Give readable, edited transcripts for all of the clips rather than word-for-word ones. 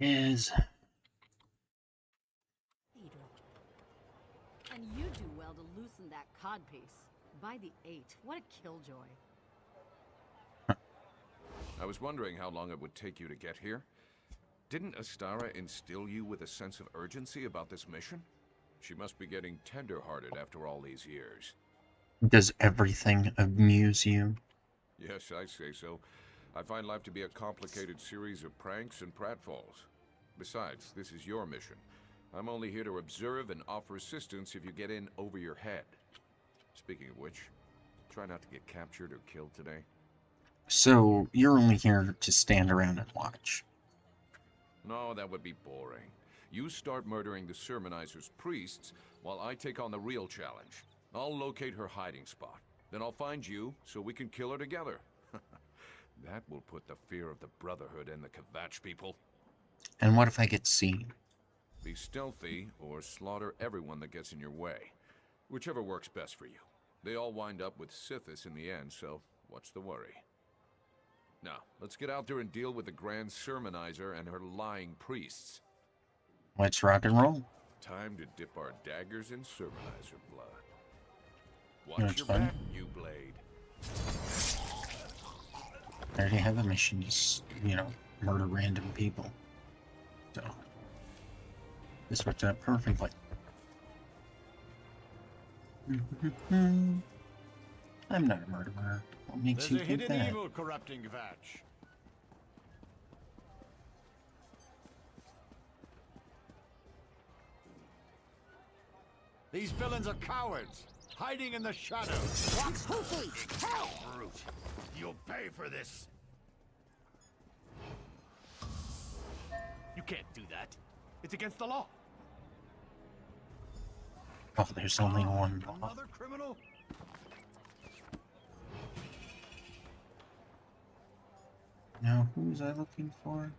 Is And you do well to loosen that codpiece. By the 8, what a killjoy. I was wondering how long it would take you to get here. Didn't Astara instill you with a sense of urgency about this mission? She must be getting tender-hearted after all these years. does everything amuse you? Yes, I say so. I find life to be a complicated series of pranks and pratfalls. Besides, this is your mission. I'm only here to observe and offer assistance if you get in over your head. Speaking of which, try not to get captured or killed today. So you're only here to stand around and watch. No, that would be boring. You start murdering the sermonizer's priests while I take on the real challenge. I'll locate her hiding spot. Then I'll find you so we can kill her together. That will put the fear of the Brotherhood and the Kvatch people. And what if I get seen? Be stealthy or slaughter everyone that gets in your way. Whichever works best for you. They all wind up with Sithis in the end, so what's the worry? Now, let's get out there and deal with the Grand Sermonizer and her lying priests. Let's rock and roll. Time to dip our daggers in Sermonizer blood. You know, Watch it's your fun. back, you blade. I already have a mission, just, murder random people. So, this worked out perfectly. I'm not a murderer. What makes There's you a think hidden that? evil corrupting Kvatch. These villains are cowards, hiding in the shadows. Watch closely! Help! Brute, you'll pay for this. You can't do that. It's against the law. Oh, there's only one law. Another criminal? Now, who was I looking for?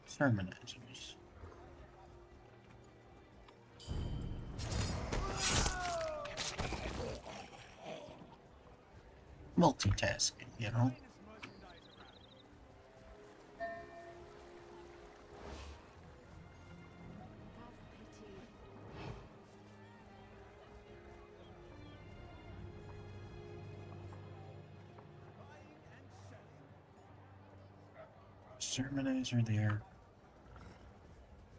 Sermonizers. Multitasking, you know? Sermonizer there.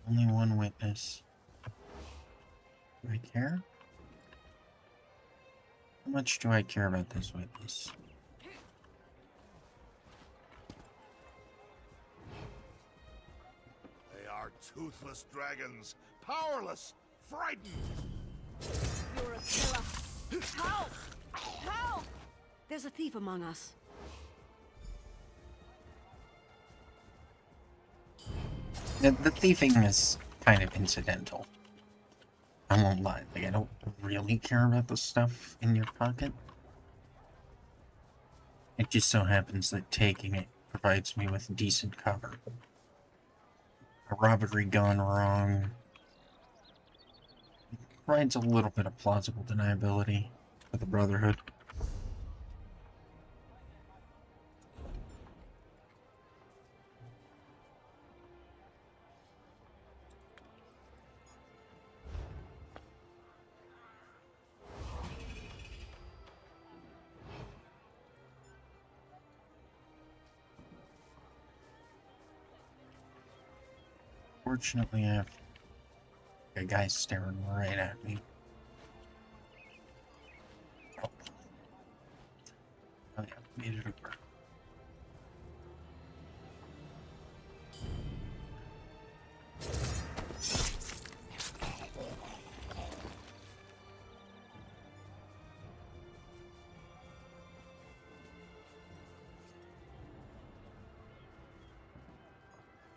Only one witness. Do I care? How much do I care about this witness? They are toothless dragons, powerless, frightened. You're a killer! Help! Help! There's a thief among us. The thieving is kind of incidental. I won't lie, like, I don't really care about the stuff in your pocket. It just so happens that taking it provides me with decent cover. A robbery gone wrong provides a little bit of plausible deniability for the Brotherhood. Fortunately, I have a guy staring right at me. Oh, yeah, made it over.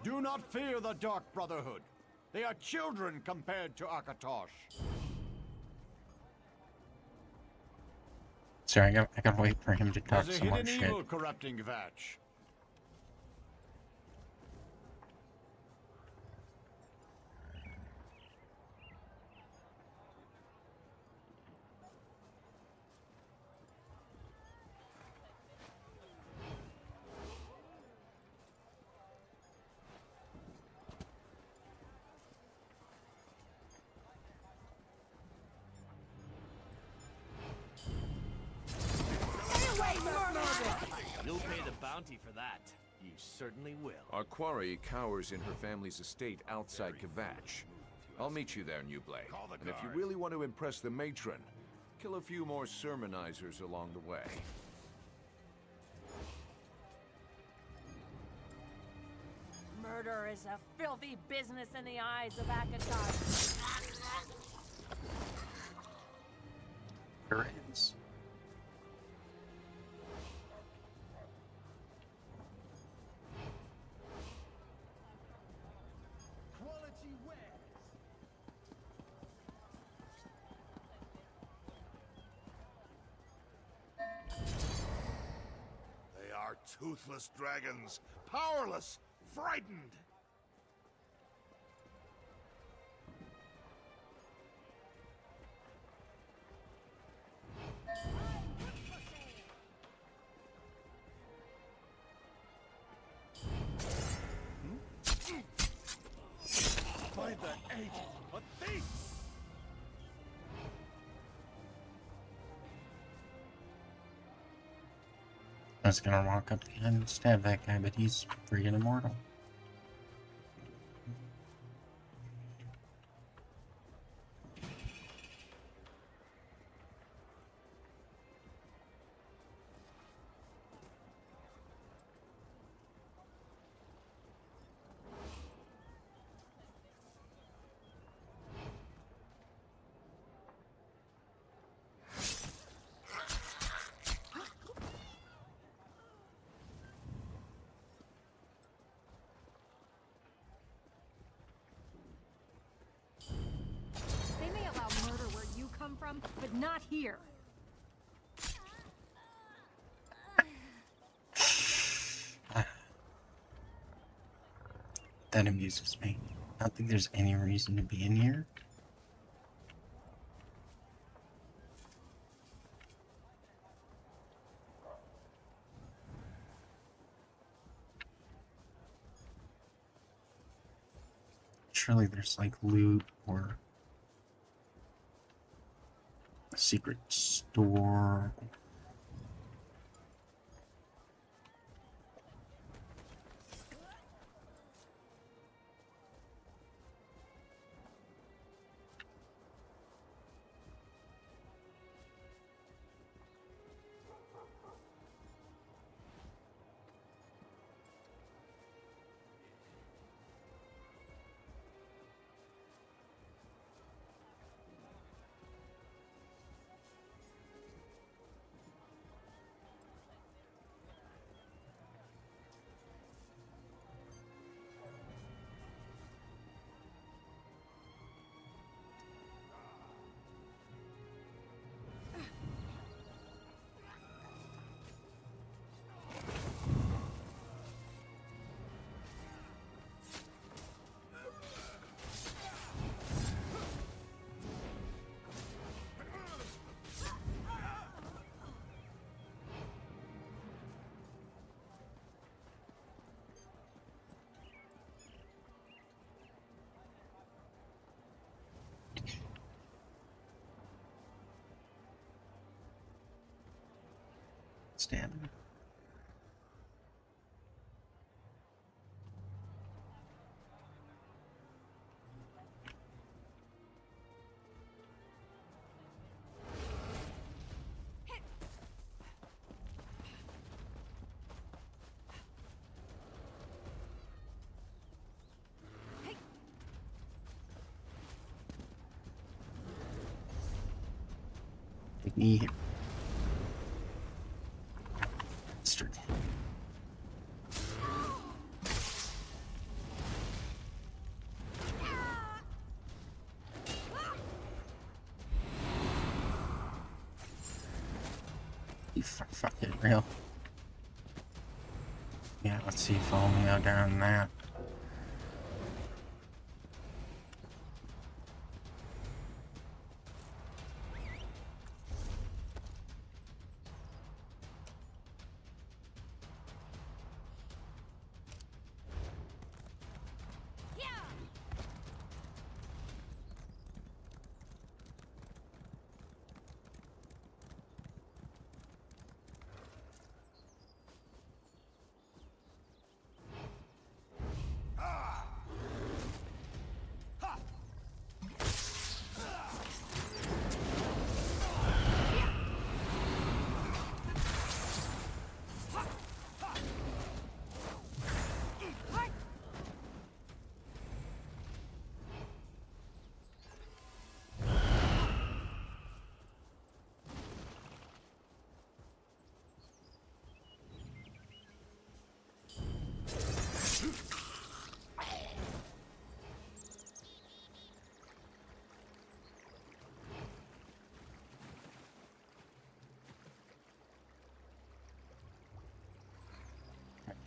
Do not fear the Dark Brotherhood. They are children compared to Akatosh. Sorry, I gotta wait for him to talk There's a some more hidden shit. evil corrupting Kvatch. bounty for that. You certainly will. Our quarry cowers in her family's estate outside Kvatch. I'll meet you there, Newblade. And if you really want to impress the matron, kill a few more sermonizers along the way. Murder is a filthy business in the eyes of Akatar. There is. Quality wares. They are toothless dragons, powerless, frightened. Find that agent, a thief! I was gonna walk up behind and stab that guy, but he's freaking immortal. They may allow murder where you come from, but not here. That amuses me. I don't think there's any reason to be in here. Surely there's like loot or a secret store. Stamina. Take me here. Bastard. You fuck it, real. Yeah, let's see if I'll only go down that.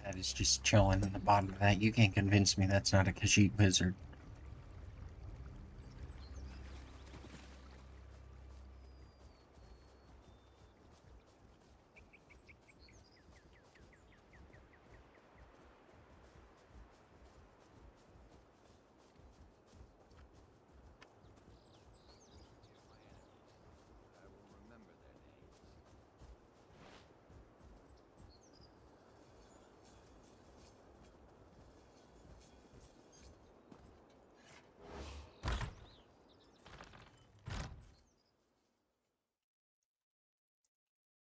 That is just chilling in the bottom of that. You can't convince me that's not a Kashyyyk wizard.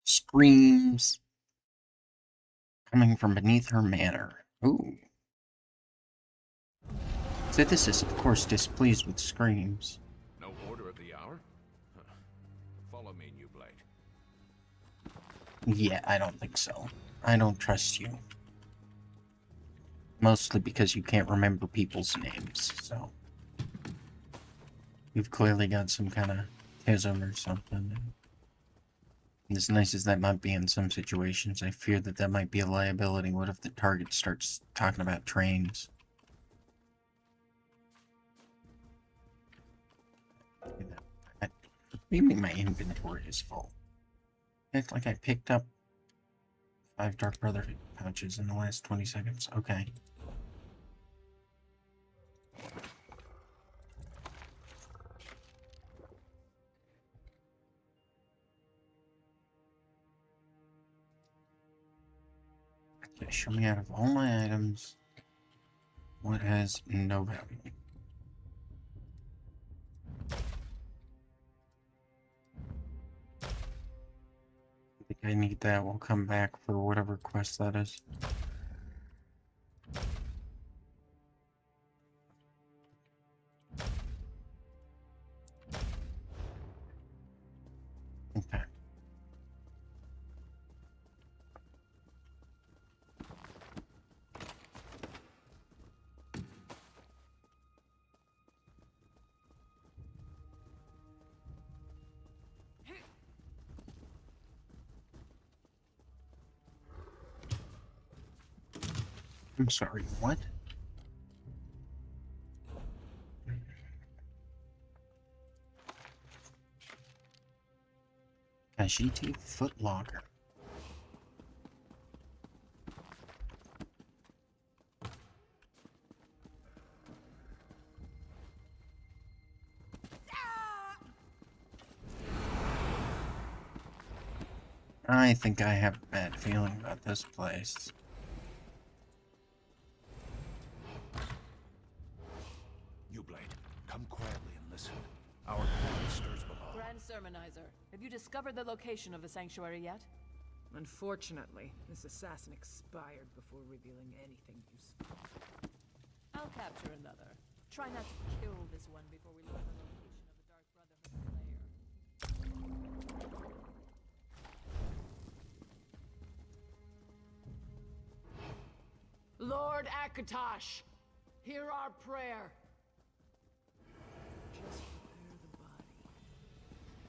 Screams coming from beneath her manor. Ooh. Sithis is, of course, displeased with screams. No order of the hour? Huh. Follow me, New Blade. Yeah, I don't think so. I don't trust you. Mostly because you can't remember people's names, so... You've clearly got some kind of schism or something. And as nice as that might be in some situations, I fear that that might be a liability. What if the target starts talking about trains? What do you mean my inventory is full? It's like I picked up 5 Dark Brotherhood pouches in the last 20 seconds. Okay. Okay, show me out of all my items what has no value. I think I need that. We'll come back for whatever quest that is. Okay. I'm sorry, what? Kashyyyk footlocker. I think I have a bad feeling about this place. New Blade, come quietly and listen. Our quarry stirs below. Grand Sermonizer, have you discovered the location of the sanctuary yet? Unfortunately, this assassin expired before revealing anything useful. I'll capture another. Try not to kill this one before we learn the location of the Dark Brotherhood's lair. Lord Akatosh, hear our prayer. Just prepare the body.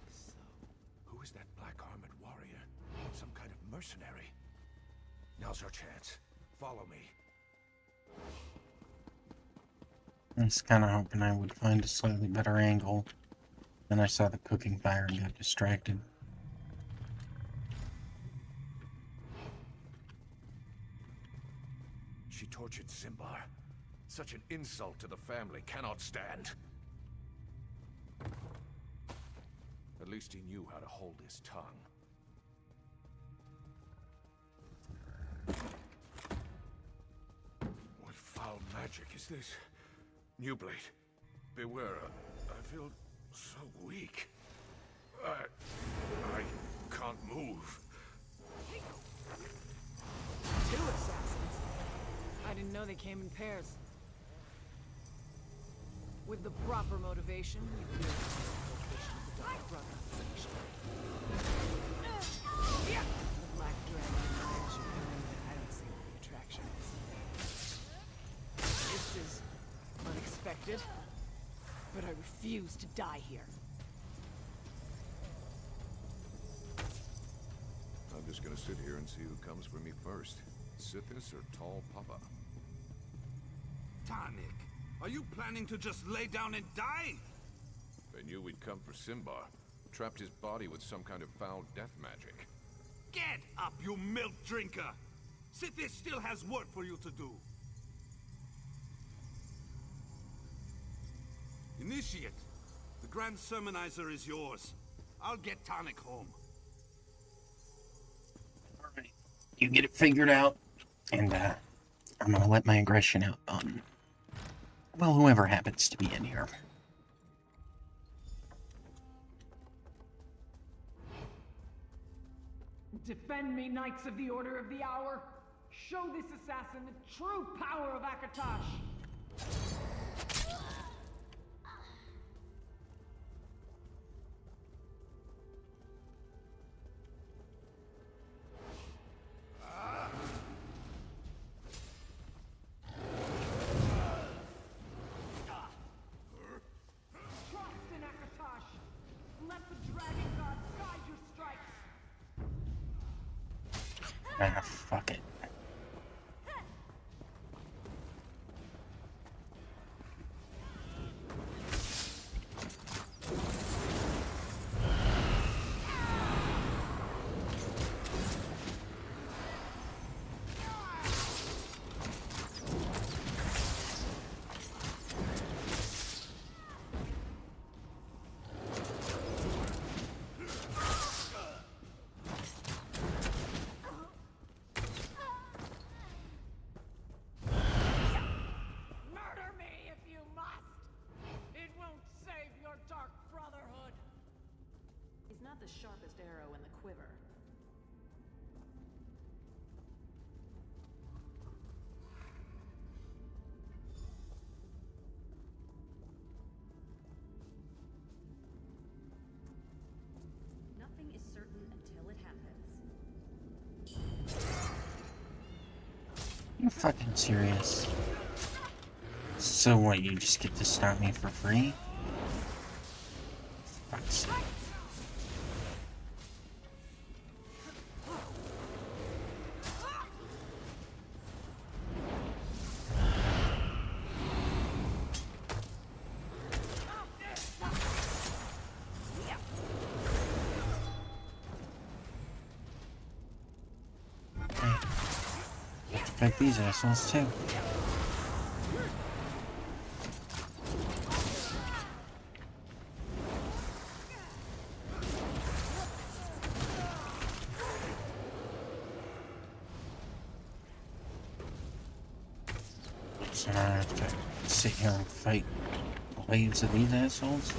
Like so. Who is that black-armored warrior? Some kind of mercenary. Now's our chance. Follow me. I was kind of hoping I would find a slightly better angle. Then I saw the cooking fire and got distracted. She tortured Simbar. Such an insult to the family cannot stand. At least he knew how to hold his tongue. What foul magic is this? New Blade, beware. I feel so weak. I can't move. 2 assassins. I didn't know they came in pairs. With the proper motivation, you'd be able to know the location of the Dark Brotherhood sanctuary. The Black Dragon mansion, I don't see what the attraction is. This is unexpected, but I refuse to die here. I'm just gonna sit here and see who comes for me first. Sithis or Tall Papa? Tonic, are you planning to just lay down and die? They knew we'd come for Simbar. Trapped his body with some kind of foul death magic. Get up, you milk drinker! Sithis still has work for you to do. Initiate. The Grand Sermonizer is yours. I'll get Tonic home. Alright. You get it figured out, and I'm gonna let my aggression out on, well, whoever happens to be in here. Defend me, Knights of the Order of the Hour! Show this assassin the true power of Akatosh! Trust in Akatosh! Let the Dragon God guide your strikes! Ah, fuck it. Murder me if you must! It won't save your Dark Brotherhood! He's not the sharpest arrow in the quiver. Nothing is certain until it happens. You fucking serious? So what, you just get to stop me for free? Fuck's sake. Affect these assholes too. So now I have to sit here and fight waves of these assholes?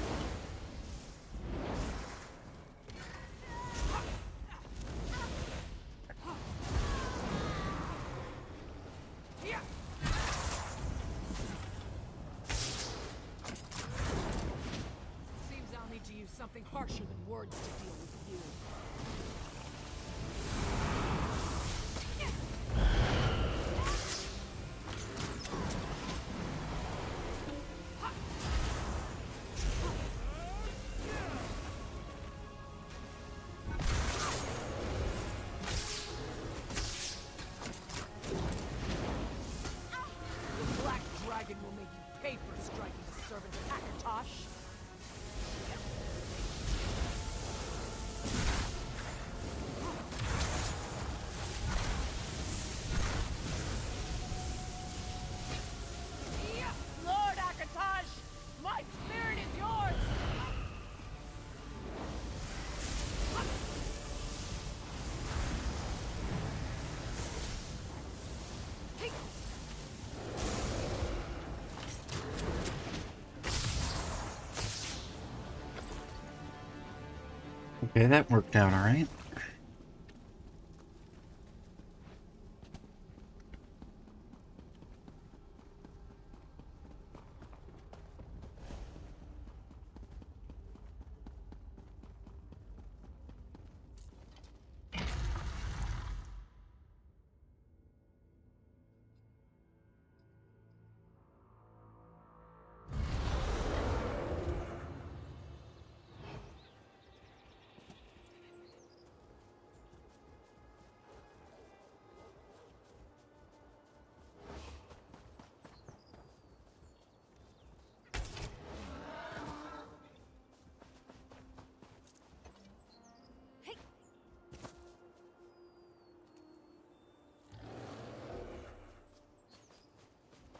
Seems I'll need to use something harsher than words to deal with you. The Black Dragon will make you pay for striking the servant of Akatosh. Lord Akatosh! My spirit is yours! Okay, that worked out alright.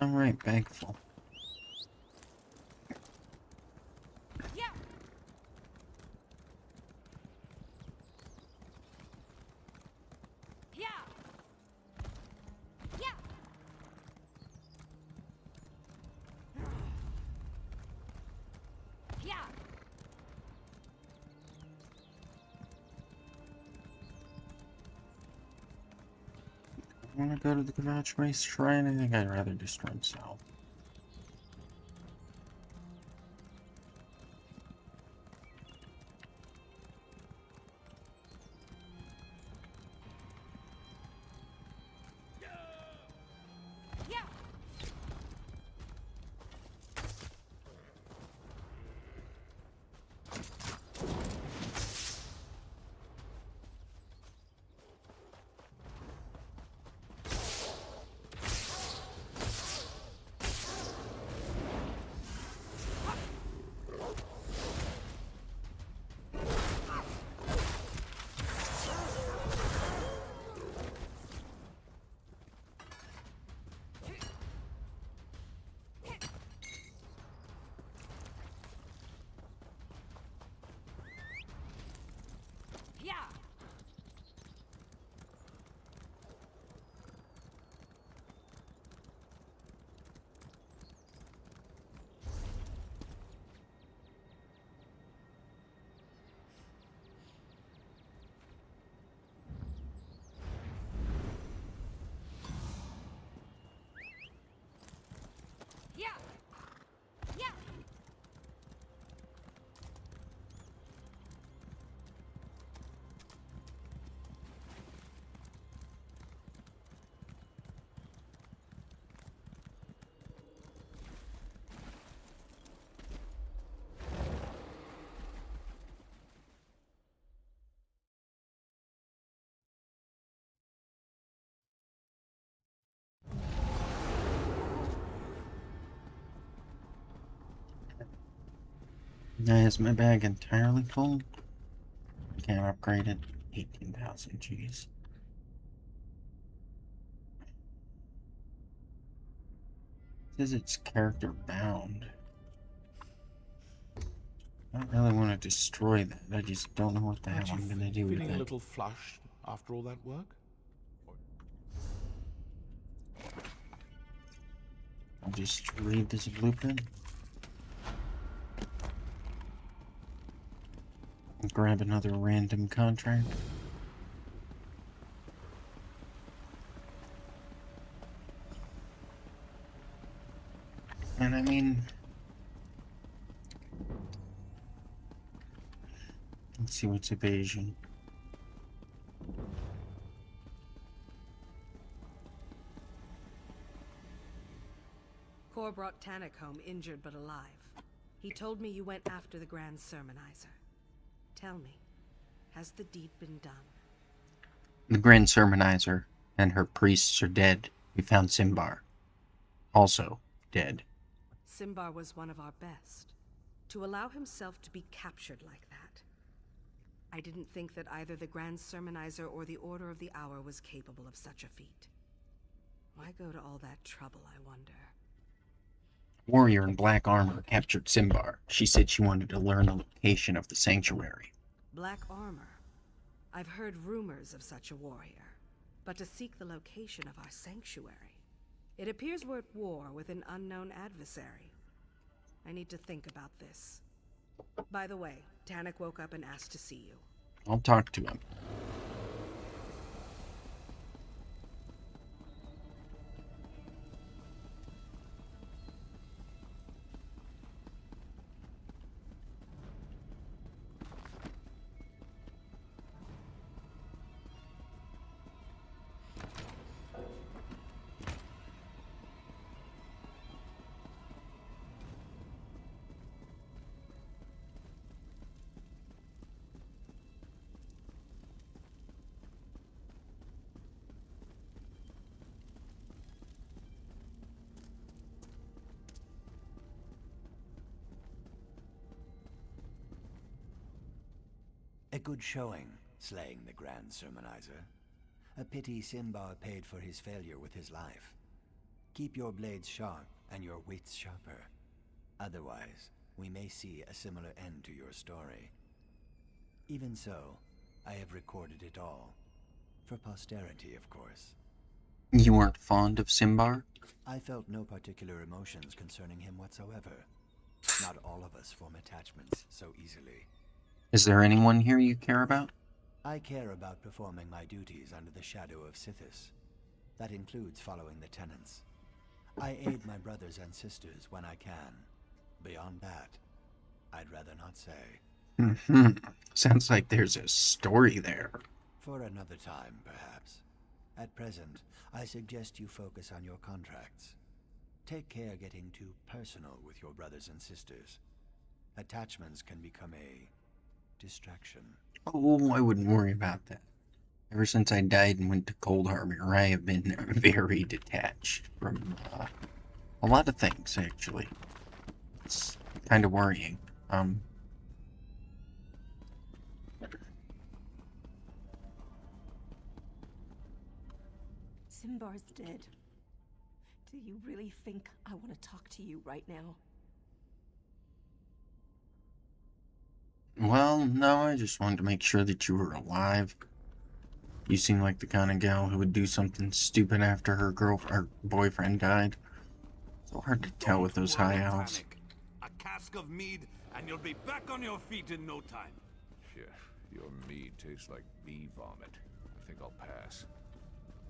Alright, bag full. Yeah. Yeah. Yeah. Yeah. I want to go to the garage race shrine. I think I'd rather just run south. Yeah. Yeah. Yeah. Yeah. Now, is my bag entirely full? Can't upgrade it. 18,000, jeez. Says it's character bound. I don't really want to destroy that. I just don't know what the hell I'm gonna do with feeling a it. little flushed after all that work? I'll just read this blueprint. Grab another random contract. And I mean, let's see what's evasion. Kor brought Tannik home injured but alive. He told me you went after the Grand Sermonizer. Tell me, has the deed been done? The Grand Sermonizer and her priests are dead. We found Simbar. Also dead. Simbar was one of our best. To allow himself to be captured like that. I didn't think that either the Grand Sermonizer or the Order of the Hour was capable of such a feat. Why go to all that trouble, I wonder? Warrior in black armor captured Simbar. She said she wanted to learn the location of the sanctuary. Black armor. I've heard rumors of such a warrior. But to seek the location of our sanctuary. It appears we're at war with an unknown adversary. I need to think about this. By the way, Tannik woke up and asked to see you. I'll talk to him. A good showing, slaying the Grand Sermonizer. A pity Simbar paid for his failure with his life. Keep your blades sharp and your wits sharper. Otherwise, we may see a similar end to your story. Even so, I have recorded it all. For posterity, of course. You weren't fond of Simbar? I felt no particular emotions concerning him whatsoever. Not all of us form attachments so easily. Is there anyone here you care about? I care about performing my duties under the shadow of Sithis. That includes following the tenets. I aid my brothers and sisters when I can. Beyond that, I'd rather not say. Sounds like there's a story there. For another time, perhaps. At present, I suggest you focus on your contracts. Take care getting too personal with your brothers and sisters. Attachments can become a distraction. Oh, I wouldn't worry about that. Ever since I died and went to Cold Harbor, I have been very detached from a lot of things, actually. It's kind of worrying. Simbar's dead. Do you really think I want to talk to you right now? Well, no, I just wanted to make sure that you were alive. You seem like the kind of gal who would do something stupid after her boyfriend died. So hard to tell with those high owls. A cask of mead, and you'll be back on your feet in no time. Yeah, your mead tastes like bee vomit. I think I'll pass.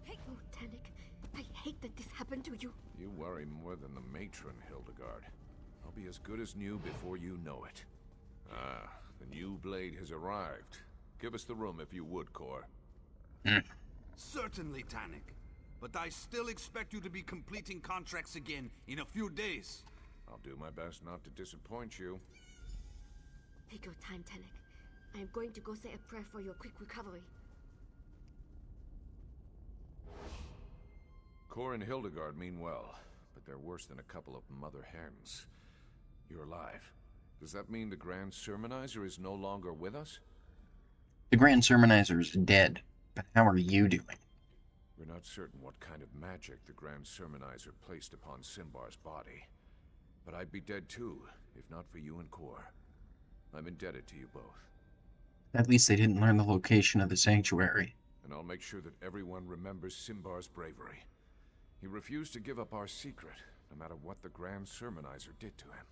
Hey, oh, Tannic, I hate that this happened to you. You worry more than the matron, Hildegard. I'll be as good as new before you know it. Ah, the new blade has arrived. Give us the room if you would, Cor. Certainly, Tannic. But I still expect you to be completing contracts again in a few days. I'll do my best not to disappoint you. Take your time, Tannic. I am going to go say a prayer for your quick recovery. Cor and Hildegard mean well, but they're worse than a couple of mother hens. You're alive. Does that mean the Grand Sermonizer is no longer with us? The Grand Sermonizer is dead, but how are you doing? We're not certain what kind of magic the Grand Sermonizer placed upon Simbar's body. But I'd be dead too, if not for you and Cor. I'm indebted to you both. At least they didn't learn the location of the sanctuary. And I'll make sure that everyone remembers Simbar's bravery. He refused to give up our secret, no matter what the Grand Sermonizer did to him.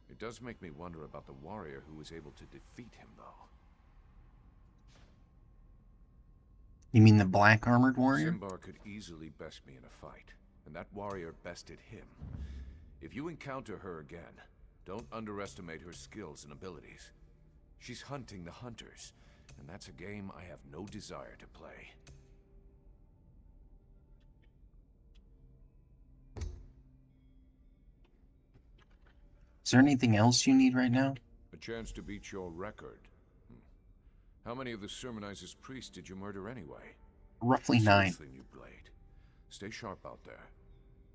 It does make me wonder about the warrior who was able to defeat him, though. You mean the black armored warrior? Simbar could easily best me in a fight, and that warrior bested him. If you encounter her again, don't underestimate her skills and abilities. She's hunting the hunters, and that's a game I have no desire to play. Is there anything else you need right now? A chance to beat your record. How many of the Sermonizer's priests did you murder anyway? Roughly 9. Seriously, new blade. Stay sharp out there.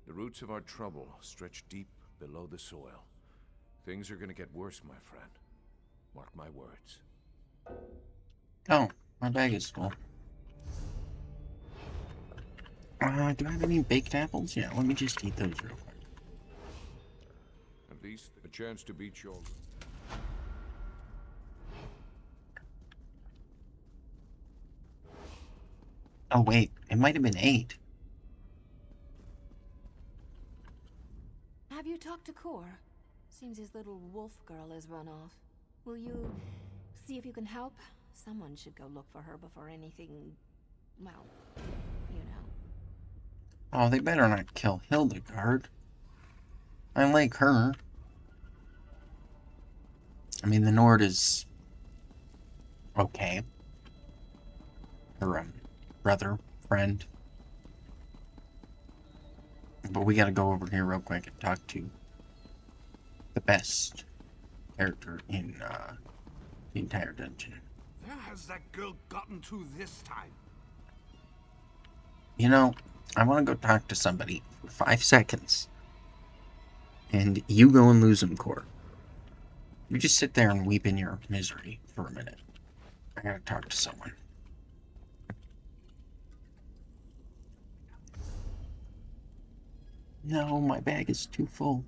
The roots of our trouble stretch deep below the soil. Things are gonna get worse, my friend. Mark my words. Oh, my bag is full. Do I have any baked apples? Yeah, let me just eat those real quick. At least a chance to beat your... Oh wait, it might have been 8. Have you talked to Cor? Seems his little wolf girl has run off. Will you see if you can help? Someone should go look for her before anything, well, you know. Oh, they better not kill Hildegard. I like her. I mean, the Nord is okay. Her brother, friend. But we gotta go over here real quick and talk to the best character in the entire dungeon. Where has that girl gotten to this time? You know, I want to go talk to somebody for 5 seconds. And you go and lose them, Cor. You just sit there and weep in your misery for a minute. I gotta talk to someone. No, my bag is too full.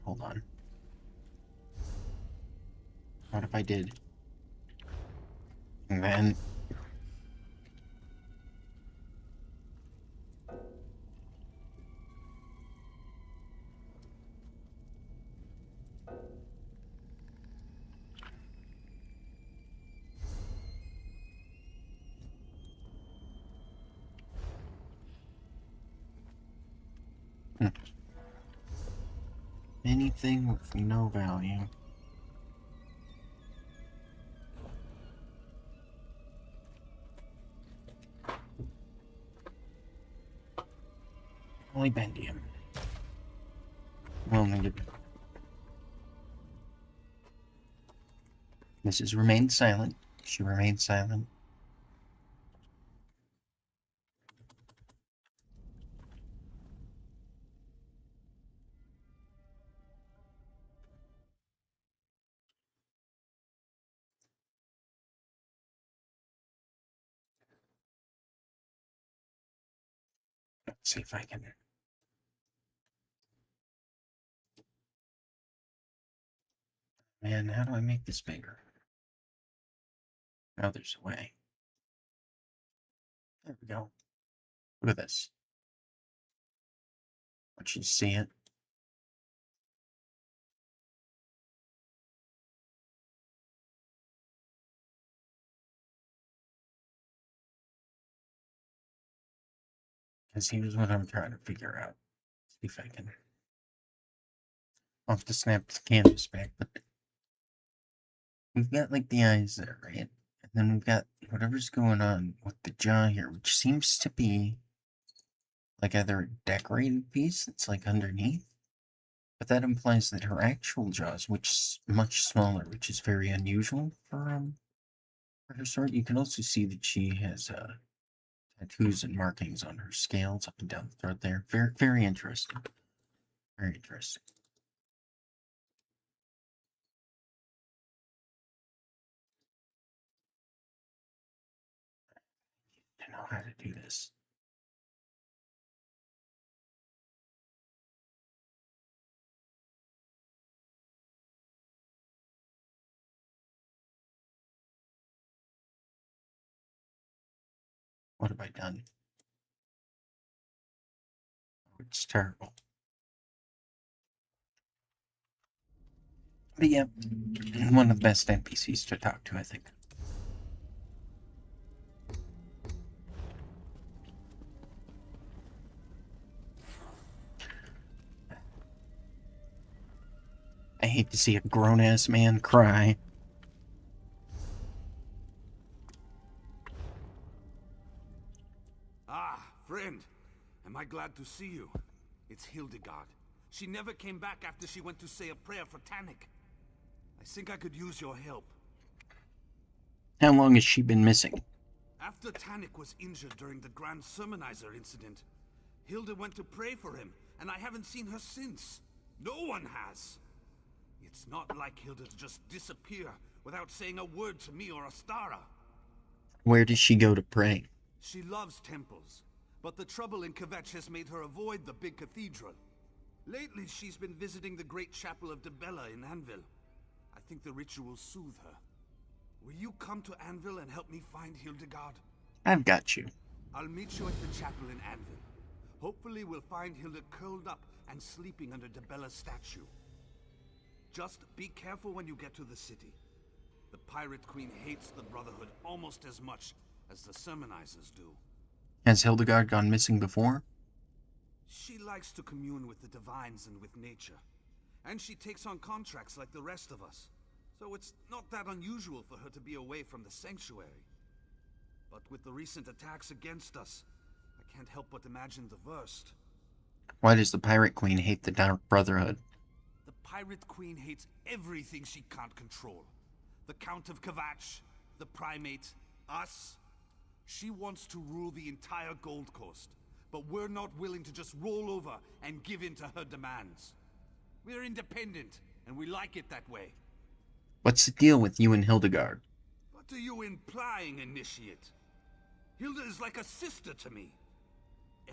Hold on. What if I did? And then... Anything with no value. Only bendium. Well, Mrs. remained silent. She remained silent. Let's see if I can... Man, how do I make this bigger? Oh, there's a way. There we go. Look at this. Want you to see it? Because here's what I'm trying to figure out. See if I can... I'll have to snap the canvas back, but... We've got, like, the eyes there, right? And then we've got whatever's going on with the jaw here, which seems to be... like either a decorated piece that's, like, underneath. But that implies that her actual jaw is much smaller, which is very unusual for her sort. You can also see that she has, tattoos and markings on her scales up and down the throat there. Very, very interesting. Very interesting. I know how to do this. What have I done? Oh, it's terrible. But yeah, one of the best NPCs to talk to, I think. I hate to see a grown-ass man cry. Ah, friend. Am I glad to see you? It's Hildegard. She never came back after she went to say a prayer for Tannic. I think I could use your help. How long has she been missing? After Tannic was injured during the Grand Sermonizer incident, Hilda went to pray for him, and I haven't seen her since. No one has. It's not like Hilda to just disappear without saying a word to me or Astara. Where does she go to pray? She loves temples, but the trouble in Kvetch has made her avoid the big cathedral. Lately, she's been visiting the great chapel of Debella in Anvil. I think the rituals soothe her. Will you come to Anvil and help me find Hildegard? I've got you. I'll meet you at the chapel in Anvil. Hopefully we'll find Hilda curled up and sleeping under Debella's statue. Just be careful when you get to the city. The Pirate Queen hates the Brotherhood almost as much as the Sermonizers do. Has Hildegard gone missing before? She likes to commune with the divines and with nature. And she takes on contracts like the rest of us. So it's not that unusual for her to be away from the Sanctuary. But with the recent attacks against us, I can't help but imagine the worst. Why does the Pirate Queen hate the Dark Brotherhood? The Pirate Queen hates everything she can't control. The Count of Kvetch, the Primate, us. She wants to rule the entire Gold Coast, but we're not willing to just roll over and give in to her demands. We're independent, and we like it that way. What's the deal with you and Hildegard? What are you implying, Initiate? Hilda is like a sister to me.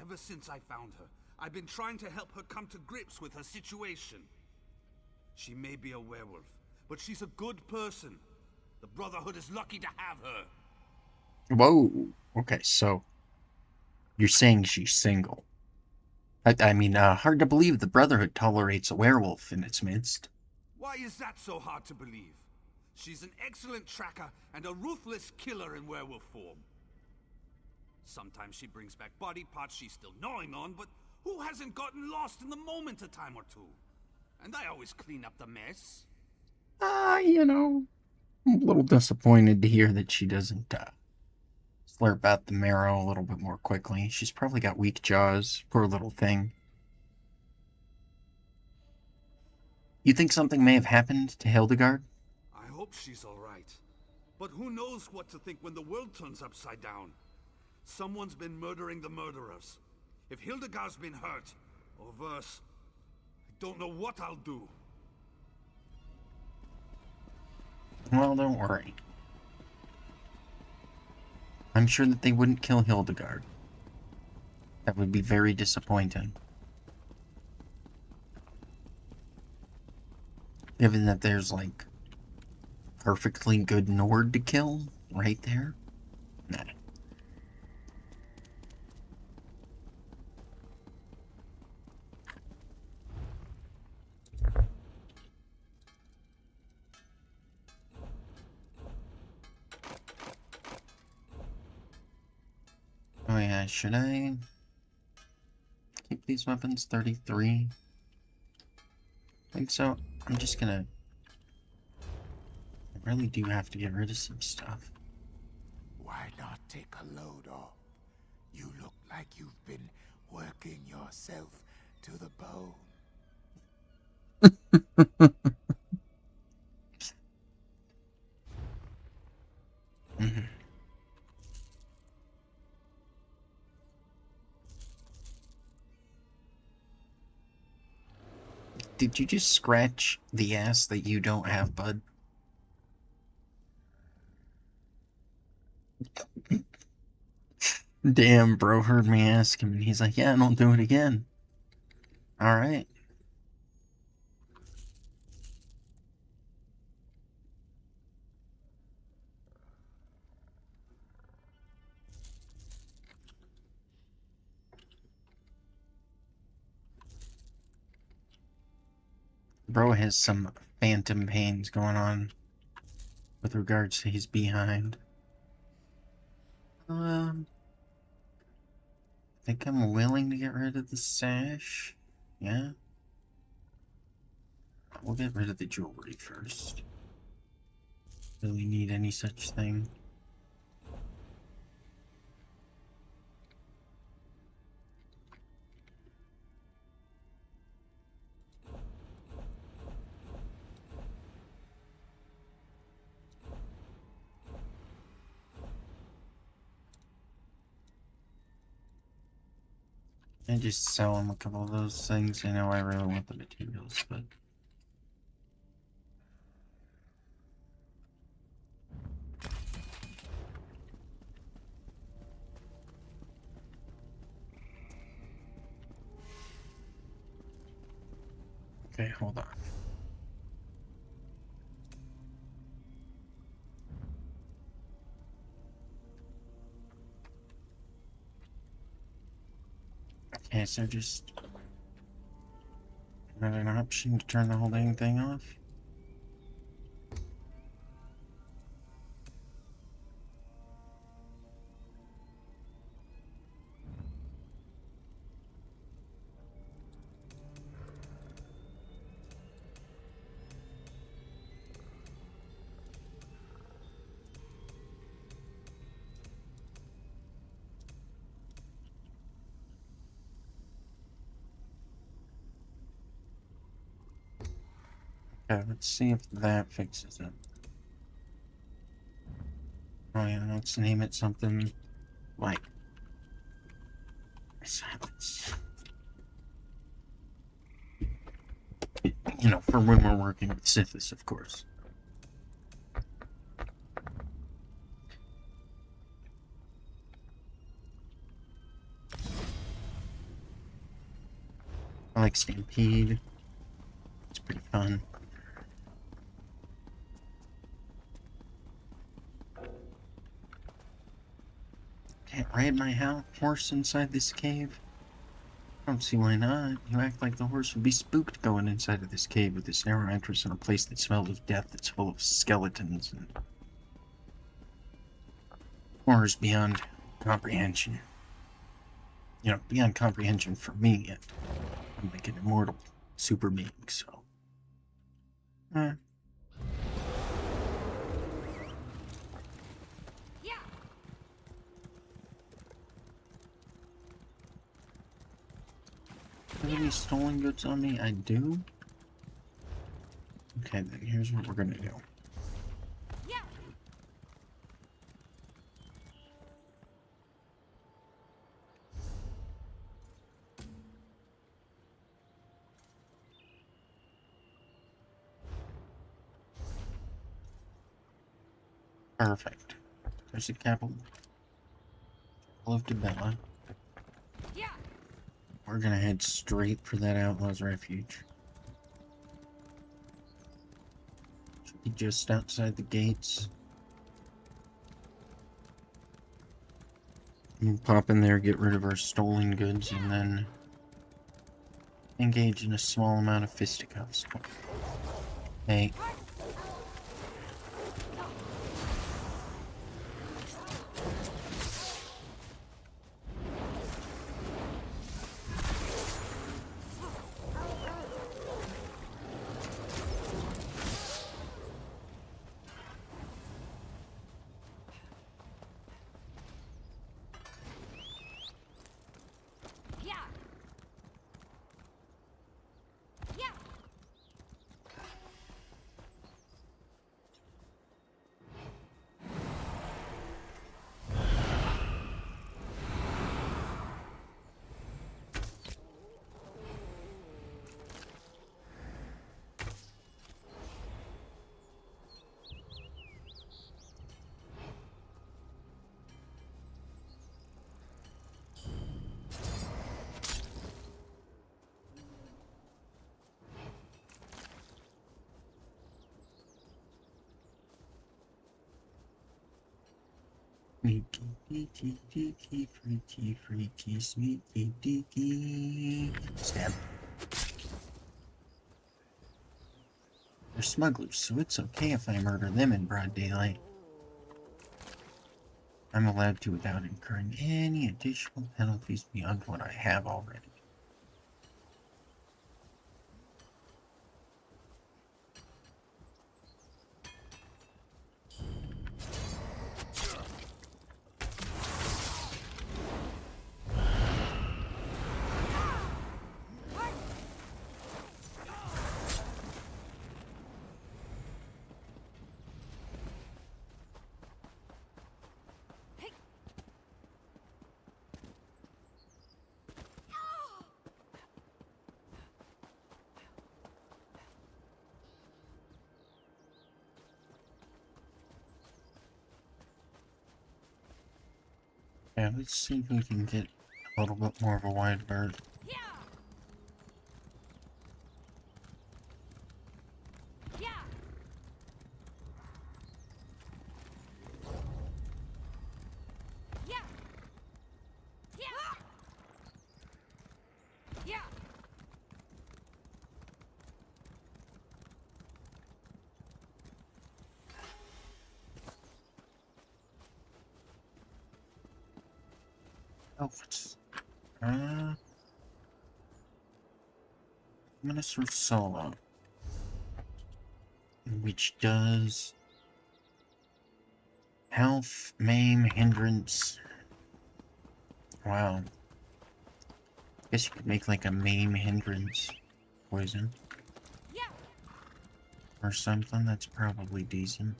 Ever since I found her, I've been trying to help her come to grips with her situation. She may be a werewolf, but she's a good person. The Brotherhood is lucky to have her. Whoa. Okay, so you're saying she's single. I mean, hard to believe the Brotherhood tolerates a werewolf in its midst. Why is that so hard to believe? She's an excellent tracker and a ruthless killer in werewolf form. Sometimes she brings back body parts she's still gnawing on, but who hasn't gotten lost in the moment a time or two? And I always clean up the mess. You know, I'm a little disappointed to hear that she doesn't, slurp out the marrow a little bit more quickly. She's probably got weak jaws. Poor little thing. You think something may have happened to Hildegard? I hope she's alright. But who knows what to think when the world turns upside down? Someone's been murdering the murderers. If Hildegard's been hurt, or worse, I don't know what I'll do. Well, don't worry. I'm sure that they wouldn't kill Hildegard. That would be very disappointing. Given that there's, like, perfectly good Nord to kill right there? Nah. Oh yeah, should I keep these weapons? 33? I think so. I'm just gonna... I really do have to get rid of some stuff. Why not take a load off? You look like you've been working yourself to the bone. Mm-hmm. Did you just scratch the ass that you don't have, bud? Damn, bro heard me ask him, and he's like, yeah, don't do it again. Alright. Bro has some phantom pains going on with regards to his behind. I think I'm willing to get rid of the sash. Yeah? We'll get rid of the jewelry first. Really need any such thing. I just sell him a couple of those things. I know I really want the materials, but... Okay, hold on. Okay, so just... not an option to turn the whole dang thing off? Okay, let's see if that fixes it. Oh yeah, let's name it something like silence. You know, for when we're working with Sithis, of course. I like Stampede. It's pretty fun. Can't ride my horse inside this cave? I don't see why not. You act like the horse would be spooked going inside of this cave with this narrow entrance in a place that smells of death, that's full of skeletons and horrors beyond comprehension. You know, beyond comprehension for me. I'm like an immortal super being, so. Have any stolen goods on me? I do. Okay, then here's what we're gonna do. Perfect. There's a couple of Bella. We're gonna head straight for that Outlaw's Refuge. Should be just outside the gates. We'll pop in there, get rid of our stolen goods, and then engage in a small amount of fisticuffs. Hey. Freaky, sneaky, deaky. Stab. They're smugglers, so it's okay if I murder them in broad daylight. I'm allowed to without incurring any additional penalties beyond what I have already. Yeah, let's see if we can get a little bit more of a wide berth. Outfits. I'm gonna switch solo, which does health, maim, hindrance. Wow. Guess you could make like a maim hindrance poison. Or something. That's probably decent.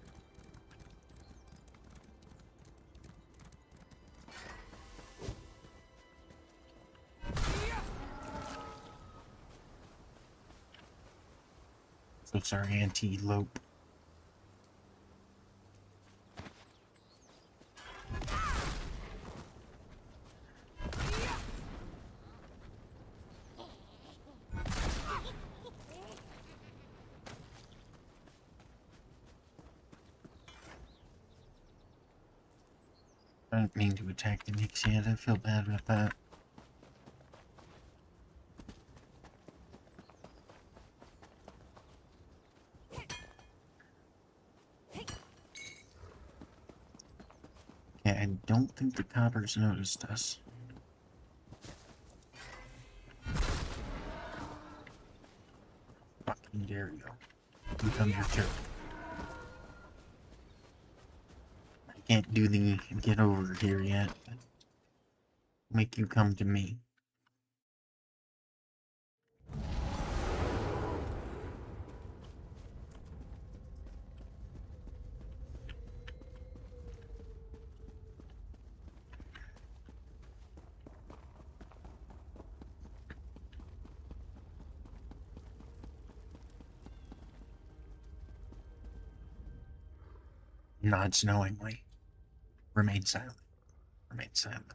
Those are anti-lope. I didn't mean to attack the Nix yet. I feel bad about that. Yeah, I don't think the coppers noticed us. Fucking dare you. Here comes your turn. I can't do the get over here yet, but make you come to me. Nods knowingly. Remain silent. Remain silent.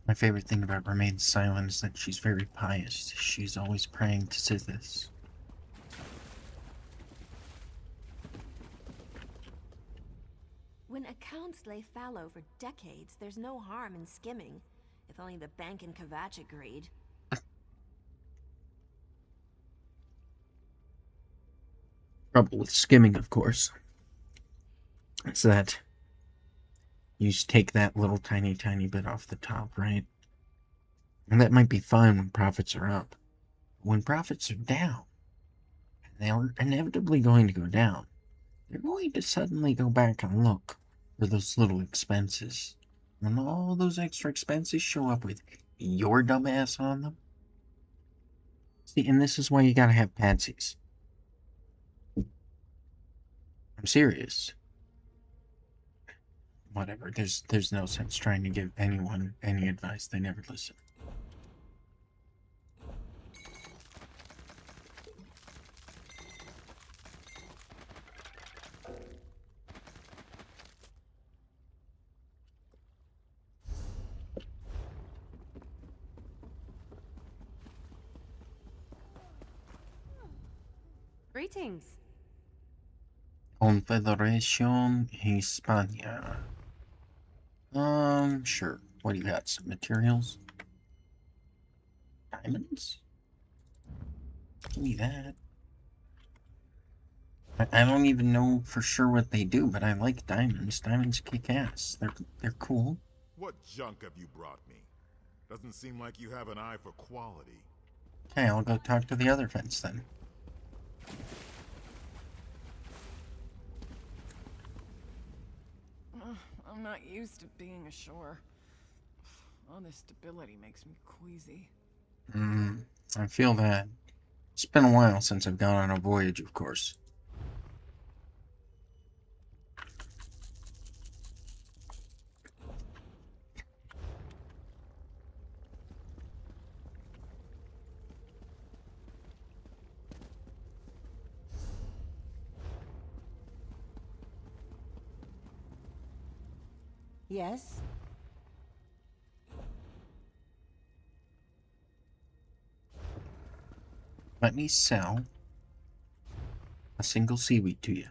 My favorite thing about Remain Silent is that she's very pious. She's always praying to Sithis. When accounts lay fallow for decades, there's no harm in skimming. If only the bank and Kvatch agreed. Trouble with skimming, of course, is that you just take that little tiny bit off the top, right? And that might be fine when profits are up. When profits are down, and they are inevitably going to go down, they're going to suddenly go back and look for those little expenses. When all those extra expenses show up with your dumb ass on them. See, and this is why you gotta have patsies. I'm serious. Whatever, there's no sense trying to give anyone any advice. They never listen. Greetings. Confederación Hispania. Sure. What do you got? Some materials? Diamonds? Give me that. I don't even know for sure what they do, but I like diamonds. Diamonds kick ass. They're cool. What junk have you brought me? Doesn't seem like you have an eye for quality. Okay, I'll go talk to the other fence then. I'm not used to being ashore. All this stability makes me queasy. I feel that. It's been a while since I've gone on a voyage, of course. Yes? Let me sell a single seaweed to you.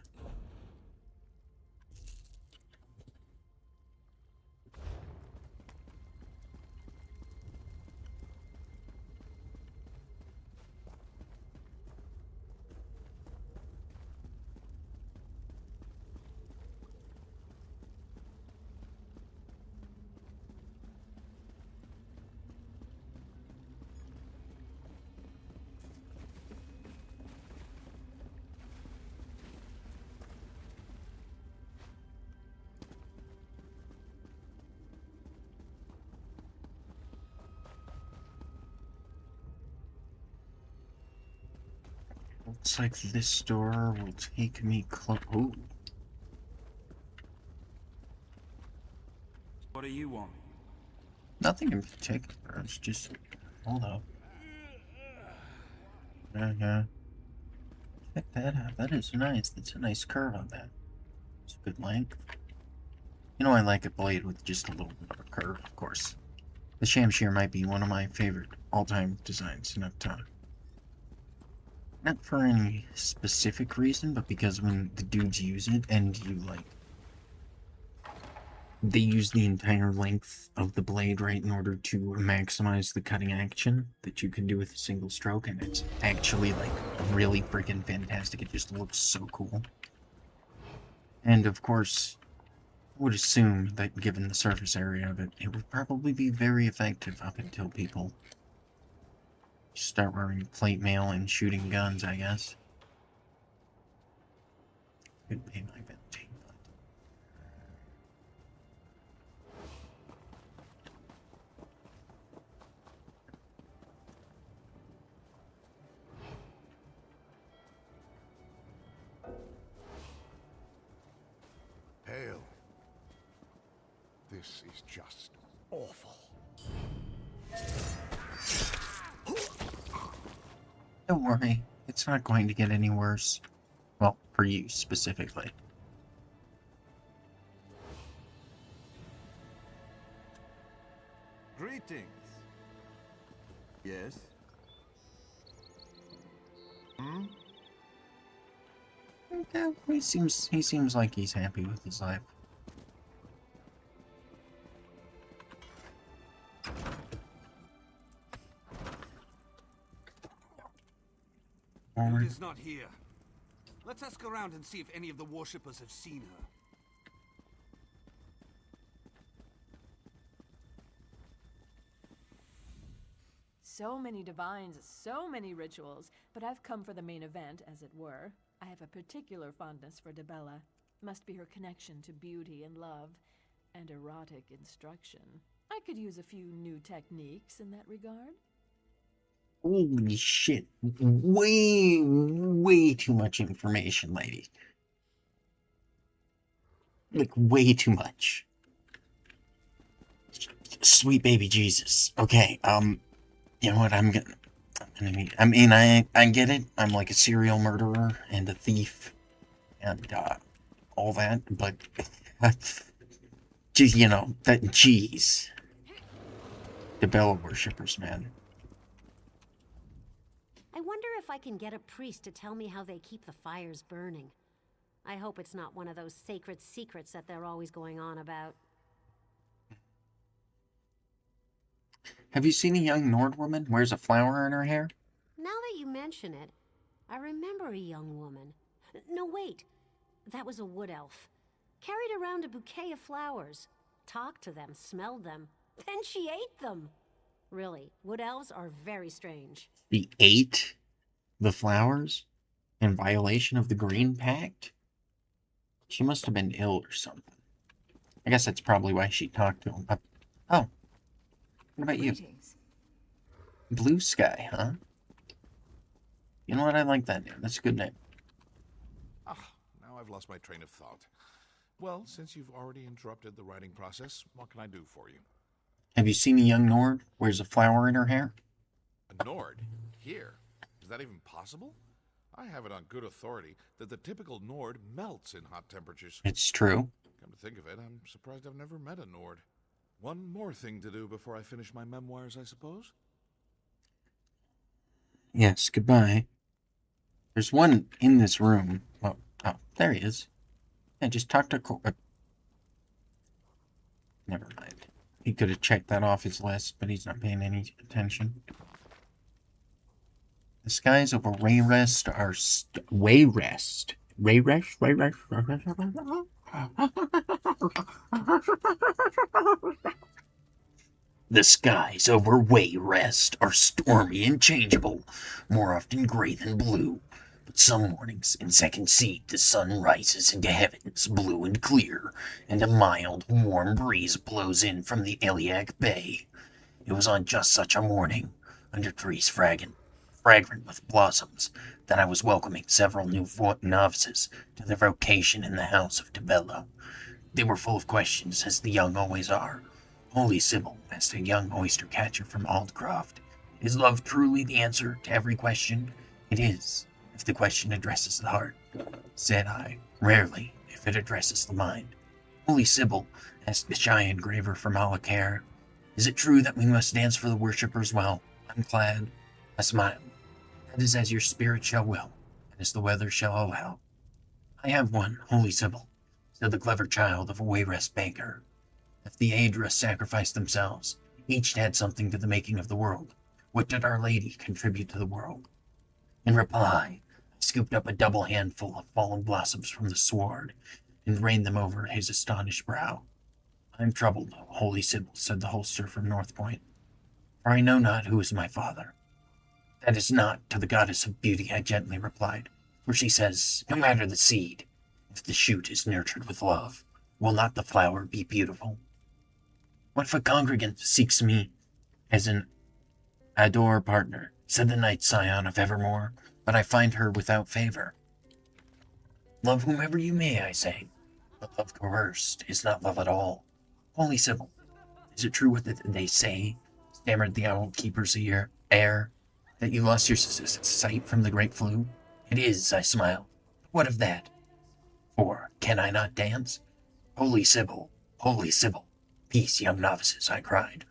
Looks like this door will take me close. Ooh. What do you want? Nothing in particular. It's just... Hold up. Yeah. Check that out. That is nice. That's a nice curve on that. It's a good length. You know I like a blade with just a little bit of a curve, of course. The Shamshir might be one of my favorite all-time designs in Uptown. Not for any specific reason, but because when the dudes use it and you, like, they use the entire length of the blade, right, in order to maximize the cutting action that you can do with a single stroke, and it's actually, like, really freaking fantastic. It just looks so cool. And, of course, I would assume that given the surface area of it, it would probably be very effective up until people start wearing plate mail and shooting guns, I guess. Could pay my bounty, but... Hail. This is just awful. Don't worry, it's not going to get any worse. Well, for you specifically. Greetings. Yes? Okay, he seems like he's happy with his life. It is not here. Let's ask around and see if any of the worshippers have seen her. So many divines, so many rituals, but I've come for the main event, as it were. I have a particular fondness for Dibella. Must be her connection to beauty and love, and erotic instruction. I could use a few new techniques in that regard. Holy shit. Way too much information, lady. Like, way too much. Sweet baby Jesus. Okay, you know what, I get it. I'm like a serial murderer and a thief and, all that, but, you know, jeez. The Bella worshippers, man. I wonder if I can get a priest to tell me how they keep the fires burning. I hope it's not one of those sacred secrets that they're always going on about. Have you seen a young Nord woman wears a flower in her hair? Now that you mention it, I remember a young woman. No, wait. That was a wood elf. Carried around a bouquet of flowers. Talked to them, smelled them. Then she ate them. Really, wood elves are very strange. She ate the flowers in violation of the Green Pact? She must have been ill or something. I guess that's probably why she talked to him. Oh. What about you? Blue Sky, huh? You know what? I like that name. That's a good name. Ah, now I've lost my train of thought. Well, since you've already interrupted the writing process, what can I do for you? Have you seen a young Nord wears a flower in her hair? A Nord? Here? Is that even possible? I have it on good authority that the typical Nord melts in hot temperatures. It's true. Come to think of it, I'm surprised I've never met a Nord. One more thing to do before I finish my memoirs, I suppose? Yes, goodbye. There's one in this room. Oh, there he is. Yeah, just talk to never mind. He could have checked that off his list, but he's not paying any attention. The skies over Wayrest are Wayrest. The skies over Wayrest are stormy and changeable, more often gray than blue. But some mornings in Second Seed the sun rises into heavens blue and clear, and a mild, warm breeze blows in from the Iliac Bay. It was on just such a morning, under trees fragrant with blossoms, that I was welcoming several new novices to their vocation in the house of Dibella. They were full of questions, as the young always are. Holy Sybil asked a young oyster catcher from Aldcroft, "Is love truly the answer to every question?" "It is, if the question addresses the heart," said I. "Rarely, if it addresses the mind." Holy Sybil asked the shy engraver from Alakare, "Is it true that we must dance for the worshippers while unclad?" I smiled. "That is as your spirit shall will, and as the weather shall allow." "I have one, Holy Sybil," said the clever child of a Wayrest banker. If the Aedra sacrificed themselves, each had something to the making of the world. What did Our Lady contribute to the world? In reply, I scooped up a double handful of fallen blossoms from the sward and rained them over his astonished brow. I am troubled, holy Sybil, said the holster from North Point, for I know not who is my father. That is not to the goddess of beauty, I gently replied, for she says, no matter the seed, if the shoot is nurtured with love, will not the flower be beautiful? What if a congregant seeks me as an adore partner, said the knight scion of Evermore, but I find her without favor. Love whomever you may, I say, but love coerced is not love at all. Holy Sybil, is it true what they say, stammered the owl keeper's heir, that you lost your sight from the great flu? It is, I smiled. What of that? For, can I not dance? Holy Sybil, peace, young novices, I cried,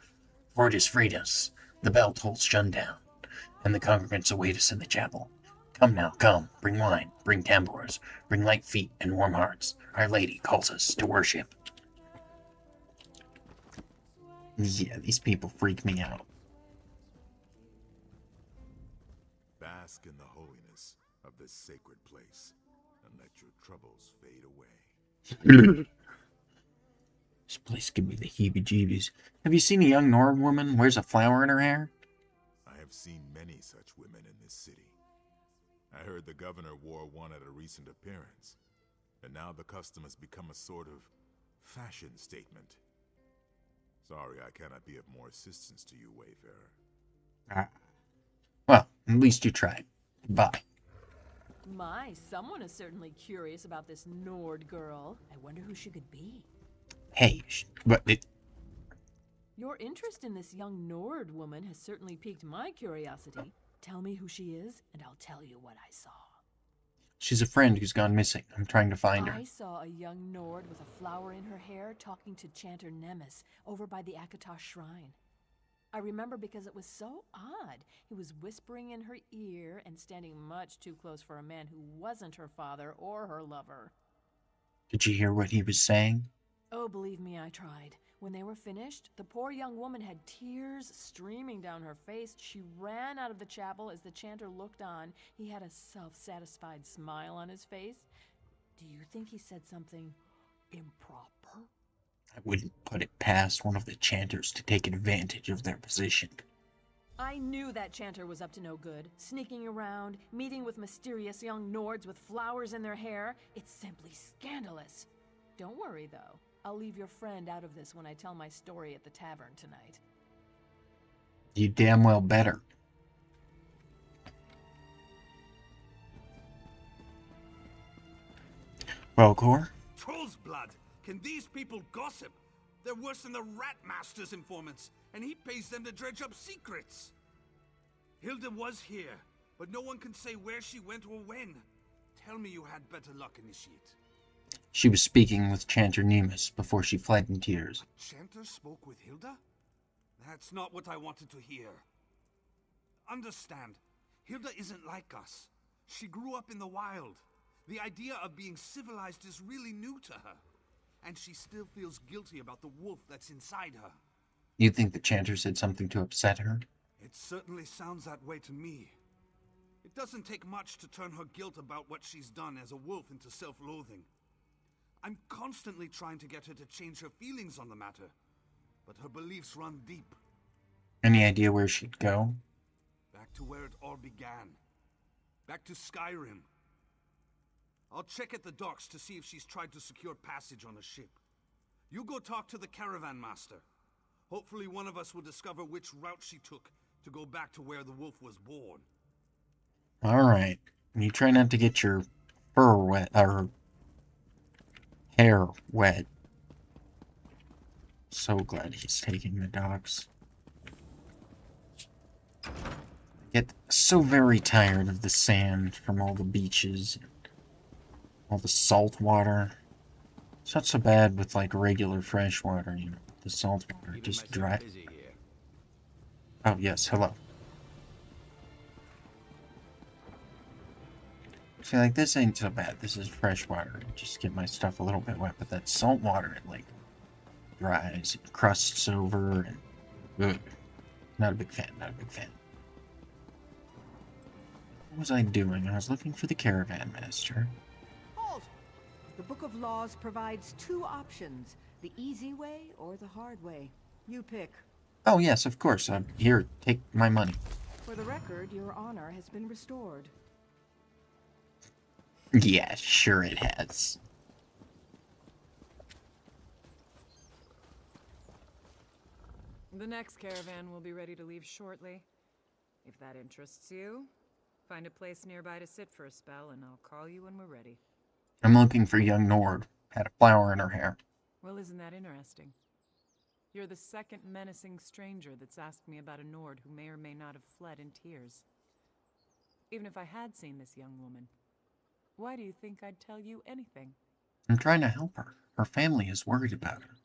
for it has freed us. The bell tolls sundown, and the congregants await us in the chapel. Come now, come, bring wine, bring tambours, bring light feet and warm hearts. Our Lady calls us to worship. Yeah, these people freak me out. Bask in the holiness of this sacred place, and let your troubles fade away. This place give me the heebie-jeebies. Have you seen a young Nord woman wears a flower in her hair? I have seen many such women in this city. I heard the governor wore one at a recent appearance, and now the custom has become a sort of fashion statement. Sorry I cannot be of more assistance to you, Wayfarer. Well, at least you tried. Goodbye. My, someone is certainly curious about this Nord girl. I wonder who she could be. Hey, but Your interest in this young Nord woman has certainly piqued my curiosity. Tell me who she is, and I'll tell you what I saw. She's a friend who's gone missing. I'm trying to find her. I saw a young Nord with a flower in her hair talking to Chanter Nemes over by the Akatosh shrine. I remember because it was so odd. He was whispering in her ear and standing much too close for a man who wasn't her father or her lover. Did you hear what he was saying? Oh, believe me, I tried. When they were finished, the poor young woman had tears streaming down her face. She ran out of the chapel as the chanter looked on. He had a self-satisfied smile on his face. Do you think he said something improper? I wouldn't put it past one of the chanters to take advantage of their position. I knew that chanter was up to no good. Sneaking around, meeting with mysterious young Nords with flowers in their hair. It's simply scandalous. Don't worry, though. I'll leave your friend out of this when I tell my story at the tavern tonight. You damn well better. Well, Cor? Troll's blood! Can these people gossip? They're worse than the Rat Master's informants, and he pays them to dredge up secrets. Hilda was here, but no one can say where she went or when. Tell me you had better luck, Initiate. She was speaking with Chanter Nemes before she fled in tears. Chanter spoke with Hilda? That's not what I wanted to hear. Understand, Hilda isn't like us. She grew up in the wild. The idea of being civilized is really new to her. And she still feels guilty about the wolf that's inside her. You think the Chanter said something to upset her? It certainly sounds that way to me. It doesn't take much to turn her guilt about what she's done as a wolf into self-loathing. I'm constantly trying to get her to change her feelings on the matter, but her beliefs run deep. Any idea where she'd go? Back to where it all began. Back to Skyrim. I'll check at the docks to see if she's tried to secure passage on a ship. You go talk to the caravan master. Hopefully one of us will discover which route she took to go back to where the wolf was born. Alright. You try not to get your fur wet, or hair wet. So glad he's taking the docks. I get so very tired of the sand from all the beaches, all the salt water. It's not so bad with like regular fresh water, you know. The salt water just dry. Oh yes, hello. See, like, this ain't so bad. This is fresh water. Just get my stuff a little bit wet, but that salt water, it, like, dries and crusts over, and not a big fan, not a big fan. What was I doing? I was looking for the caravan master. Halt! The Book of Laws provides two options, the easy way or the hard way. You pick. Oh yes, of course. Here, take my money. For the record, your honor has been restored. Yeah, sure it has. The next caravan will be ready to leave shortly. If that interests you, find a place nearby to sit for a spell, and I'll call you when we're ready. I'm looking for young Nord. Had a flower in her hair. Well, isn't that interesting? You're the second menacing stranger that's asked me about a Nord who may or may not have fled in tears. Even if I had seen this young woman, why do you think I'd tell you anything? I'm trying to help her. Her family is worried about her.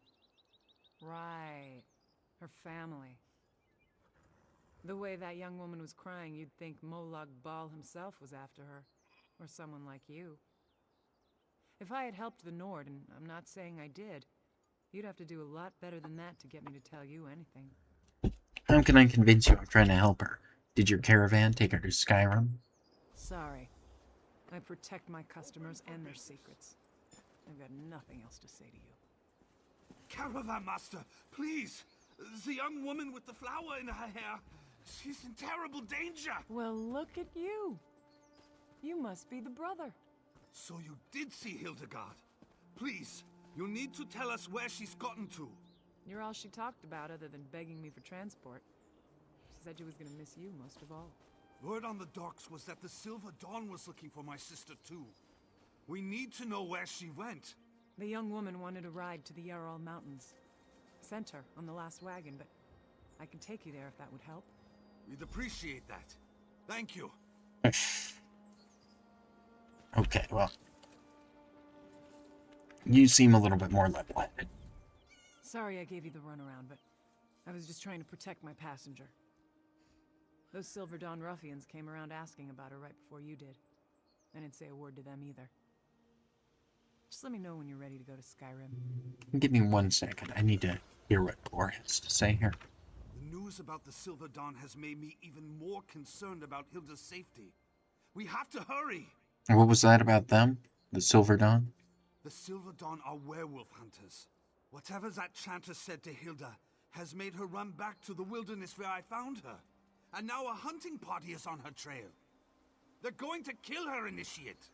Right. Her family. The way that young woman was crying, you'd think Molag Bal himself was after her. Or someone like you. If I had helped the Nord, and I'm not saying I did, you'd have to do a lot better than that to get me to tell you anything. How can I convince you I'm trying to help her? Did your caravan take her to Skyrim? Sorry. I protect my customers and their secrets. I've got nothing else to say to you. Caravan Master, please! The young woman with the flower in her hair, she's in terrible danger! Well, look at you! You must be the brother. So you did see Hildegard. Please, you need to tell us where she's gotten to. You're all she talked about other than begging me for transport. She said she was gonna miss you most of all. Word on the docks was that the Silver Dawn was looking for my sister too. We need to know where she went. The young woman wanted a ride to the Yarral Mountains. Sent her on the last wagon, but I could take you there if that would help. We'd appreciate that. Thank you. Okay, well. You seem a little bit more level-headed. Sorry I gave you the runaround, but I was just trying to protect my passenger. Those Silver Dawn ruffians came around asking about her right before you did. I didn't say a word to them either. Just let me know when you're ready to go to Skyrim. Give me 1 second. I need to hear what Cor has to say here. The news about the Silver Dawn has made me even more concerned about Hilda's safety. We have to hurry! What was that about them? The Silver Dawn? The Silver Dawn are werewolf hunters. Whatever that chanter said to Hilda has made her run back to the wilderness where I found her. And now a hunting party is on her trail. They're going to kill her, Initiate.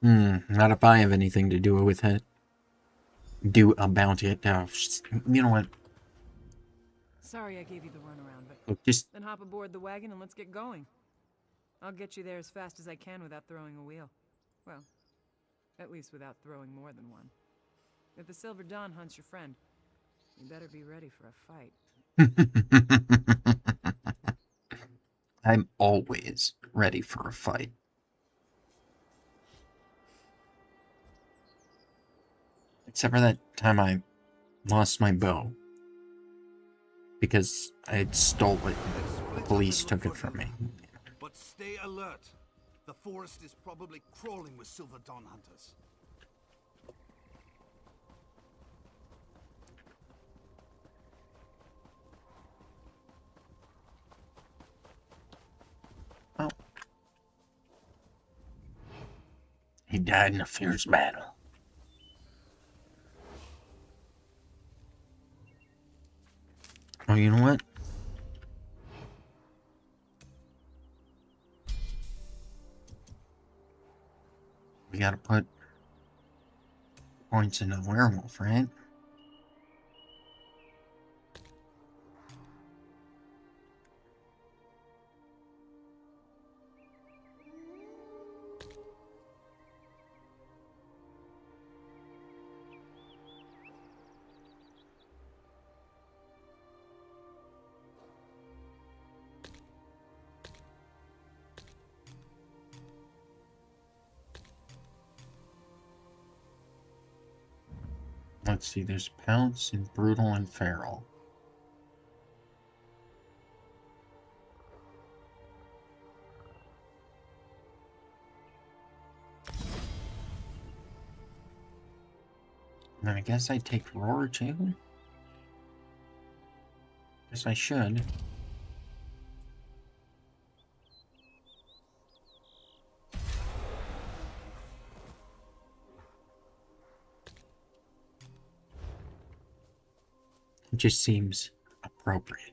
Not if I have anything to do with it. Do about it. You know what? Sorry I gave you the runaround, but Look, just... then hop aboard the wagon and let's get going. I'll get you there as fast as I can without throwing a wheel. Well, at least without throwing more than one. If the Silver Dawn hunts your friend, you better be ready for a fight. I'm always ready for a fight. Except for that time I lost my bow. Because I had stole it. The police took it from me. But stay alert. The forest is probably crawling with Silver Dawn hunters. Oh. He died in a fierce battle. Oh, you know what? We gotta put points into the werewolf, right? Let's see, there's Pounce and Brutal and Feral. And I guess I take Roar too? Guess I should. It just seems appropriate.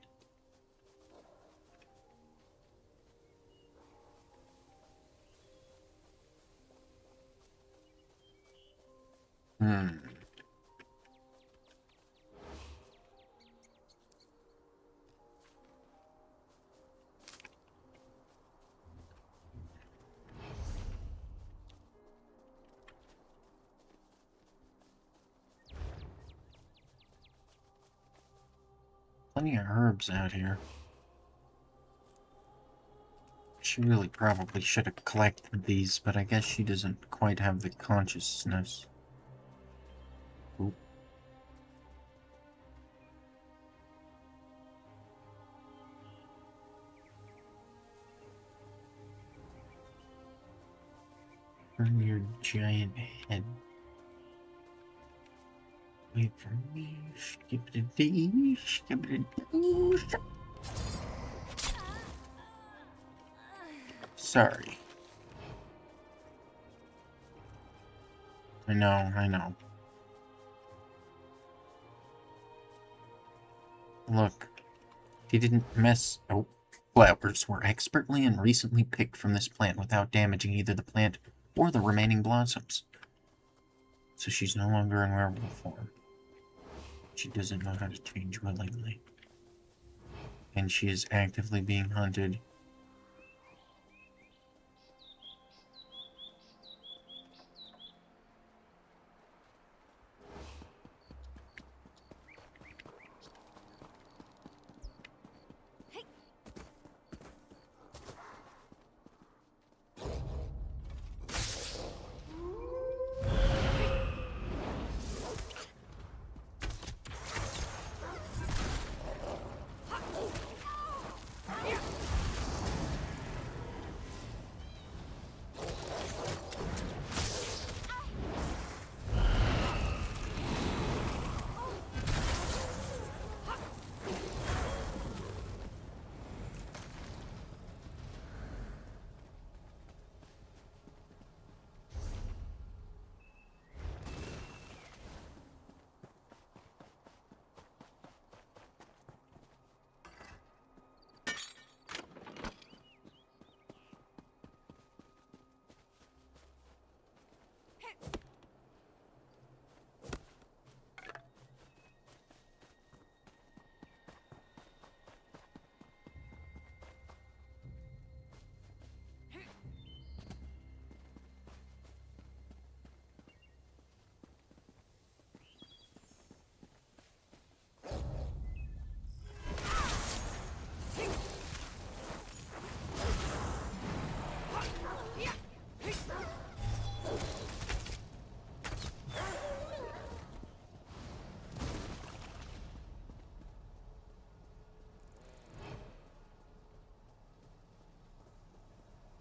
Plenty of herbs out here. She really probably should have collected these, but I guess she doesn't quite have the consciousness. Oop. Turn your giant head. Wait for me. Skip it a day. Skip it a day. Sorry. I know. Look. He didn't mess... Oh. Flowers were expertly and recently picked from this plant without damaging either the plant or the remaining blossoms. So she's no longer in werewolf form. She doesn't know how to change willingly. And she is actively being hunted.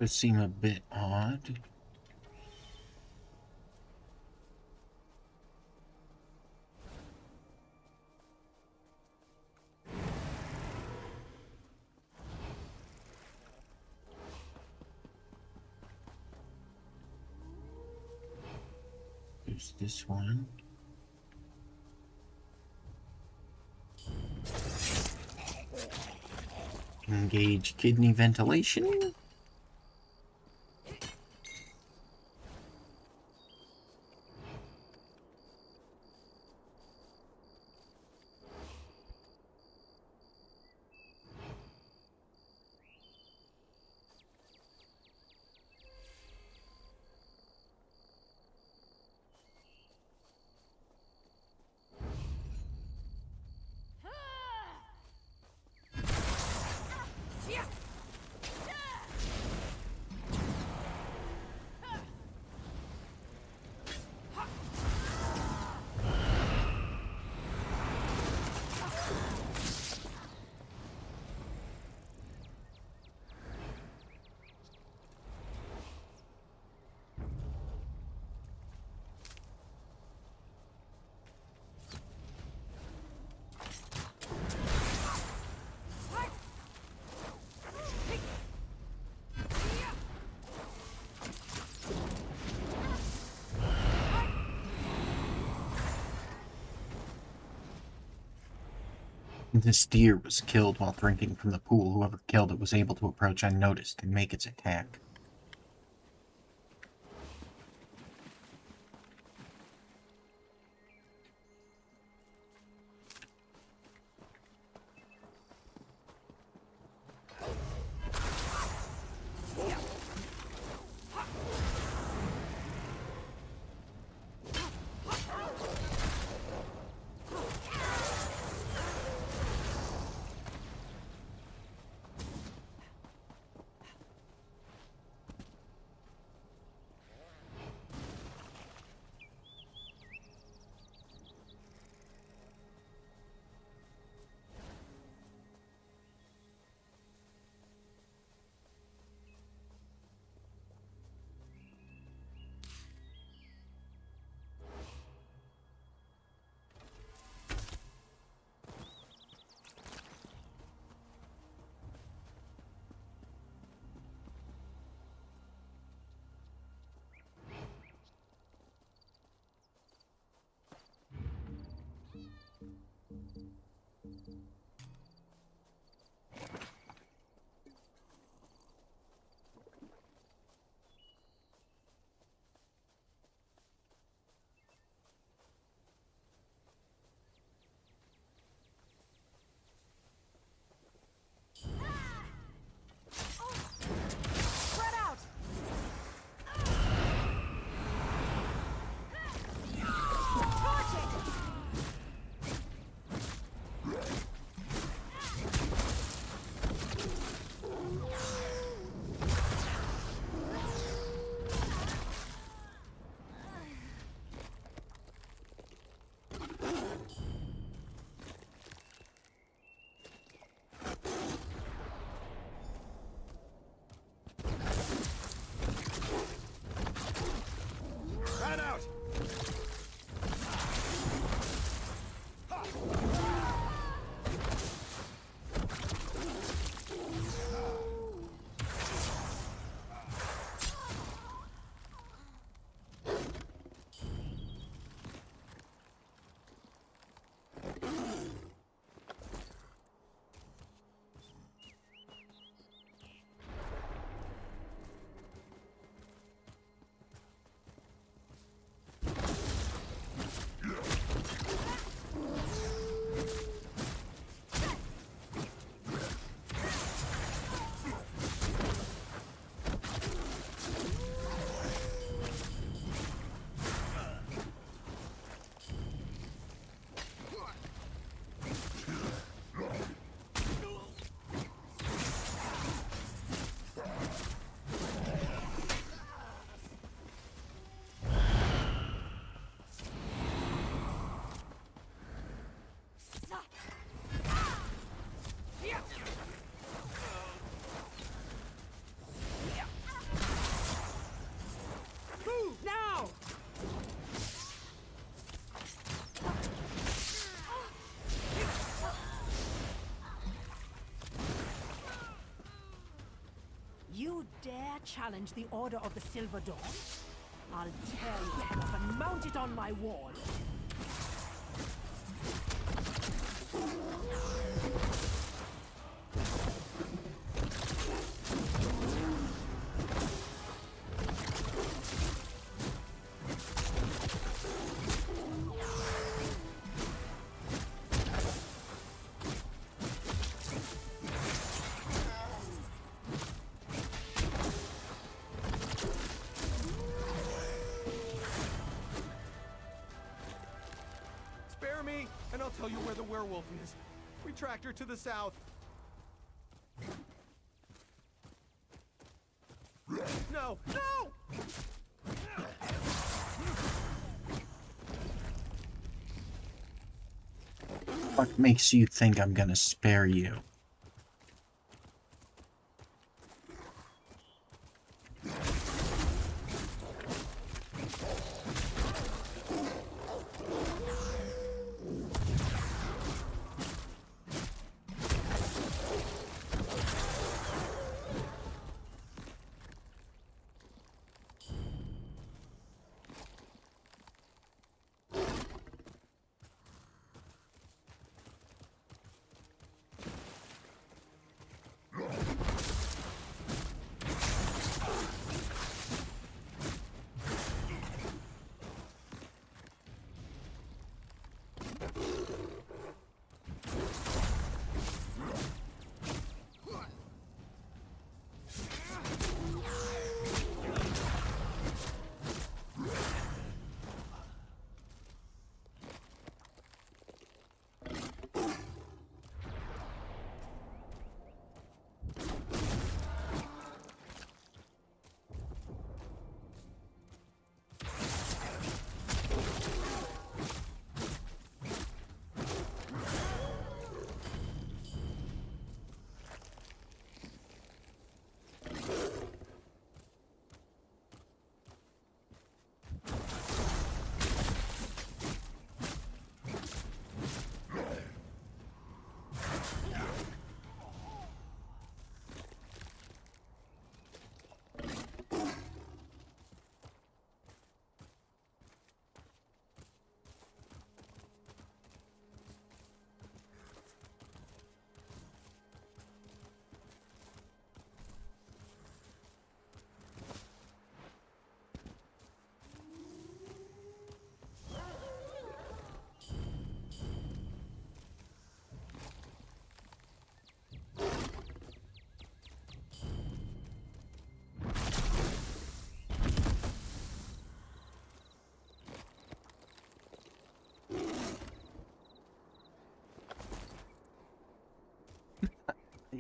Does seem a bit odd. There's this one. Engage kidney ventilation. This deer was killed while drinking from the pool. Whoever killed it was able to approach unnoticed and make its attack. You dare challenge the Order of the Silver Dawn? I'll tear your head off and mount it on my wall. And I'll tell you where the werewolf is. We tracked her to the south. No! No! What makes you think I'm gonna spare you?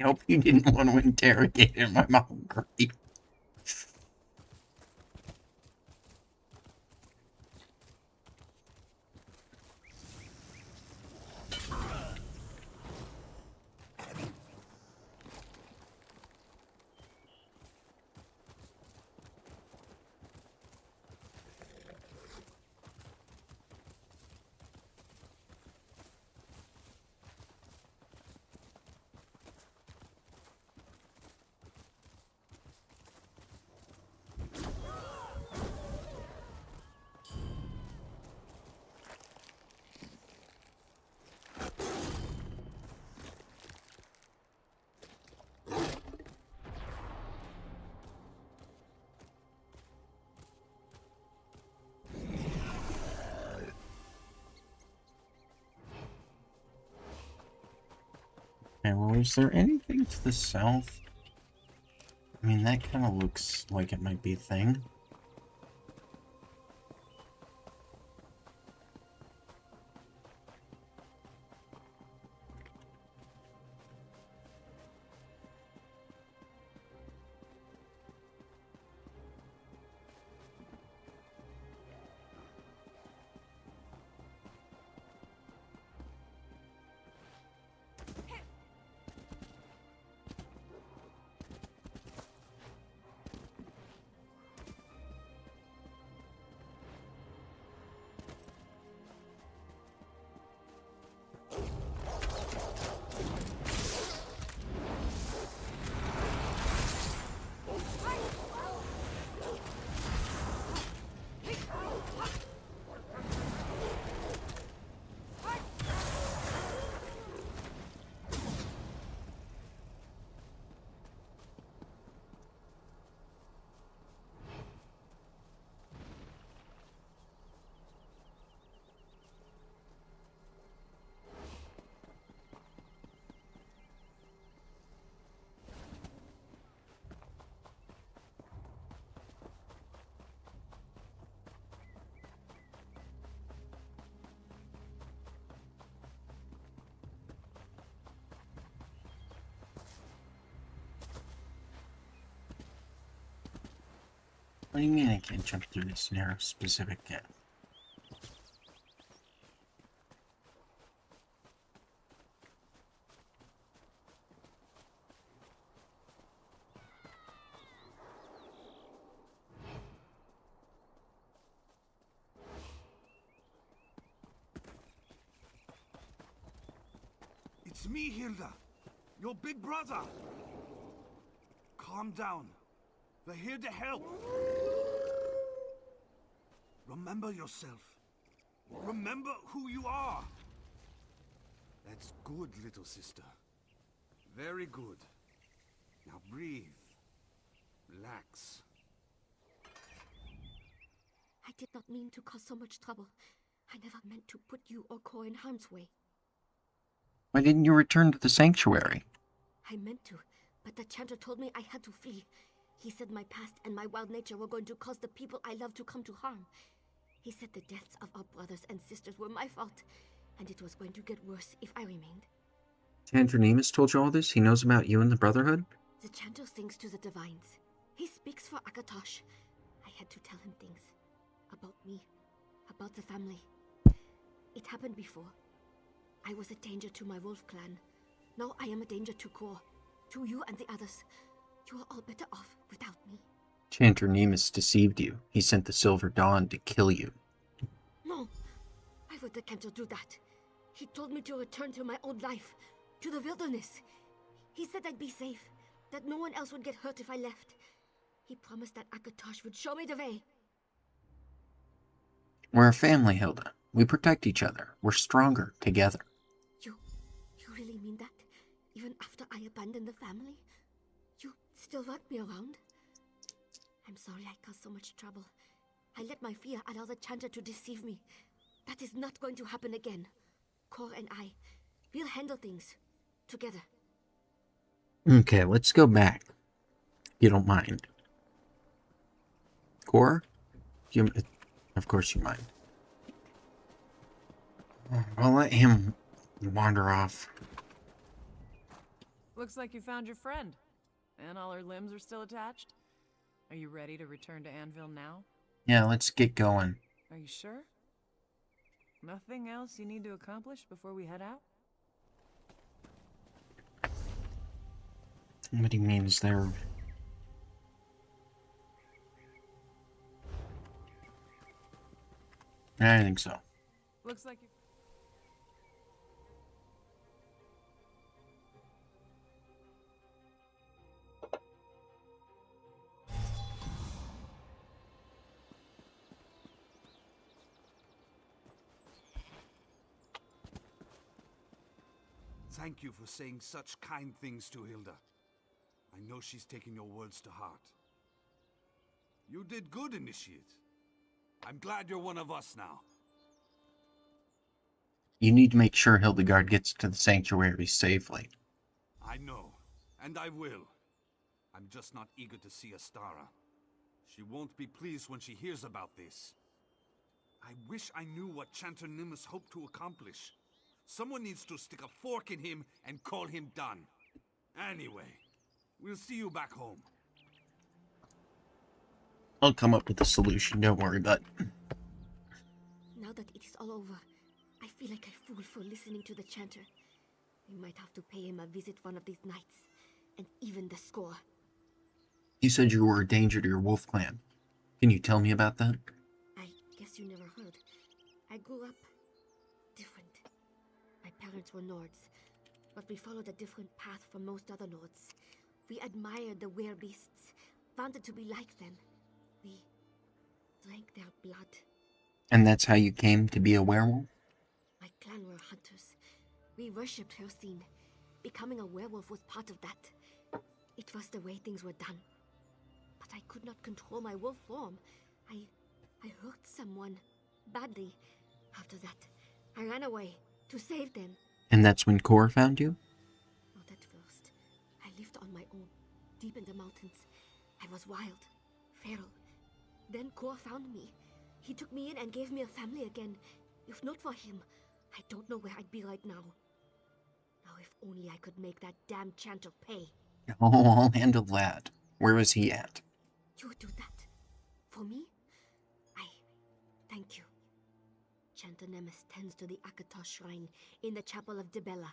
I hope you didn't want to interrogate him. I'm hungry. Okay, well, is there anything to the south? I mean, that kind of looks like it might be a thing. What do you mean I can't jump through this narrow specific gap? It's me, Hilda. Your big brother. Calm down. We're here to help. Remember yourself. Remember who you are. That's good, little sister. Very good. Now breathe. Relax. I did not mean to cause so much trouble. I never meant to put you or Cor in harm's way. Why didn't you return to the sanctuary? I meant to, but the chanter told me I had to flee. He said my past and my wild nature were going to cause the people I love to come to harm. He said the deaths of our brothers and sisters were my fault, and it was going to get worse if I remained. Chanter Nemus told you all this? He knows about you and the Brotherhood? The chanter sings to the divines. He speaks for Akatosh. I had to tell him things. About me. About the family. It happened before. I was a danger to my wolf clan. Now I am a danger to Cor. To you and the others. You are all better off without me. Chanter Nemus deceived you. He sent the Silver Dawn to kill you. No. Why would the chanter do that? He told me to return to my old life. To the wilderness. He said I'd be safe. That no one else would get hurt if I left. He promised that Akatosh would show me the way. We're a family, Hilda. We protect each other. We're stronger together. You really mean that? Even after I abandoned the family? You still want me around? I'm sorry I caused so much trouble. I let my fear allow the chanter to deceive me. That is not going to happen again. Cor and I, we'll handle things. Together. Okay, let's go back. If you don't mind. Cor? Of course you mind. I'll let him wander off. Looks like you found your friend. And all her limbs are still attached. Are you ready to return to Anvil now? Yeah, let's get going. Are you sure? Nothing else you need to accomplish before we head out? What do you mean, is there... I think so. Looks like you... Thank you for saying such kind things to Hilda. I know she's taken your words to heart. You did good, Initiate. I'm glad you're one of us now. You need to make sure Hildegard gets to the sanctuary safely. I know, and I will. I'm just not eager to see Astara. She won't be pleased when she hears about this. I wish I knew what Chanter Nimbus hoped to accomplish. Someone needs to stick a fork in him and call him done. Anyway, we'll see you back home. I'll come up with a solution, don't worry, but... Now that it is all over, I feel like a fool for listening to the chanter. We might have to pay him a visit one of these nights, and even the score. You said you were a danger to your wolf clan. Can you tell me about that? I guess you never heard. I grew up different. My parents were Nords, but we followed a different path from most other Nords. We admired the werebeasts, wanted to be like them. We drank their blood. And that's how you came to be a werewolf? My clan were hunters. We worshipped Hercene. Becoming a werewolf was part of that. It was the way things were done. But I could not control my wolf form. I hurt someone badly. After that, I ran away to save them. And that's when Kor found you? Not at first. I lived on my own, deep in the mountains. I was wild, feral. Then Kor found me. He took me in and gave me a family again. If not for him, I don't know where I'd be right now. Now, if only I could make that damn chanter pay. Oh, I'll handle that. Where is he at? You would do that? For me? Thank you. Chanter Nemes tends to the Akatosh shrine in the chapel of Dibella.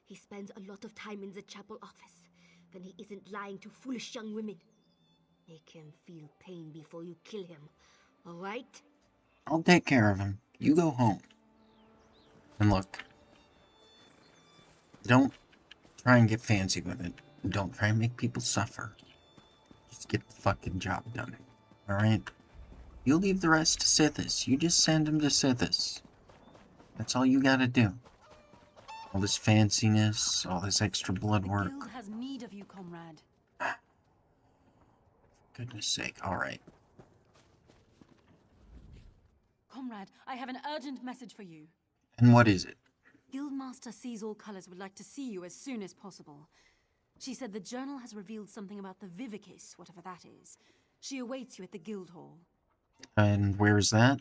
He spends a lot of time in the chapel office when he isn't lying to foolish young women. Make him feel pain before you kill him, all right? I'll take care of him. You go home. And look, don't try and get fancy with it. Don't try and make people suffer. Just get the fucking job done. Alright? You leave the rest to Sithis. You just send him to Sithis. That's all you gotta do. All this fanciness, all this extra blood work. The guild has need of you, comrade. Goodness sake, alright. Comrade, I have an urgent message for you. And what is it? Guildmaster Sees All Colors would like to see you as soon as possible. She said the journal has revealed something about the Vivicis, whatever that is. She awaits you at the guild hall. And where is that?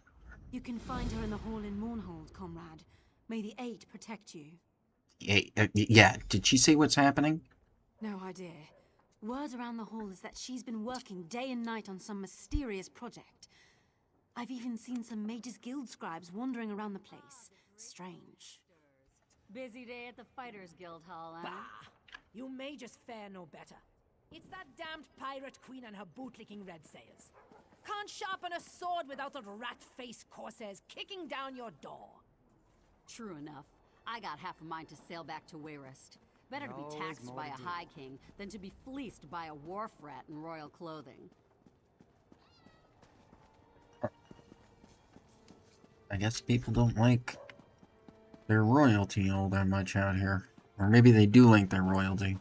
You can find her in the hall in Mournhold, comrade. May the Eight protect you. Yeah, did she say what's happening? No idea. Word around the hall is that she's been working day and night on some mysterious project. I've even seen some mages guild scribes wandering around the place. Strange. Busy day at the Fighters Guild Hall, huh? Bah! You mages fare no better. It's that damned pirate queen and her bootlicking red sails. Can't sharpen a sword without those rat-faced corsairs kicking down your door. True enough. I got half a mind to sail back to Wayrest. Better to be taxed by a High King than to be fleeced by a wharf rat in royal clothing. I guess people don't like their royalty all that much out here. Or maybe they do like their royalty.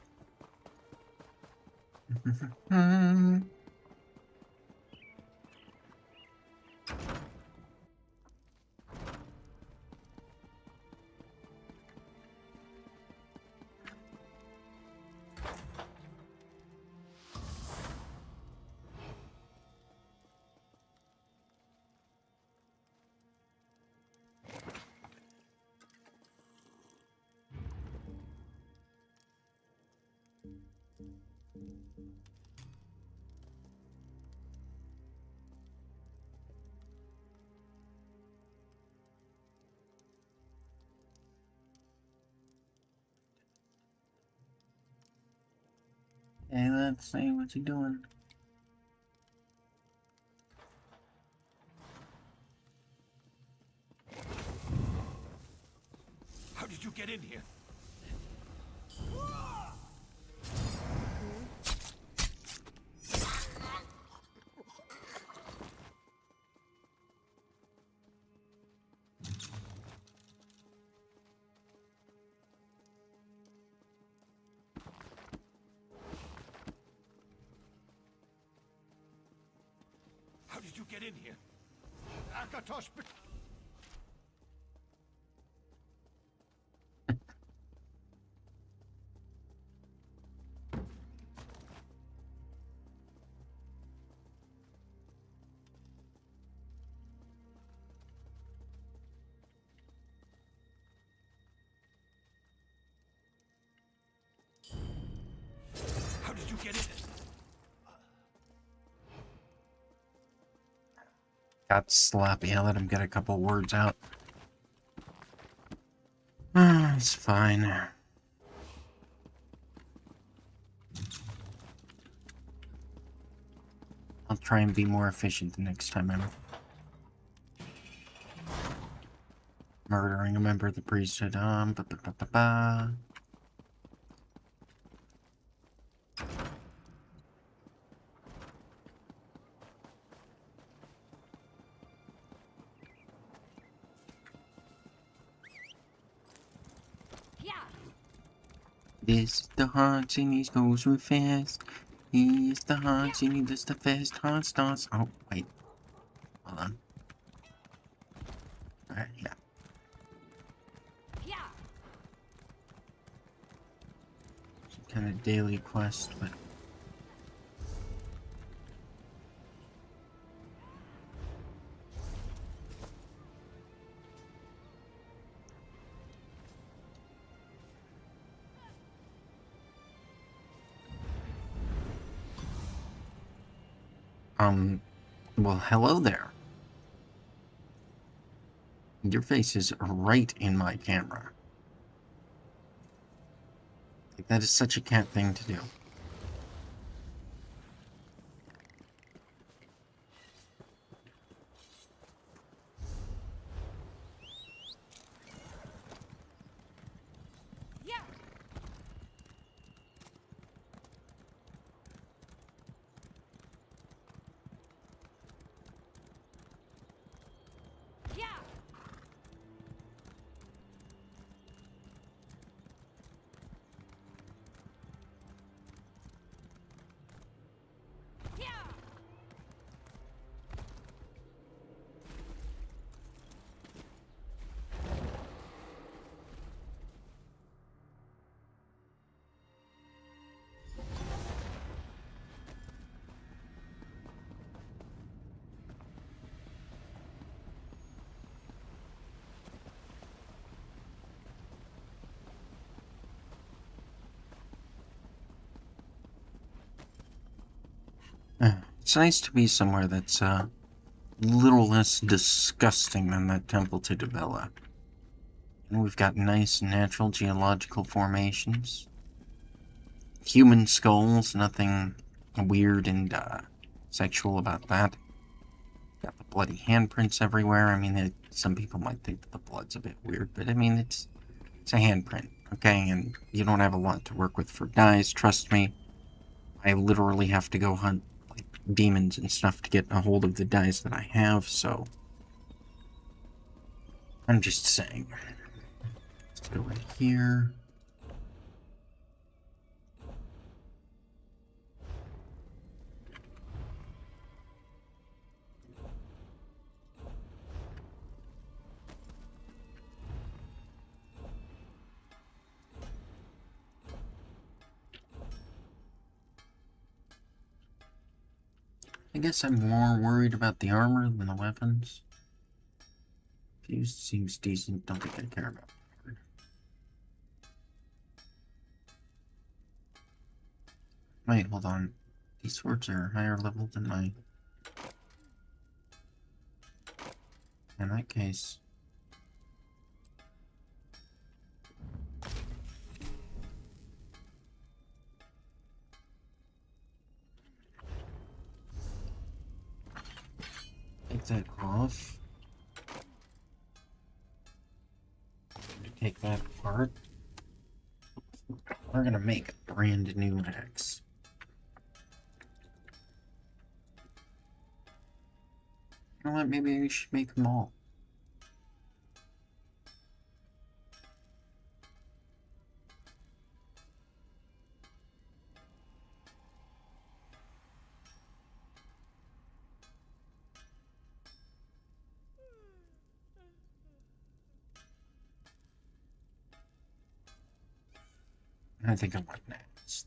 Hey, let's see what's he doing. How did you get in here? How did you get in here? Akatosh, how did you get in? Got sloppy. I let him get a couple words out. It's fine. I'll try and be more efficient the next time I'm murdering a member of the priesthood. This is the heart, and these goes real fast. Here's the heart, and he does the fast heart starts. Oh, wait. Hold on. Alright, yeah. Some kind of daily quest, but... well, hello there. Your face is right in my camera. Like, that is such a cat thing to do. It's nice to be somewhere that's a little less disgusting than that temple to Dibella. And we've got nice natural geological formations. Human skulls, nothing weird and sexual about that. Got the bloody handprints everywhere. I mean, some people might think that the blood's a bit weird, but I mean, it's a handprint, okay? And you don't have a lot to work with for dyes, trust me. I literally have to go hunt demons and stuff to get a hold of the dyes that I have, so I'm just saying. Let's go right here. I guess I'm more worried about the armor than the weapons. Fused seems decent, don't think I care about it. Wait, hold on. These swords are higher level than my... In that case... Take that off. Take that apart. We're gonna make a brand new axe. You know what? Maybe we should make them all. I think I want an axe.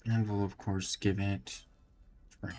And we'll, of course, give it training.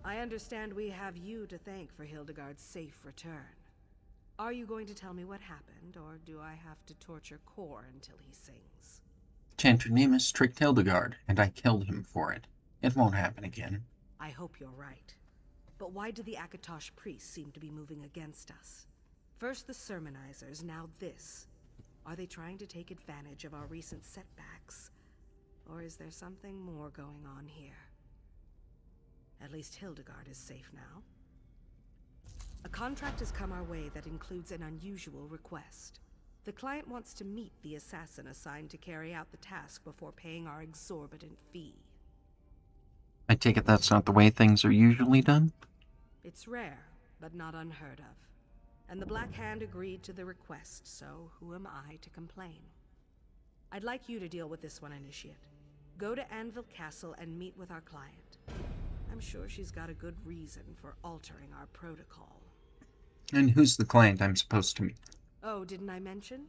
I understand we have you to thank for Hildegard's safe return. Are you going to tell me what happened, or do I have to torture Kor until he sings? Chanter Nemus tricked Hildegard, and I killed him for it. It won't happen again. I hope you're right. But why do the Akatosh priests seem to be moving against us? First the sermonizers, now this. Are they trying to take advantage of our recent setbacks? Or is there something more going on here? At least Hildegard is safe now. A contract has come our way that includes an unusual request. The client wants to meet the assassin assigned to carry out the task before paying our exorbitant fee. I take it that's not the way things are usually done? It's rare, but not unheard of. And the Black Hand agreed to the request, so who am I to complain? I'd like you to deal with this one, Initiate. Go to Anvil Castle and meet with our client. I'm sure she's got a good reason for altering our protocol. And who's the client I'm supposed to meet? Oh, didn't I mention?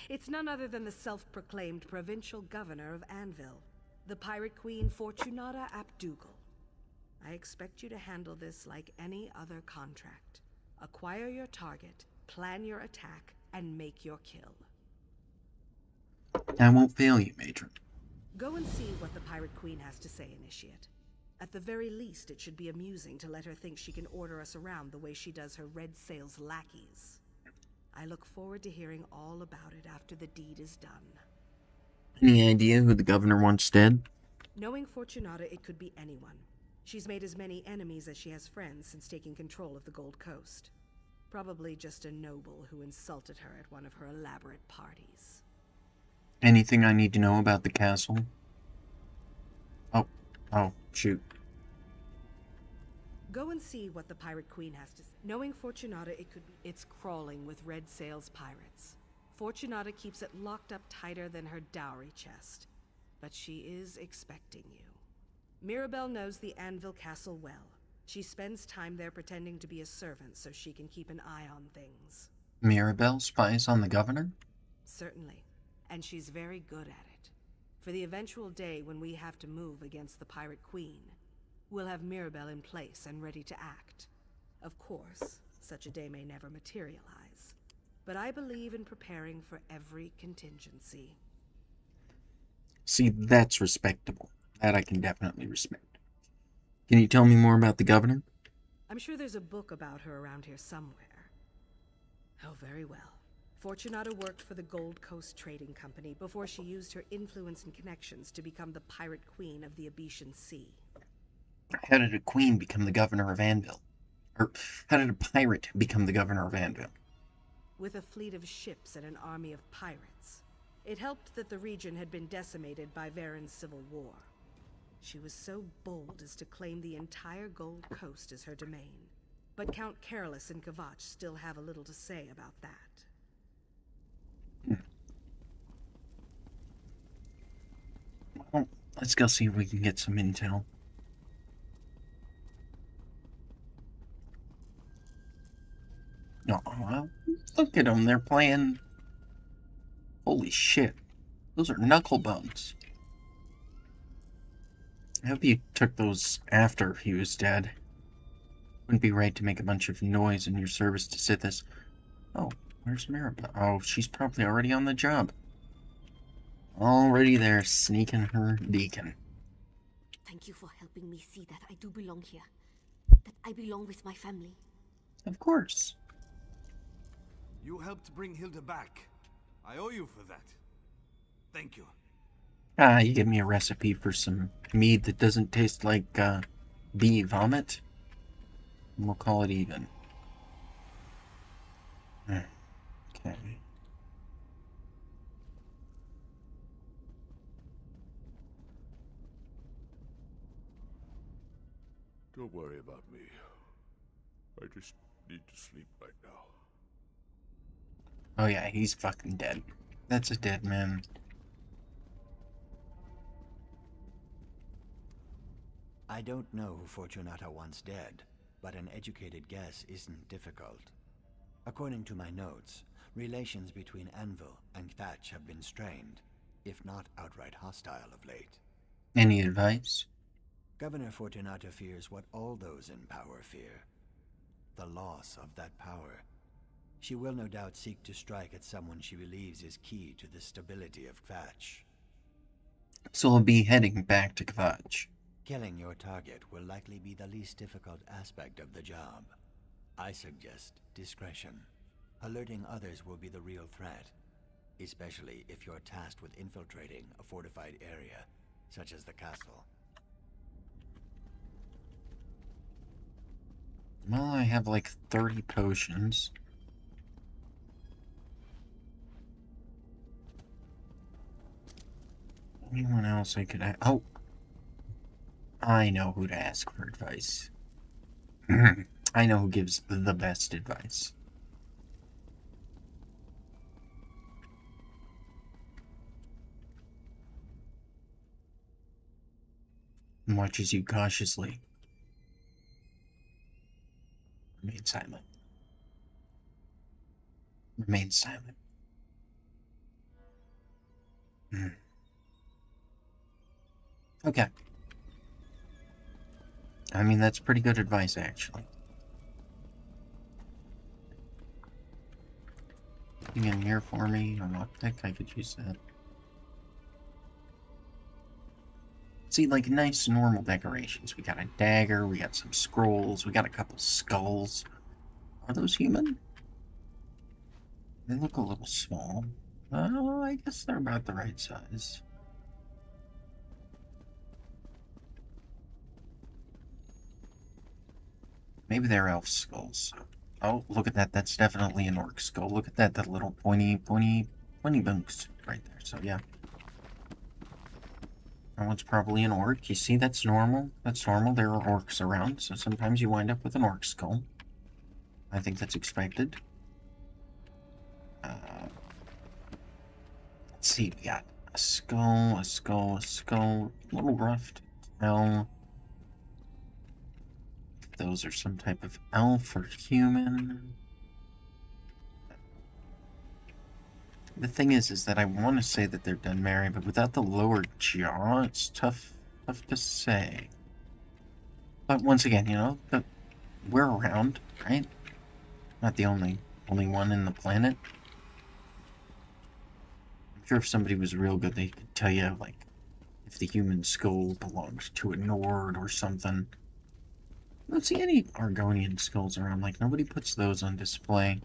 It's none other than the self-proclaimed provincial governor of Anvil, the pirate queen Fortunata Abdugal. I expect you to handle this like any other contract. Acquire your target, plan your attack, and make your kill. I won't fail you, Matron. Go and see what the pirate queen has to say, Initiate. At the very least, it should be amusing to let her think she can order us around the way she does her Red Sail's lackeys. I look forward to hearing all about it after the deed is done. Any idea who the governor wants dead? Knowing Fortunata, it could be anyone. She's made as many enemies as she has friends since taking control of the Gold Coast. Probably just a noble who insulted her at one of her elaborate parties. Anything I need to know about the castle? Oh, shoot. Go and see what the pirate queen has to say. Knowing Fortunata, it could be... It's crawling with Red Sail's pirates. Fortunata keeps it locked up tighter than her dowry chest. But she is expecting you. Mirabelle knows the Anvil Castle well. She spends time there pretending to be a servant so she can keep an eye on things. Mirabelle spies on the governor? Certainly. And she's very good at it. For the eventual day when we have to move against the Pirate Queen, we'll have Mirabelle in place and ready to act. Of course, such a day may never materialize. But I believe in preparing for every contingency. See, that's respectable. That I can definitely respect. Can you tell me more about the governor? I'm sure there's a book about her around here somewhere. Oh, very well. Fortunata worked for the Gold Coast Trading Company before she used her influence and connections to become the Pirate Queen of the Abetian Sea. How did a queen become the governor of Anvil? Or, how did a pirate become the governor of Anvil? With a fleet of ships and an army of pirates. It helped that the region had been decimated by Varen's civil war. She was so bold as to claim the entire Gold Coast as her domain. But Count Carolus and Kvatch still have a little to say about that. Well, let's go see if we can get some intel. Oh, look at them. They're playing. Holy shit. Those are knuckle bones. I hope you took those after he was dead. Wouldn't be right to make a bunch of noise in your service to Sithis. Oh, where's Maribel? Oh, she's probably already on the job. Already there, sneaking her deacon. Thank you for helping me see that I do belong here. That I belong with my family. Of course. You helped bring Hilda back. I owe you for that. Thank you. Ah, you give me a recipe for some mead that doesn't taste like, bee vomit? And we'll call it even. Okay. Don't worry about me. I just need to sleep right now. Oh yeah, he's fucking dead. That's a dead man. I don't know who Fortunata wants dead, but an educated guess isn't difficult. According to my notes, relations between Anvil and Kvatch have been strained, if not outright hostile of late. Any advice? Governor Fortunata fears what all those in power fear. The loss of that power. She will no doubt seek to strike at someone she believes is key to the stability of Kvatch. So we'll be heading back to Kvatch. Killing your target will likely be the least difficult aspect of the job. I suggest discretion. Alerting others will be the real threat, especially if you're tasked with infiltrating a fortified area, such as the castle. Well, I have like 30 potions. Anyone else I could... Oh! I know who to ask for advice. I know who gives the best advice. And watches you cautiously. Remain silent. Remain silent. Okay. I mean, that's pretty good advice, actually. Anything in here for me? A lockpick? I could use that. See, like, nice, normal decorations. We got a dagger, we got some scrolls, we got a couple skulls. Are those human? They look a little small. Oh, I guess they're about the right size. Maybe they're elf skulls. Oh, look at that. That's definitely an orc skull. Look at that. That little pointy bunks right there. So, yeah. That one's probably an orc. You see, that's normal. That's normal. There are orcs around, so sometimes you wind up with an orc skull. I think that's expected. Let's see. We got a skull, a skull, a skull. A little rough to tell. Those are some type of elf or human. The thing is that I want to say that they're Dunmeri, but without the lower jaw, it's tough to say. But once again, you know, we're around, right? Not the only one in the planet. I'm sure if somebody was real good, they could tell you, like, if the human skull belongs to a Nord or something. I don't see any Argonian skulls around. Like, nobody puts those on display.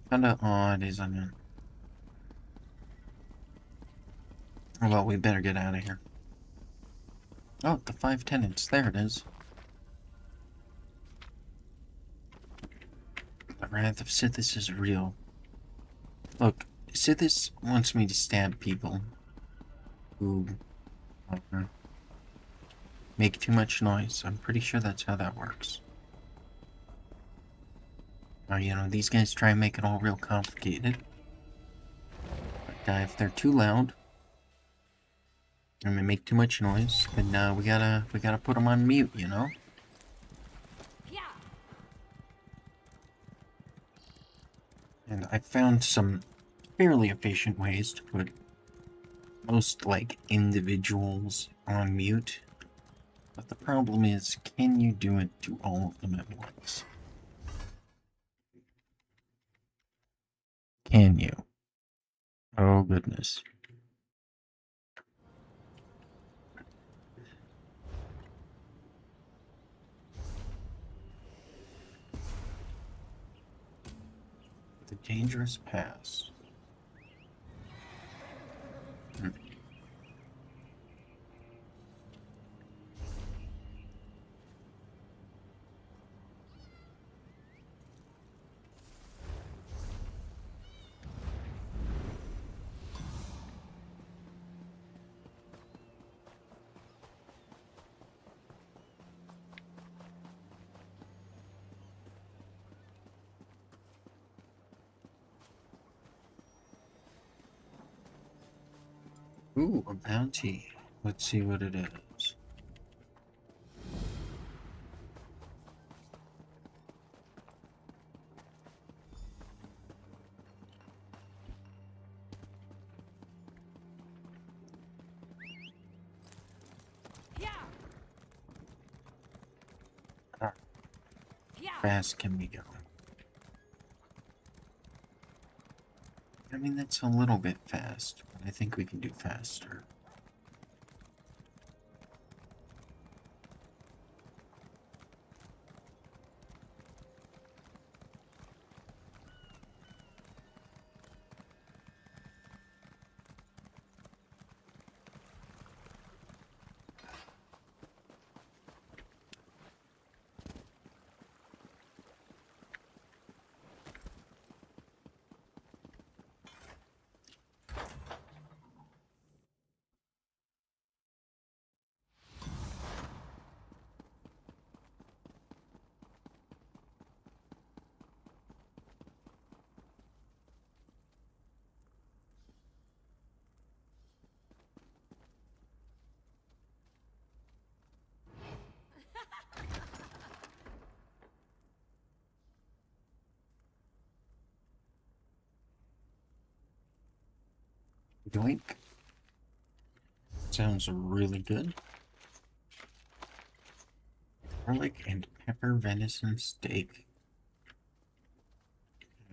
Kinda odd, isn't it? Oh, well, we better get out of here. Oh, the 5 tenants. There it is. The wrath of Sithis is real. Look, Sithis wants me to stab people who make too much noise. I'm pretty sure that's how that works. Now, you know, these guys try and make it all real complicated. But if they're too loud, and they make too much noise, then we gotta put them on mute, you know? And I found some fairly efficient ways to put most, like, individuals on mute. But the problem is, can you do it to all of them at once? Can you? Oh, goodness. The dangerous pass. Ooh, a bounty. Let's see what it is. How fast can we go? I mean, that's a little bit fast, but I think we can do faster. Doink. Sounds really good. Garlic and pepper venison steak.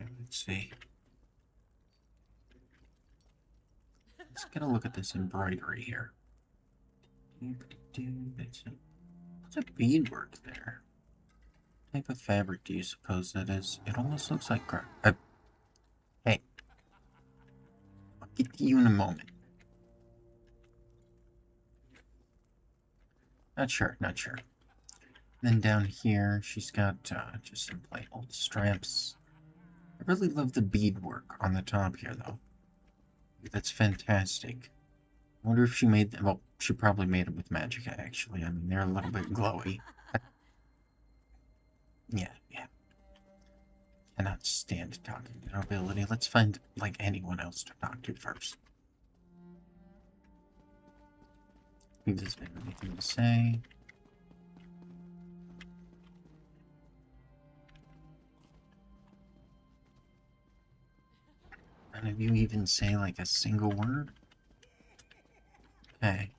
Okay, let's see. Let's get a look at this embroidery here. What's a beadwork there? What type of fabric do you suppose that is? It almost looks like hey. I'll get to you in a moment. Not sure. Then down here, she's got just some plain old straps. I really love the beadwork on the top here, though. That's fantastic. I wonder if she made them. Well, she probably made them with magic, actually. I mean, they're a little bit glowy. Yeah. Cannot stand talking to nobility. Let's find, like, anyone else to talk to first. He doesn't have anything to say. None of you even say, like, a single word? Okay.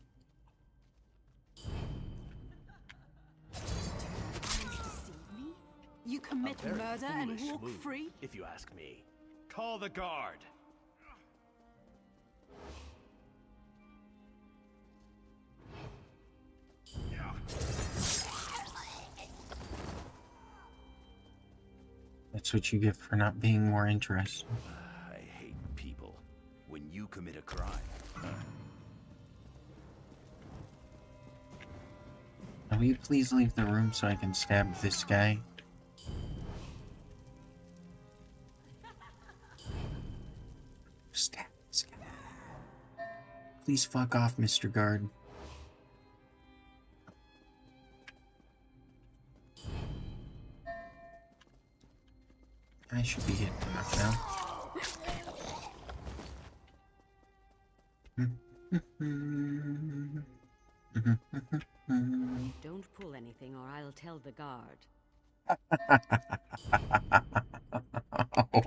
You commit murder and walk move, free? if you ask me. Call the guard. That's what you get for not being more interested. I hate people. When you commit a crime. Now, will you please leave the room so I can stab this guy? Stab this guy. Please fuck off, Mr. Guard. I should be getting enough now. Don't pull anything or I'll tell the guard.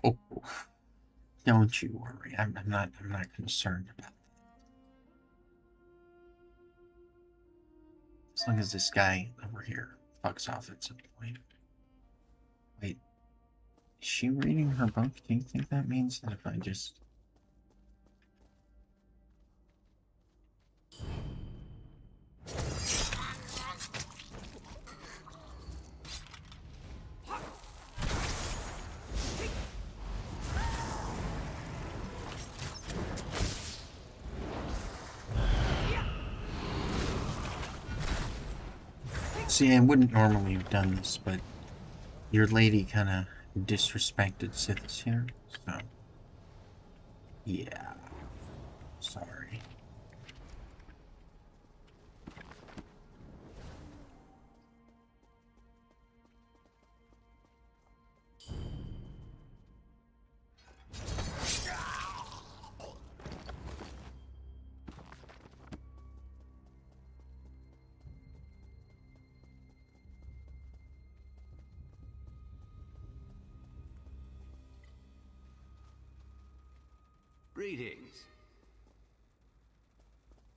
Oh, don't you worry. I'm not concerned about that. As long as this guy over here fucks off at some point. Wait, is she reading her book? Do you think that means that if I just... See, I wouldn't normally have done this, but your lady kind of disrespected Sithis here, so... Yeah. Sorry. Greetings.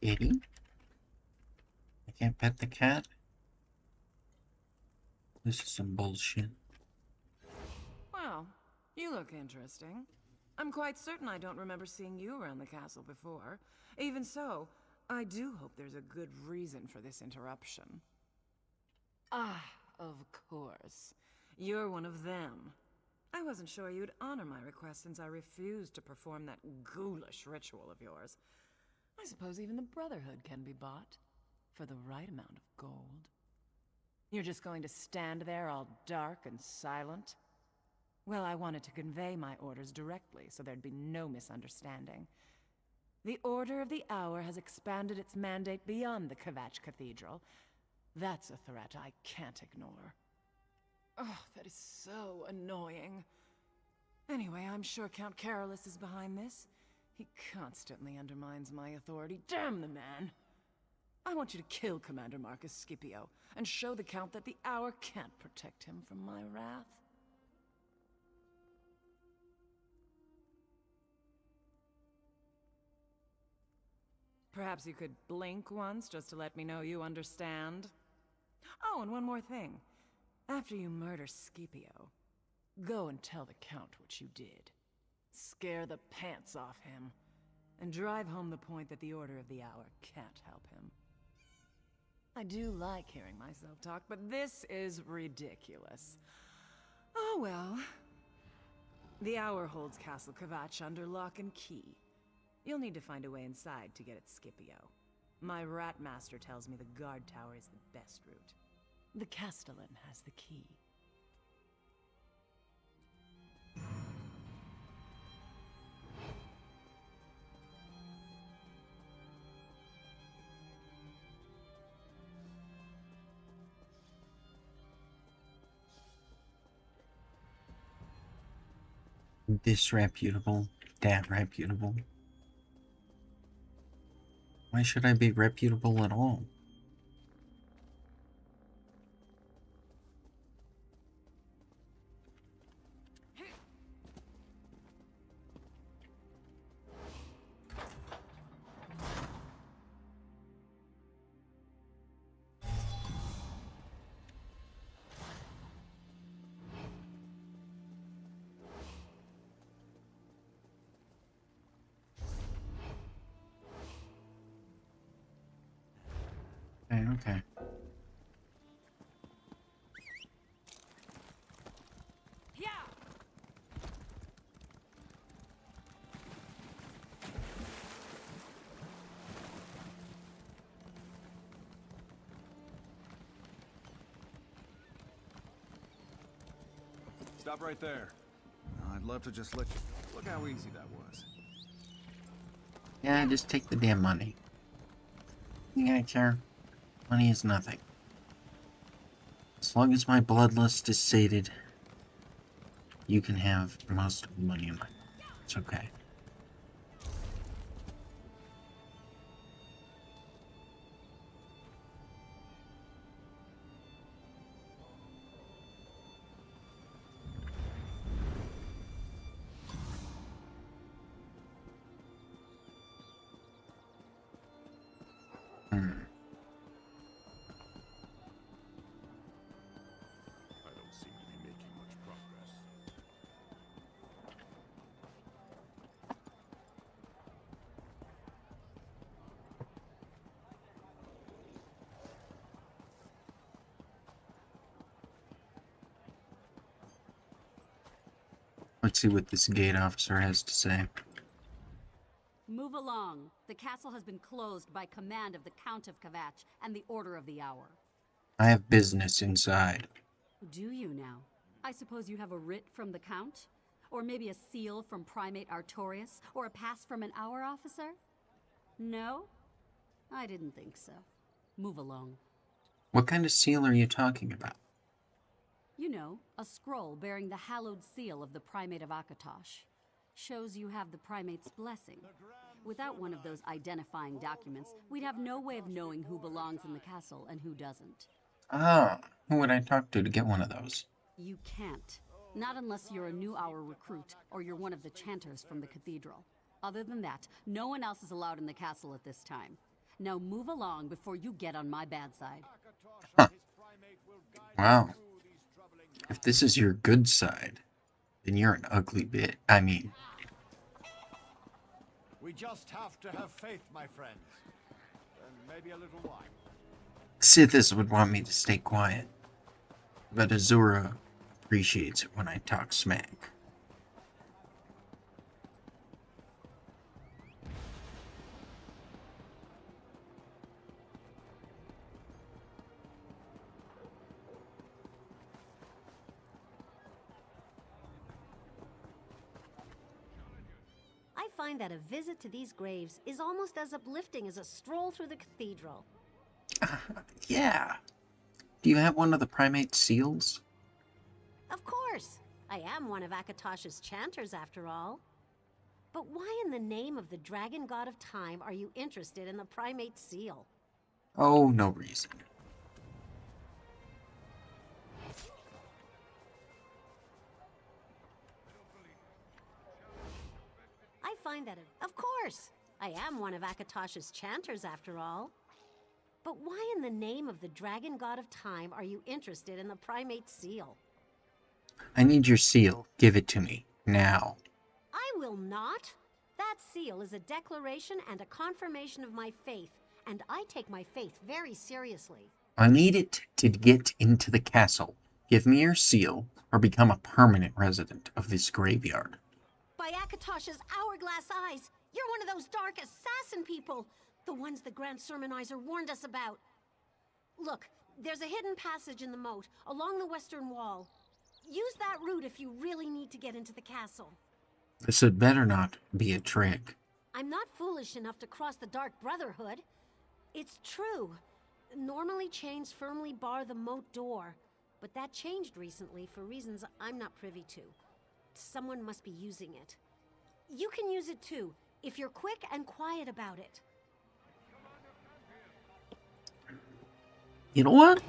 Kitty? I can't pet the cat? This is some bullshit. Well, you look interesting. I'm quite certain I don't remember seeing you around the castle before. Even so, I do hope there's a good reason for this interruption. Ah, of course. You're one of them. I wasn't sure you'd honor my request since I refused to perform that ghoulish ritual of yours. I suppose even the Brotherhood can be bought for the right amount of gold. You're just going to stand there all dark and silent? Well, I wanted to convey my orders directly so there'd be no misunderstanding. The Order of the Hour has expanded its mandate beyond the Kvatch Cathedral. That's a threat I can't ignore. Oh, that is so annoying. Anyway, I'm sure Count Carolus is behind this. He constantly undermines my authority. Damn the man! I want you to kill Commander Marcus Scipio and show the Count that the Hour can't protect him from my wrath. Perhaps you could blink once just to let me know you understand. Oh, and one more thing. After you murder Scipio, go and tell the Count what you did. Scare the pants off him, and drive home the point that the Order of the Hour can't help him. I do like hearing myself talk, but this is ridiculous. Oh well. The Hour holds Castle Kvatch under lock and key. You'll need to find a way inside to get at Scipio. My rat master tells me the guard tower is the best route. The Castellan has the key. Disreputable, that reputable. Why should I be reputable at all? Okay. Stop right there. I'd love to just let you... Look how easy that was. Yeah, just take the damn money. You think I care? Money is nothing. As long as my bloodlust is sated, You can have most of the money in my... It's okay. Let's see what this gate officer has to say. Move along. The castle has been closed by command of the Count of Kvatch and the Order of the Hour. I have business inside. Do you now? I suppose you have a writ from the Count? Or maybe a seal from Primate Artorius? Or a pass from an Hour officer? No? I didn't think so. Move along. What kind of seal are you talking about? You know, a scroll bearing the hallowed seal of the Primate of Akatosh. Shows you have the Primate's blessing. Without one of those identifying documents, we'd have no way of knowing who belongs in the castle and who doesn't. Ah, who would I talk to get one of those? You can't. Not unless you're a new Hour recruit, or you're one of the chanters from the cathedral. Other than that, no one else is allowed in the castle at this time. Now move along before you get on my bad side. Huh. Wow. If this is your good side, then you're an ugly bit. I mean... We just have to have faith, my friends. And maybe a little wine. Sithis would want me to stay quiet. But Azura appreciates it when I talk smack. I find that a visit to these graves is almost as uplifting as a stroll through the cathedral. Yeah. Do you have one of the primate seals? Of course. I am one of Akatosh's chanters, after all. But why in the name of the dragon god of time are you interested in the primate seal? Oh, no reason. I find that, of course, I am one of Akatosh's chanters, after all. But why in the name of the dragon god of time are you interested in the primate seal? I need your seal. Give it to me. Now. I will not. That seal is a declaration and a confirmation of my faith, and I take my faith very seriously. I need it to get into the castle. Give me your seal, or become a permanent resident of this graveyard. By Akatosh's hourglass eyes, you're one of those dark assassin people, the ones the Grand Sermonizer warned us about. Look, there's a hidden passage in the moat, along the western wall. Use that route if you really need to get into the castle. This had better not be a trick. I'm not foolish enough to cross the Dark Brotherhood. It's true. Normally chains firmly bar the moat door, but that changed recently for reasons I'm not privy to. Someone must be using it. You can use it too, if you're quick and quiet about it. You know what?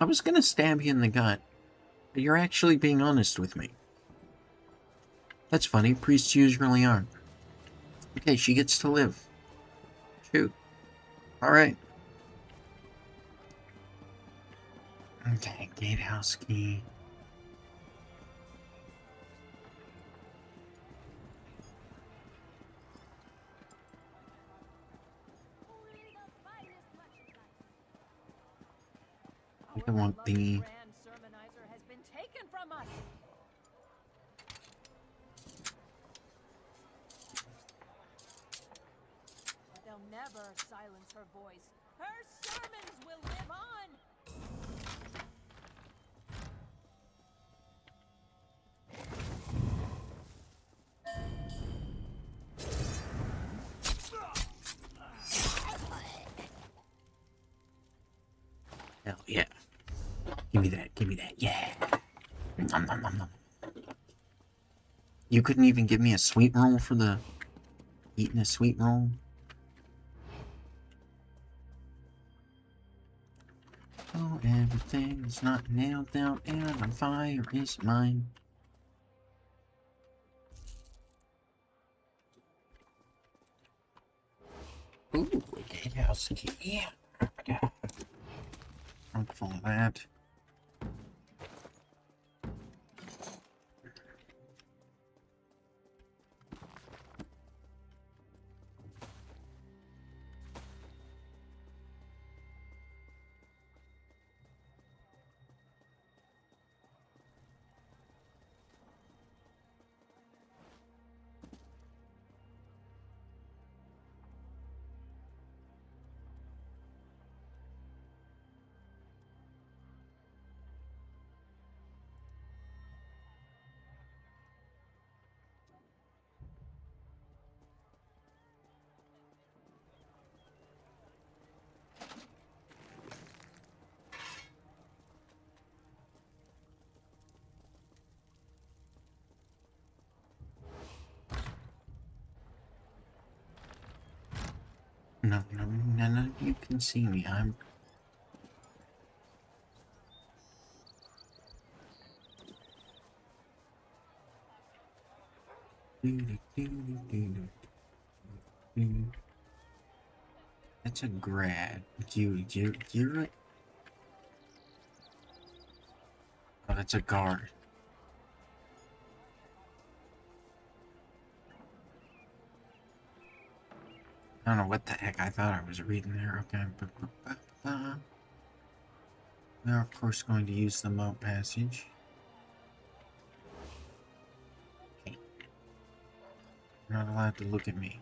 I was gonna stab you in the gut, but you're actually being honest with me. That's funny, priests usually aren't. Okay, she gets to live. Shoot. Alright. Okay, gatehouse key. I want the... Grand Sermonizer has been taken from us. They'll never silence her voice. Her sermons will live on. Hell yeah. Give me that, yeah. Nom, nom, nom, nom. You couldn't even give me a sweet roll for the eating a sweet roll? Oh, everything is not nailed down and on fire is mine. Ooh, a gatehouse key. Yeah. I'm full of that. No, none of you can see me. I'm... That's a grad. You're it? Oh, that's a guard. I don't know what the heck I thought I was reading there. Okay. We are, of course, going to use the moat passage. Okay. You're not allowed to look at me.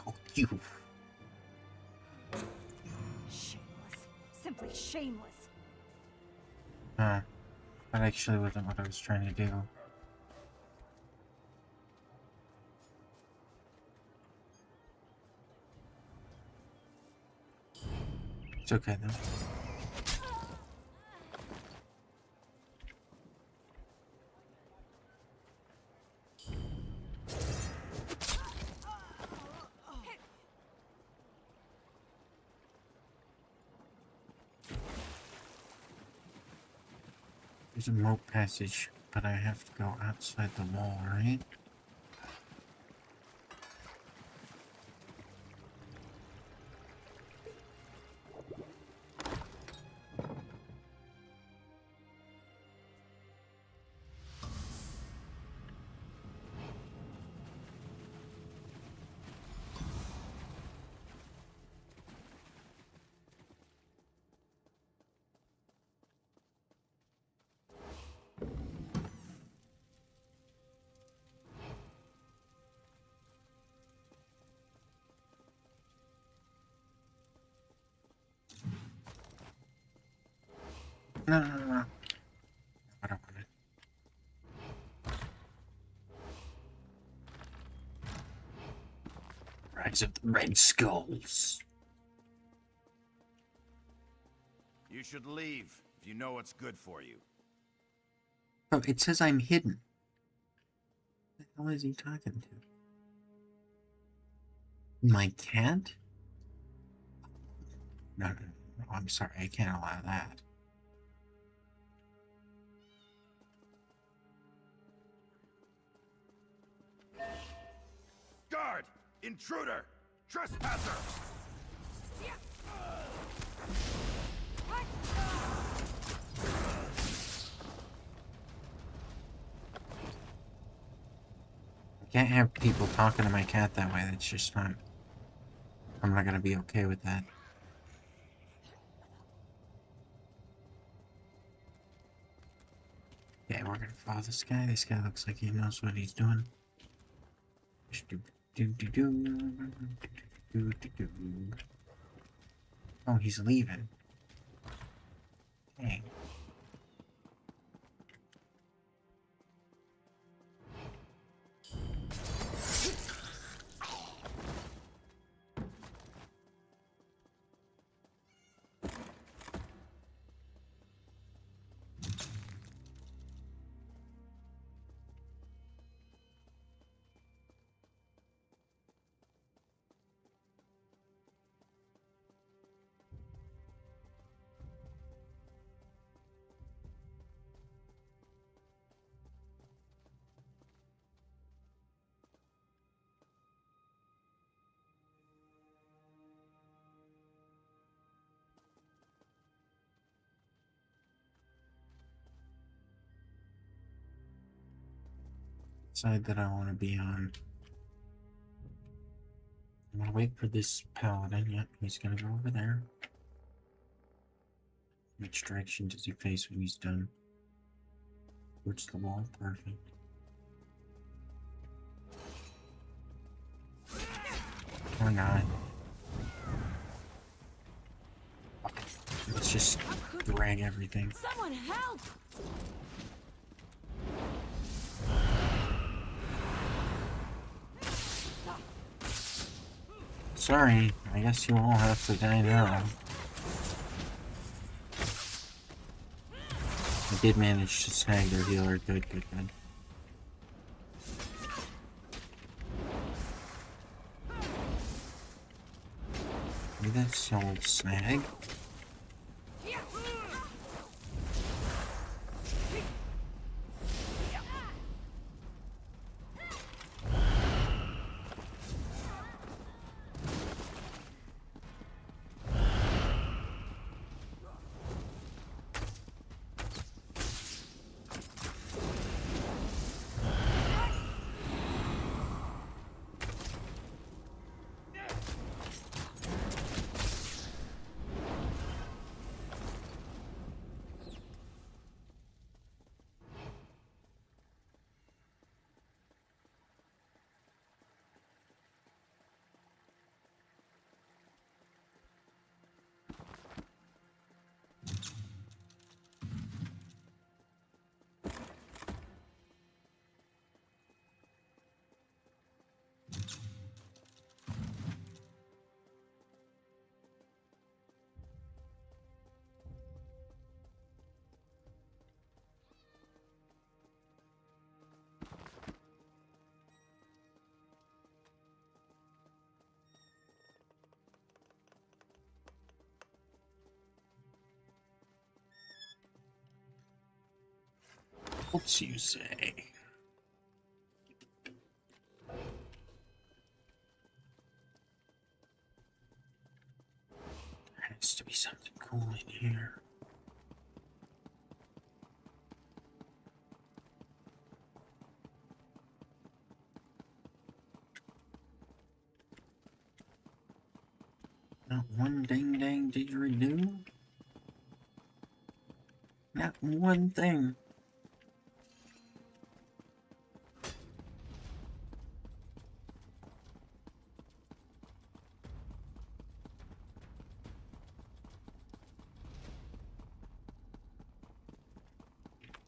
Oh, you. Shameless. Simply shameless. That actually wasn't what I was trying to do. It's okay though. There's a moat passage, but I have to go outside the wall, right? No. I don't want it. Rise of the Red Skulls. You should leave if you know what's good for you. Oh, it says I'm hidden. What the hell is he talking to? My cat? No, I'm sorry, I can't allow that. Guard! Intruder! Trespasser! I can't have people talking to my cat that way. That's just not... I'm not gonna be okay with that. Okay, we're gonna follow this guy. This guy looks like he knows what he's doing. Oh, he's leaving. Dang. side that I want to be on. I'm gonna wait for this paladin. Yep, he's gonna go over there. Which direction does he face when he's done? Towards the wall? Perfect. Or not. Let's just drag everything. Someone help! Sorry, I guess you all have to die now. I did manage to snag their healer. Good, good, good. Maybe that's old snag. What you say? There has to be something cool in here. Not one dang didgeridoo? Not one thing.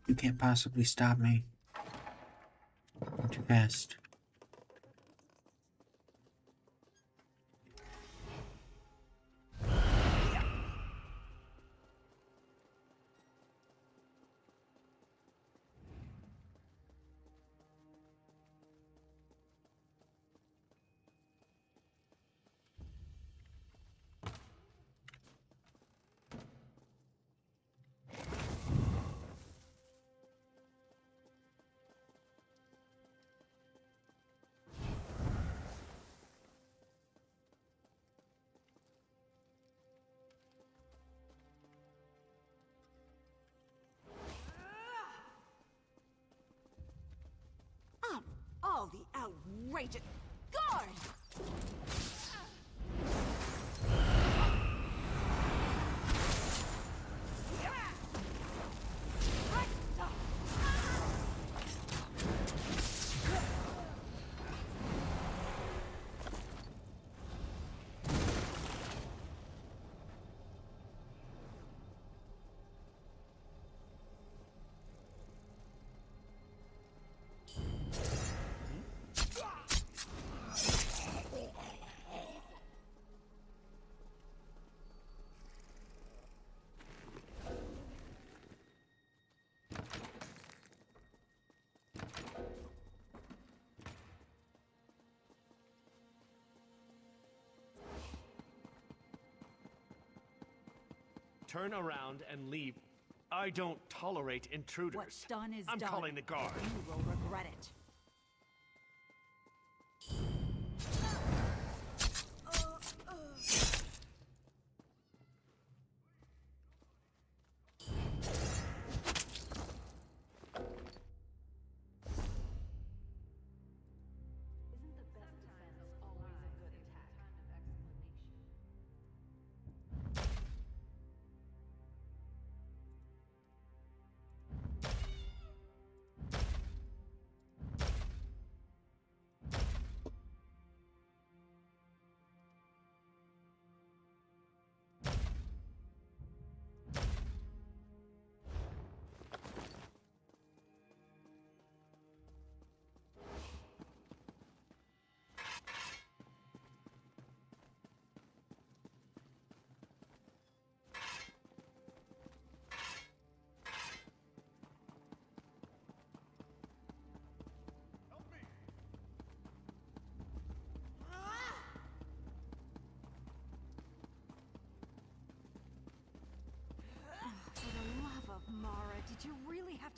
You can't possibly stop me. I'm too fast. All the outrageous guard! Turn around and leave. I don't tolerate intruders. What's done is I'm done. calling the guard. You will regret it.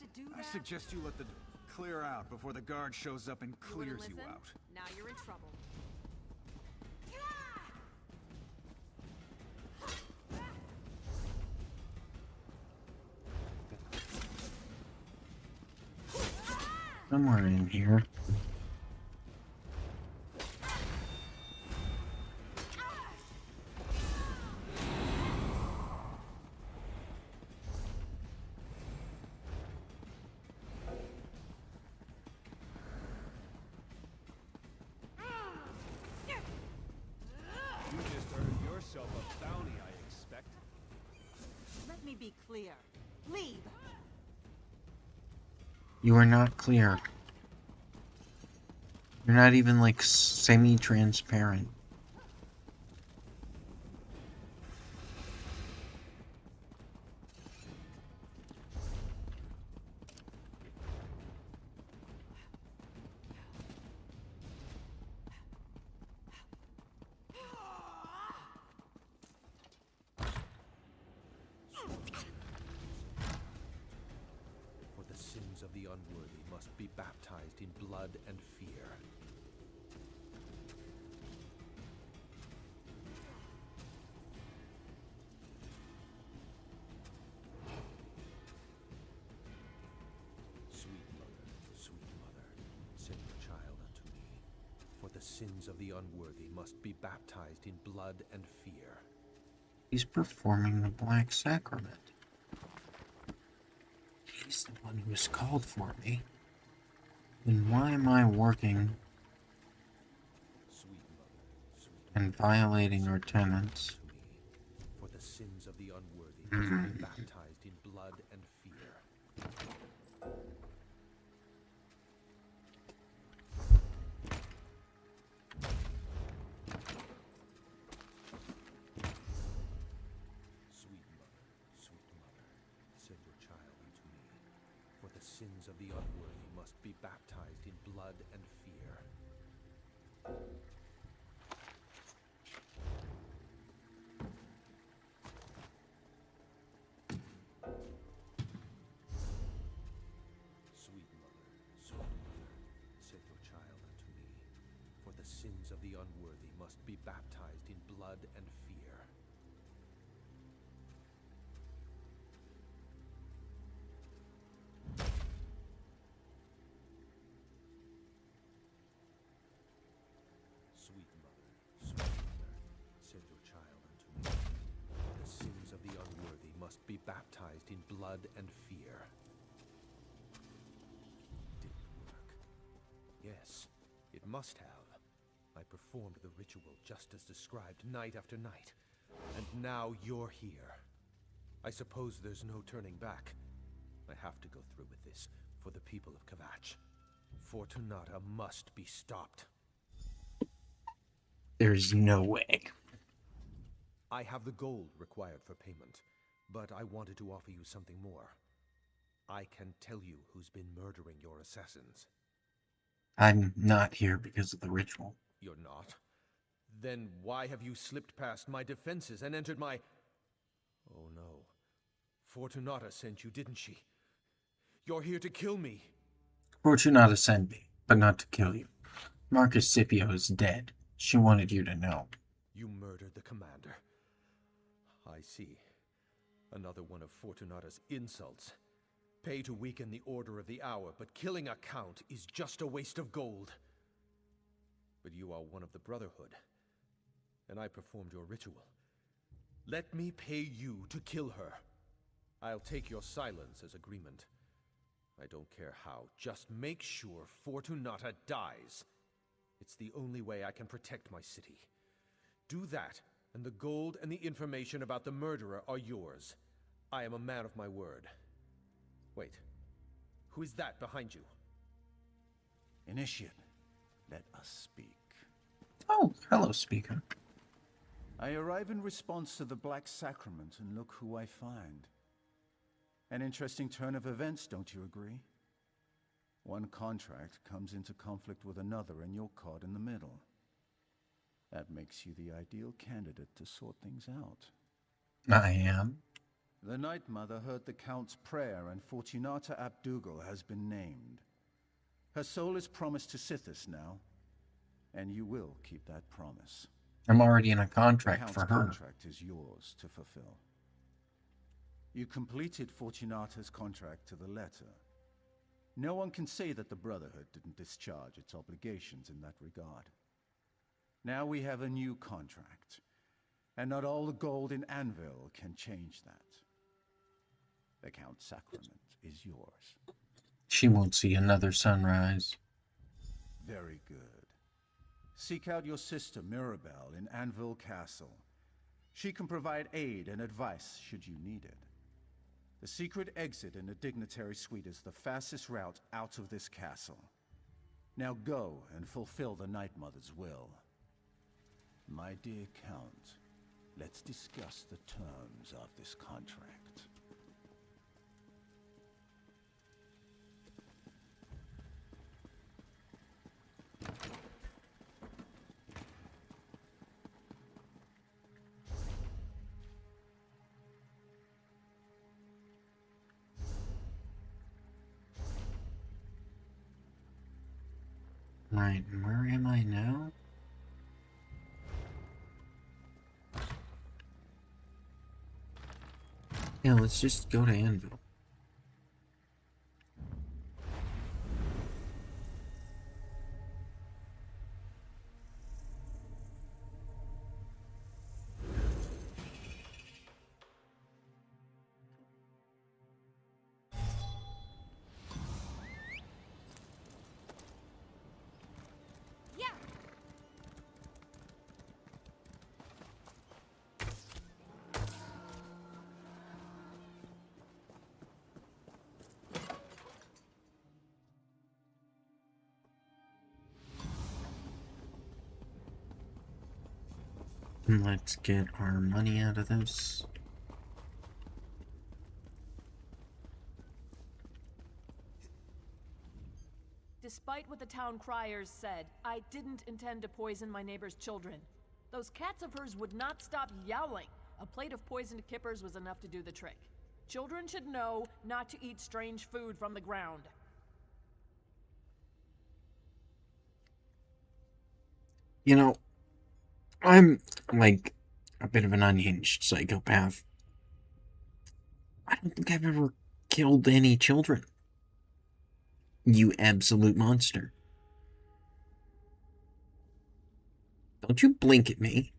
to do that? I suggest you let the clear out before the guard shows up and clears you out. Now you're in trouble. Somewhere in here. You just earned yourself a bounty, I expect. Let me be clear. Leave. You are not clear. You're not even like semi-transparent. For the sins of the unworthy must be baptized in blood and fear. Sweet mother, send your child unto me. For the sins of the unworthy must be baptized in blood and fear. He's performing the Black Sacrament. He's the one who was called for me. Then why am I working and violating our tenants? For the sins of the unworthy must be baptized in blood and fear. Sweet mother, send your child unto me. For the sins of the unworthy must be baptized in blood and fear. Sweet mother, send your child unto me. For the sins of the unworthy must be baptized in blood and fear. Sweet mother, send your child unto me. For the sins of the unworthy must be baptized in blood and fear. Didn't work. Yes, it must have. I performed the ritual just as described night after night. And now you're here. I suppose there's no turning back. I have to go through with this for the people of Kvatch. Fortunata must be stopped. There's no way. I have the gold required for payment, but I wanted to offer you something more. I can tell you who's been murdering your assassins. I'm not here because of the ritual. You're not? Then why have you slipped past my defenses and entered my... Oh no. Fortunata sent you, didn't she? You're here to kill me. Fortunata sent me, but not to kill you. Marcus Scipio is dead. She wanted you to know. You murdered the commander. I see. Another one of Fortunata's insults. Pay to weaken the Order of the Hour, but killing a count is just a waste of gold. But you are one of the Brotherhood, and I performed your ritual. Let me pay you to kill her. I'll take your silence as agreement. I don't care how, just make sure Fortunata dies. It's the only way I can protect my city. Do that, and the gold and the information about the murderer are yours. I am a man of my word. Wait, who is that behind you? Initiate, let us speak. Oh, hello, Speaker. I arrive in response to the Black Sacrament, and look who I find. An interesting turn of events, don't you agree? One contract comes into conflict with another, and you're caught in the middle. That makes you the ideal candidate to sort things out. I am. The Night Mother heard the Count's prayer, and Fortunata ap Dougal has been named. Her soul is promised to Sithis now, and you will keep that promise. I'm already in a contract the for her. Count's contract is yours to fulfill. You completed Fortunata's contract to the letter. No one can say that the Brotherhood didn't discharge its obligations in that regard. Now we have a new contract, and not all the gold in Anvil can change that. The Count's sacrament is yours. She won't see another sunrise. Very good. Seek out your sister Mirabelle in Anvil Castle. She can provide aid and advice should you need it. The secret exit in the dignitary suite is the fastest route out of this castle. Now go and fulfill the Night Mother's will. My dear Count, let's discuss the terms of this contract. Right, where am I now? Yeah, let's just go to Anvil. Let's get our money out of this. Despite what the town criers said, I didn't intend to poison my neighbor's children. Those cats of hers would not stop yowling. A plate of poisoned kippers was enough to do the trick. Children should know not to eat strange food from the ground. You know, I'm like a bit of an unhinged psychopath. I don't think I've ever killed any children. You absolute monster. Don't you blink at me.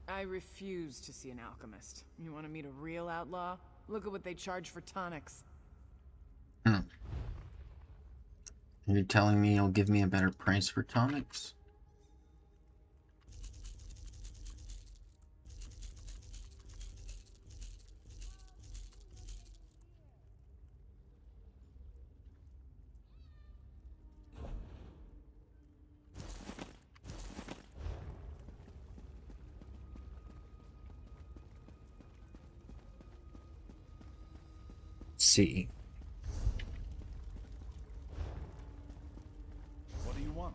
I refuse to see an alchemist. You want to meet a real outlaw? Look at what they charge for tonics. You're telling me you'll give me a better price for tonics? See. What do you want?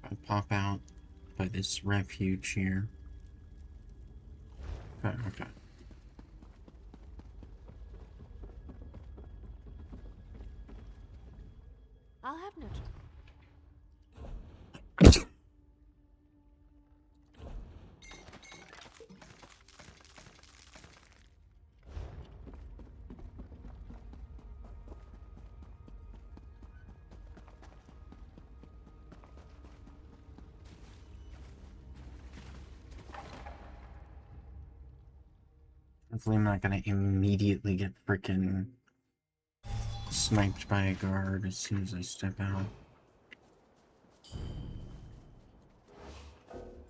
I'll pop out by this refuge here. Okay. I'll have no trouble. Hopefully I'm not gonna immediately get frickin' sniped by a guard as soon as I step out.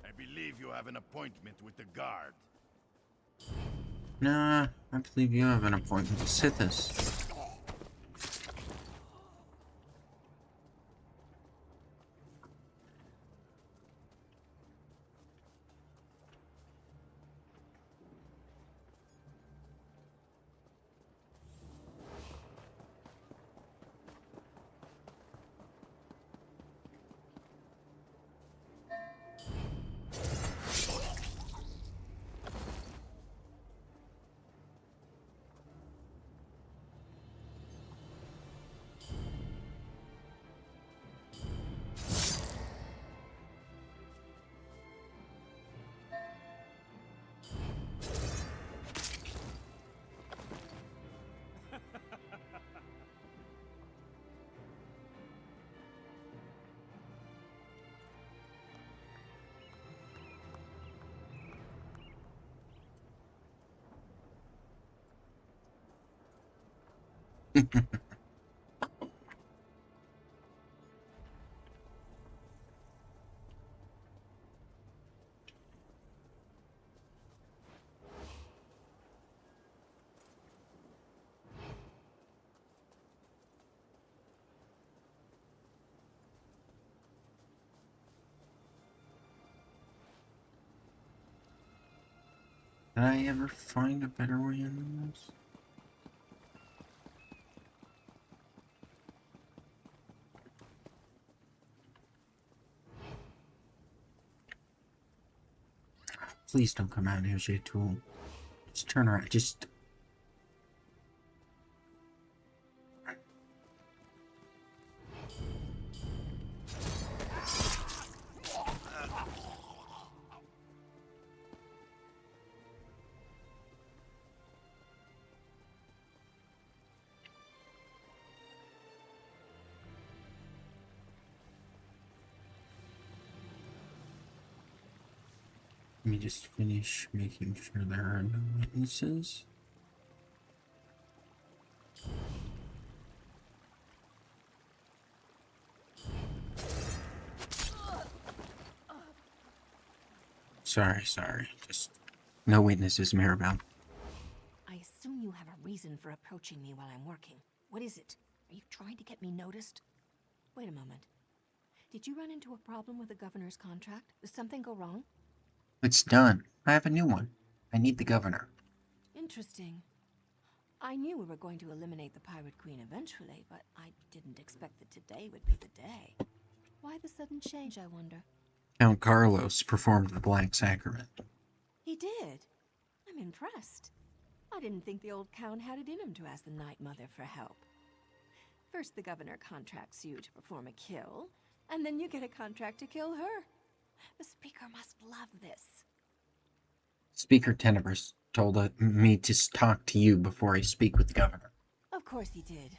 I believe you have an appointment with the guard. Nah, I believe you have an appointment with Sithis. Did I ever find a better way in this? Please don't come out here, J-Tool. Just turn around. Just... Let me just finish making sure there are no witnesses. Sorry. Just no witnesses, Maribel. I assume you have a reason for approaching me while I'm working. What is it? Are you trying to get me noticed? Wait a moment. Did you run into a problem with the governor's contract? Did something go wrong? It's done. I have a new one. I need the governor. Interesting. I knew we were going to eliminate the Pirate Queen eventually, but I didn't expect that today would be the day. Why the sudden change, I wonder? Count Carlos performed the Black Sacrament. He did? I'm impressed. I didn't think the old Count had it in him to ask the Night Mother for help. First the governor contracts you to perform a kill, and then you get a contract to kill her. The Speaker must love this. Speaker Tenebris told me to talk to you before I speak with the governor. Of course he did.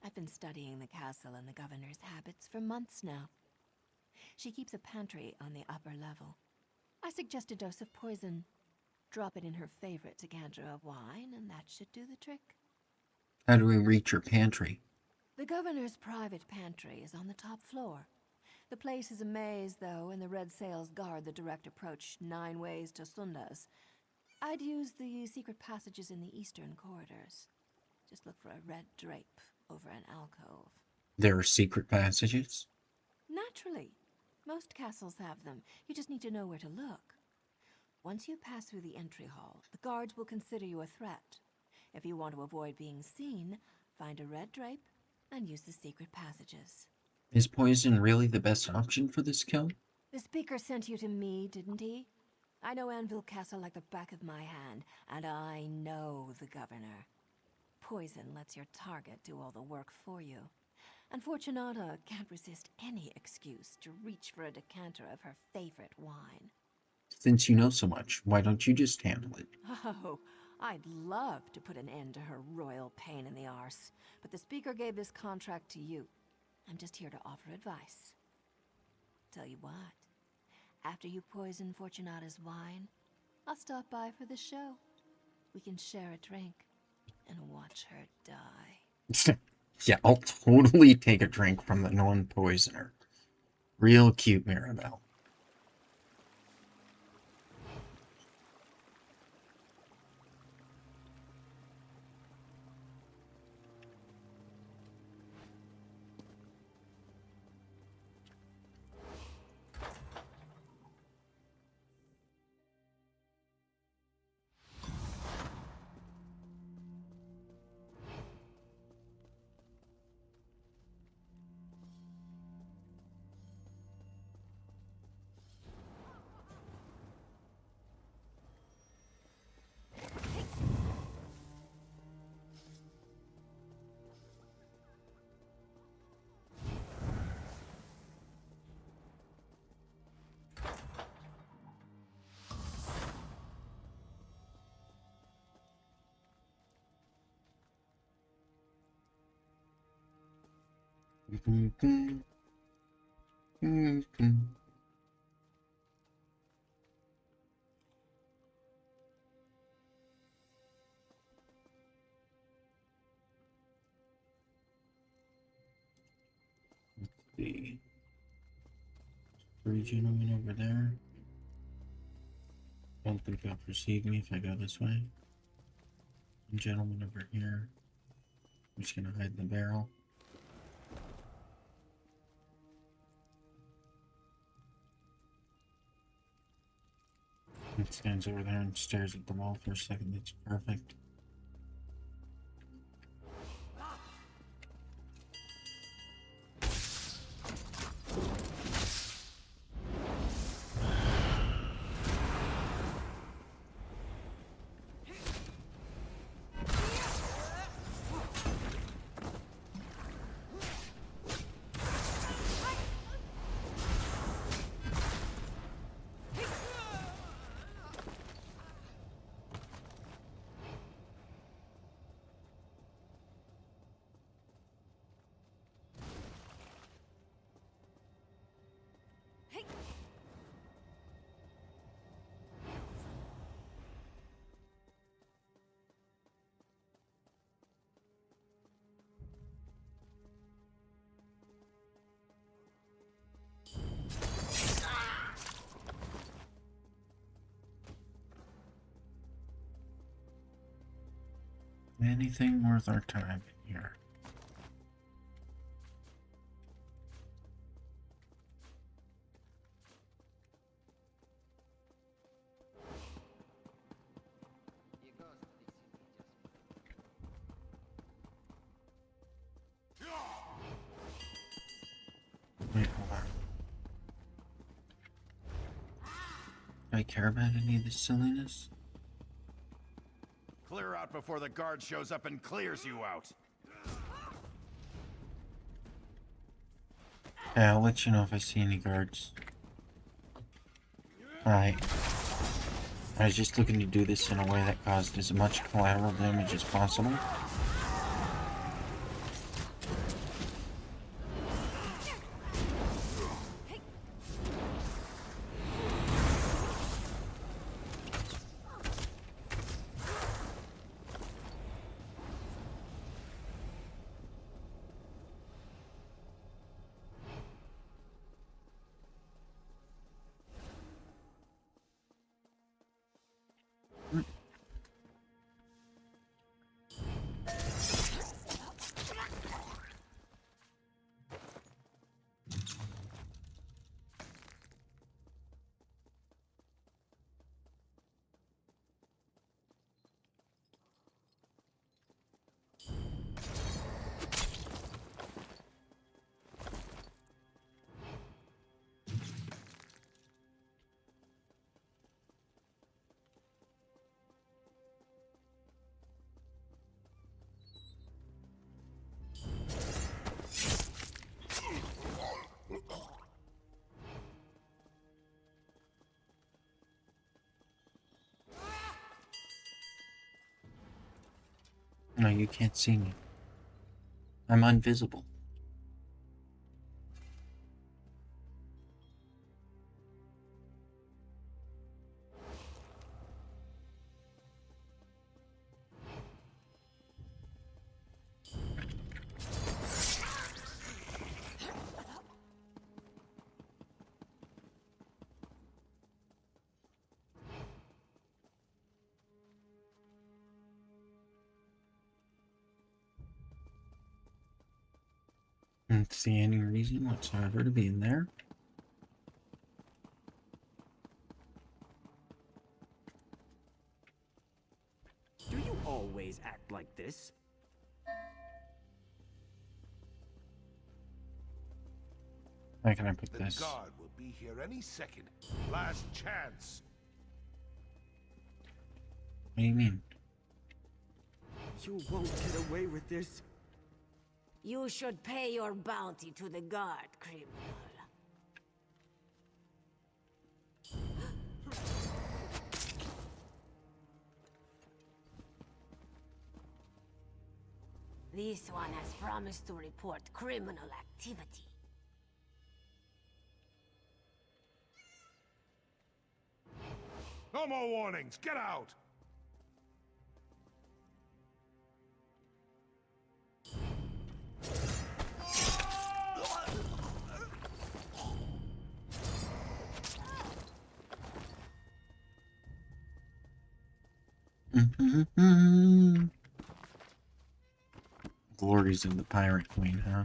I've been studying the castle and the governor's habits for months now. She keeps a pantry on the upper level. I suggest a dose of poison. Drop it in her favorite decanter of wine, and that should do the trick. How do we reach your pantry? The governor's private pantry is on the top floor. The place is a maze, though, and the red sails guard the direct approach 9 ways to Sundas. I'd use the secret passages in the eastern corridors. Just look for a red drape over an alcove. There are secret passages? Naturally. Most castles have them. You just need to know where to look. Once you pass through the entry hall, the guards will consider you a threat. If you want to avoid being seen, find a red drape and use the secret passages. Is poison really the best option for this kill? The Speaker sent you to me, didn't he? I know Anvil Castle like the back of my hand, and I know the governor. Poison lets your target do all the work for you. And Fortunata can't resist any excuse to reach for a decanter of her favorite wine. Since you know so much, why don't you just handle it? Oh, I'd love to put an end to her royal pain in the arse, but the Speaker gave this contract to you. I'm just here to offer advice. Tell you what, after you poison Fortunata's wine, I'll stop by for the show. We can share a drink and watch her die. Yeah, I'll totally take a drink from the non-poisoner. Real cute, Maribel. see. Three gentlemen over there. Don't think they'll perceive me if I go this way. One gentleman over here. I'm just gonna hide in the barrel. It stands over there and stares at the wall for a second. That's perfect. Anything worth our time in here? Wait, hold on. Do I care about any of this silliness? Clear out before the guard shows up and clears you out. Yeah, I'll let you know if I see any guards. Alright. I was just looking to do this in a way that caused as much collateral damage as possible. No, you can't see me. I'm invisible. Don't see any reason whatsoever to be in there. Do you always act like this? How can I put The this? guard will be here any second. Last chance. What do you mean? You won't get away with this. You should pay your bounty to the guard, criminal. This one has promised to report criminal activity. No more warnings. Get out. Glories of the Pirate Queen, huh?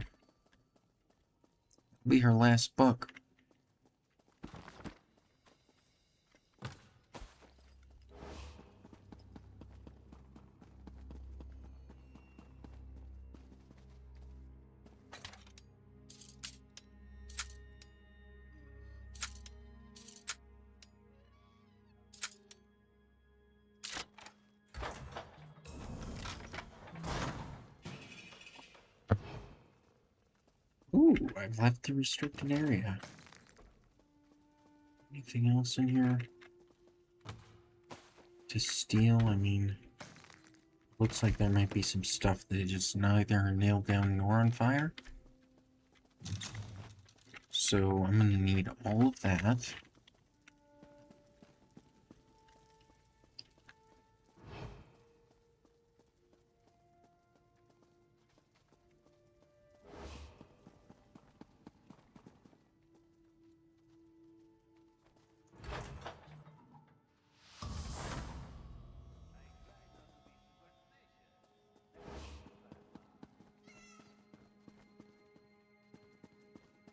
Be her last book. Ooh, I've left the restricted area. Anything else in here to steal? I mean, looks like there might be some stuff that is just neither nailed down nor on fire. So I'm gonna need all of that.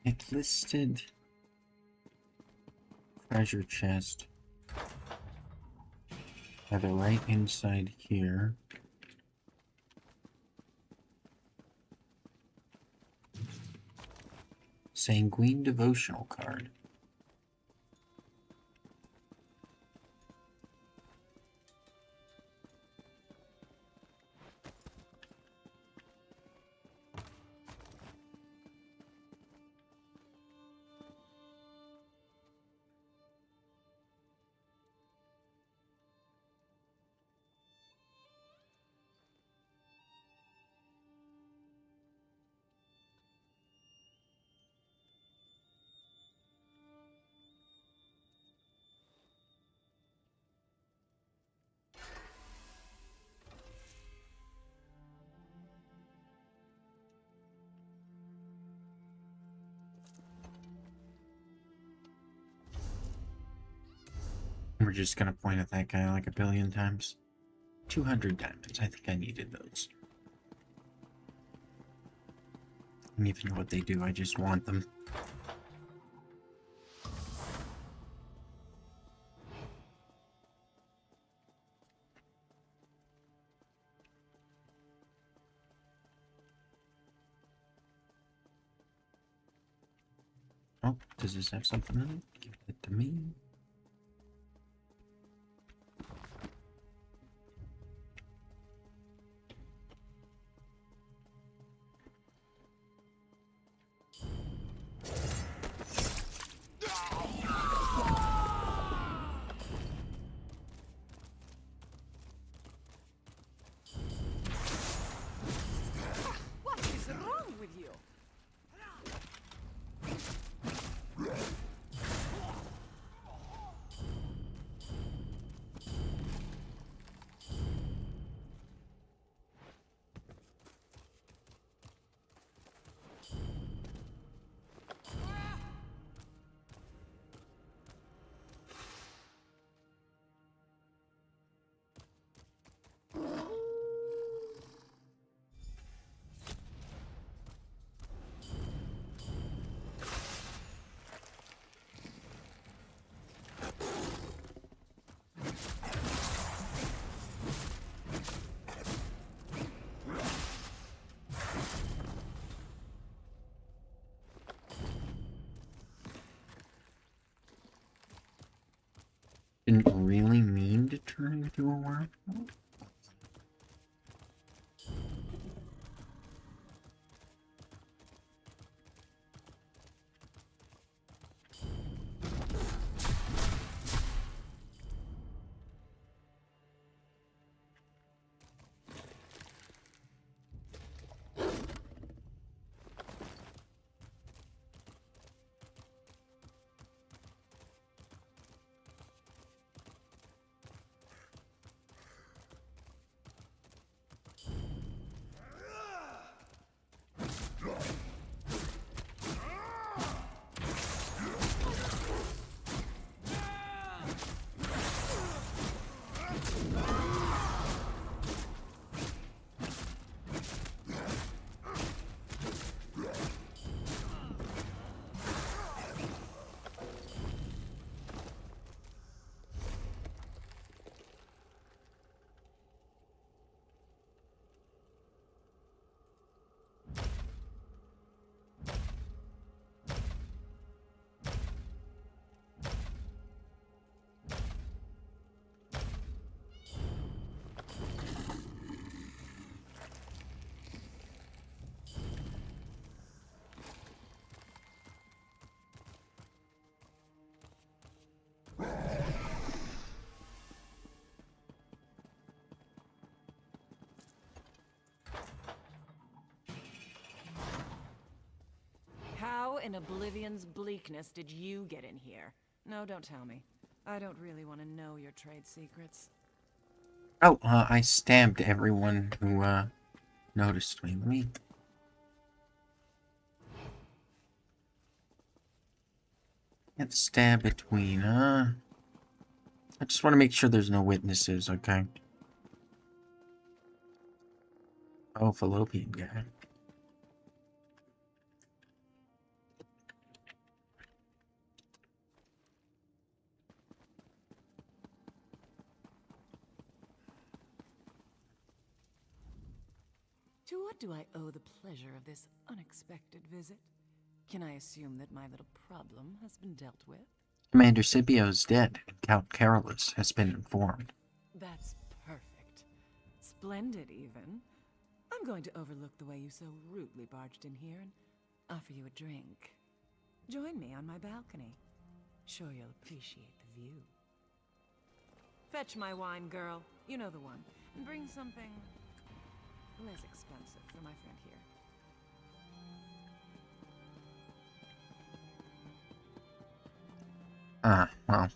It listed treasure chest either right inside here. Sanguine devotional card. We're just gonna point at that guy like a billion times. 200 diamonds. I think I needed those. I don't even know what they do. I just want them. Oh, does this have something in it? Give it to me. What is wrong with you? Didn't really mean to turn into a worm. in Oblivion's bleakness did you get in here? No, don't tell me. I don't really want to know your trade secrets. Oh, I stabbed everyone who, noticed me. Let me... Can't stab between, I just want to make sure there's no witnesses, okay? Oh, fallopian guy. To what do I owe the pleasure of this unexpected visit? Can I assume that my little problem has been dealt with? Commander Scipio is dead, and Count Carolus has been informed. That's perfect. Splendid, even. I'm going to overlook the way you so rudely barged in here and offer you a drink. Join me on my balcony. Sure you'll appreciate the view. Fetch my wine, girl. You know the one. And bring something less expensive for my friend here. Well.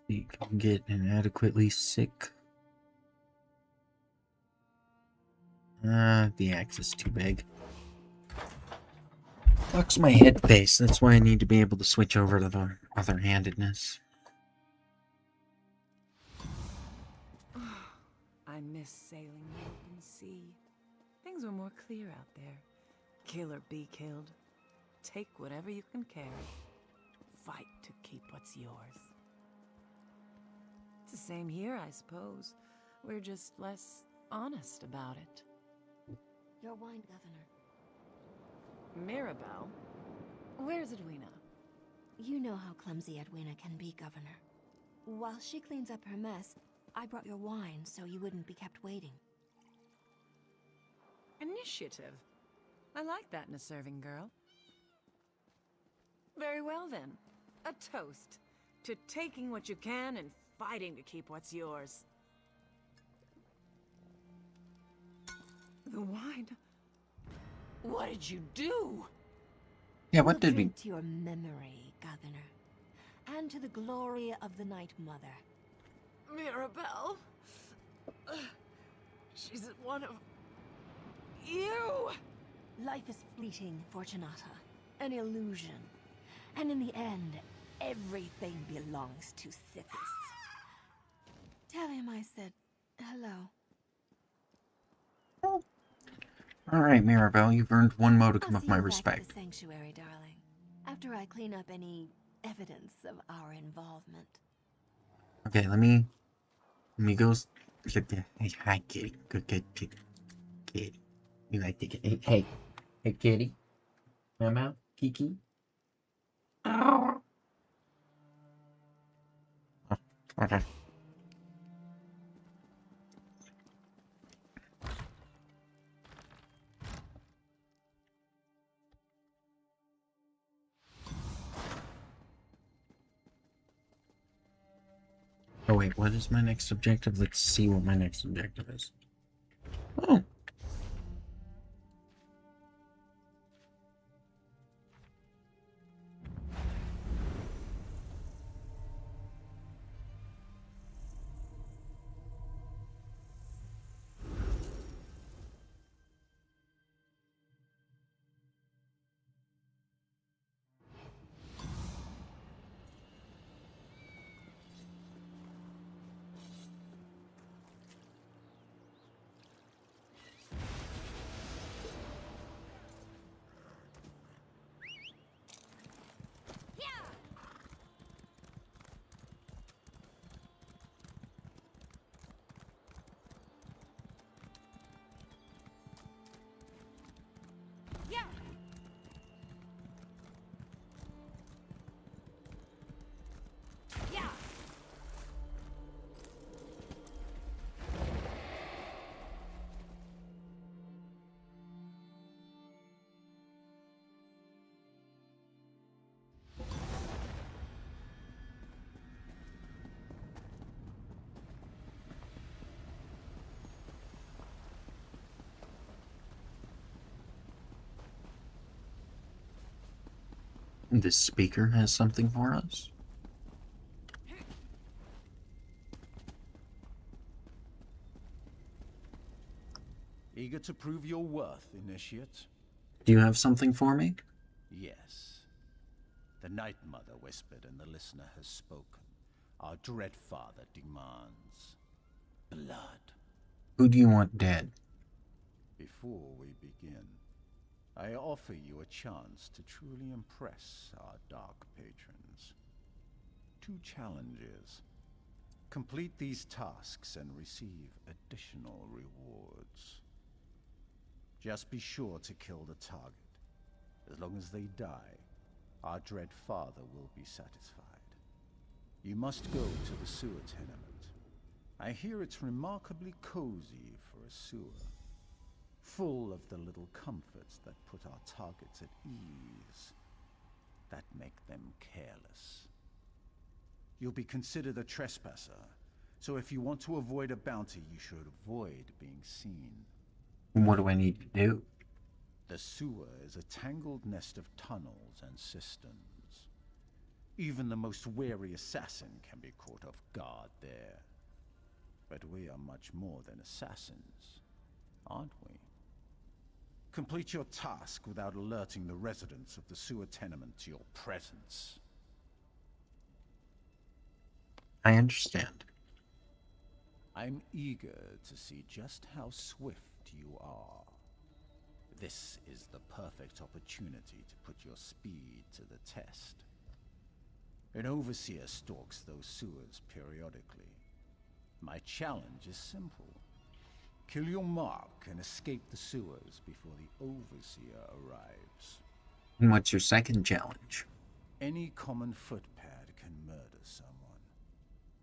You can get inadequately sick. The axe is too big. Fucks my head base. That's why I need to be able to switch over to the other-handedness. I miss sailing the open sea. Things were more clear out there. Kill or be killed. Take whatever you can carry. Fight to keep what's yours. It's the same here, I suppose. We're just less honest about it. Your wine, Governor. Mirabelle? Where's Edwina? You know how clumsy Edwina can be, Governor. While she cleans up her mess, I brought your wine so you wouldn't be kept waiting. Initiative. I like that in a serving girl. Very well then. A toast to taking what you can and fighting to keep what's yours. The wine. What did you do? Yeah, what did we... To your memory, Governor. And to the glory of the Night Mother. Mirabelle? She's one of... you! Life is fleeting, Fortunata. An illusion. And in the end, everything belongs to Sithis. Tell him I said hello. Alright, Mirabelle, you've earned one modicum I'll of see my you back at respect. the sanctuary, darling. After I clean up any evidence of our involvement. Okay, let me go... Hey, hi, kitty. Good, kitty. You like to get... Hey, kitty. Mama, Kiki. Oh, okay. Oh wait, what is my next objective? Let's see what my next objective is. Oh. This speaker has something for us. Eager to prove your worth, initiate? Do you have something for me? Yes. The Night Mother whispered and the listener has spoken. Our dread father demands blood. Who do you want dead? Before we begin, I offer you a chance to truly impress our dark patrons. 2 challenges. Complete these tasks and receive additional rewards. Just be sure to kill the target. As long as they die, our dread father will be satisfied. You must go to the sewer tenement. I hear it's remarkably cozy for a sewer. Full of the little comforts that put our targets at ease. That make them careless. You'll be considered a trespasser, so if you want to avoid a bounty, you should avoid being seen. What do I need to do? The sewer is a tangled nest of tunnels and cisterns. Even the most wary assassin can be caught off guard there. But we are much more than assassins, aren't we? Complete your task without alerting the residents of the sewer tenement to your presence. I understand. I'm eager to see just how swift you are. This is the perfect opportunity to put your speed to the test. An overseer stalks those sewers periodically. My challenge is simple. Kill your mark and escape the sewers before the overseer arrives. And what's your second challenge? Any common footpad can murder someone.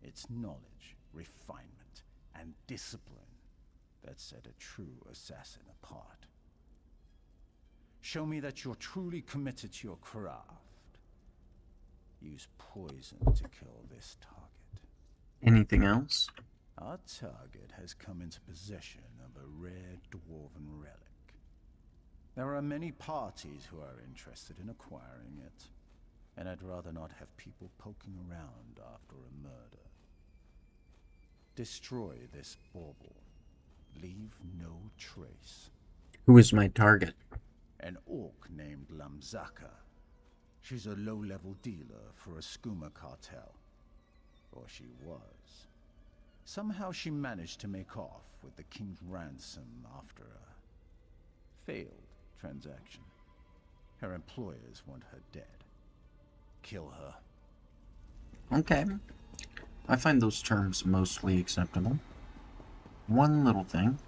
It's knowledge, refinement, and discipline that set a true assassin apart. Show me that you're truly committed to your craft. Use poison to kill this target. Anything else? Our target has come into possession of a rare dwarven relic. There are many parties who are interested in acquiring it, and I'd rather not have people poking around after a murder. Destroy this bauble. Leave no trace. Who is my target? An orc named Lamzaka. She's a low-level dealer for a skooma cartel. Or she was. Somehow she managed to make off with the king's ransom after a failed transaction. Her employers want her dead. Kill her. Okay. I find those terms mostly acceptable. One little thing.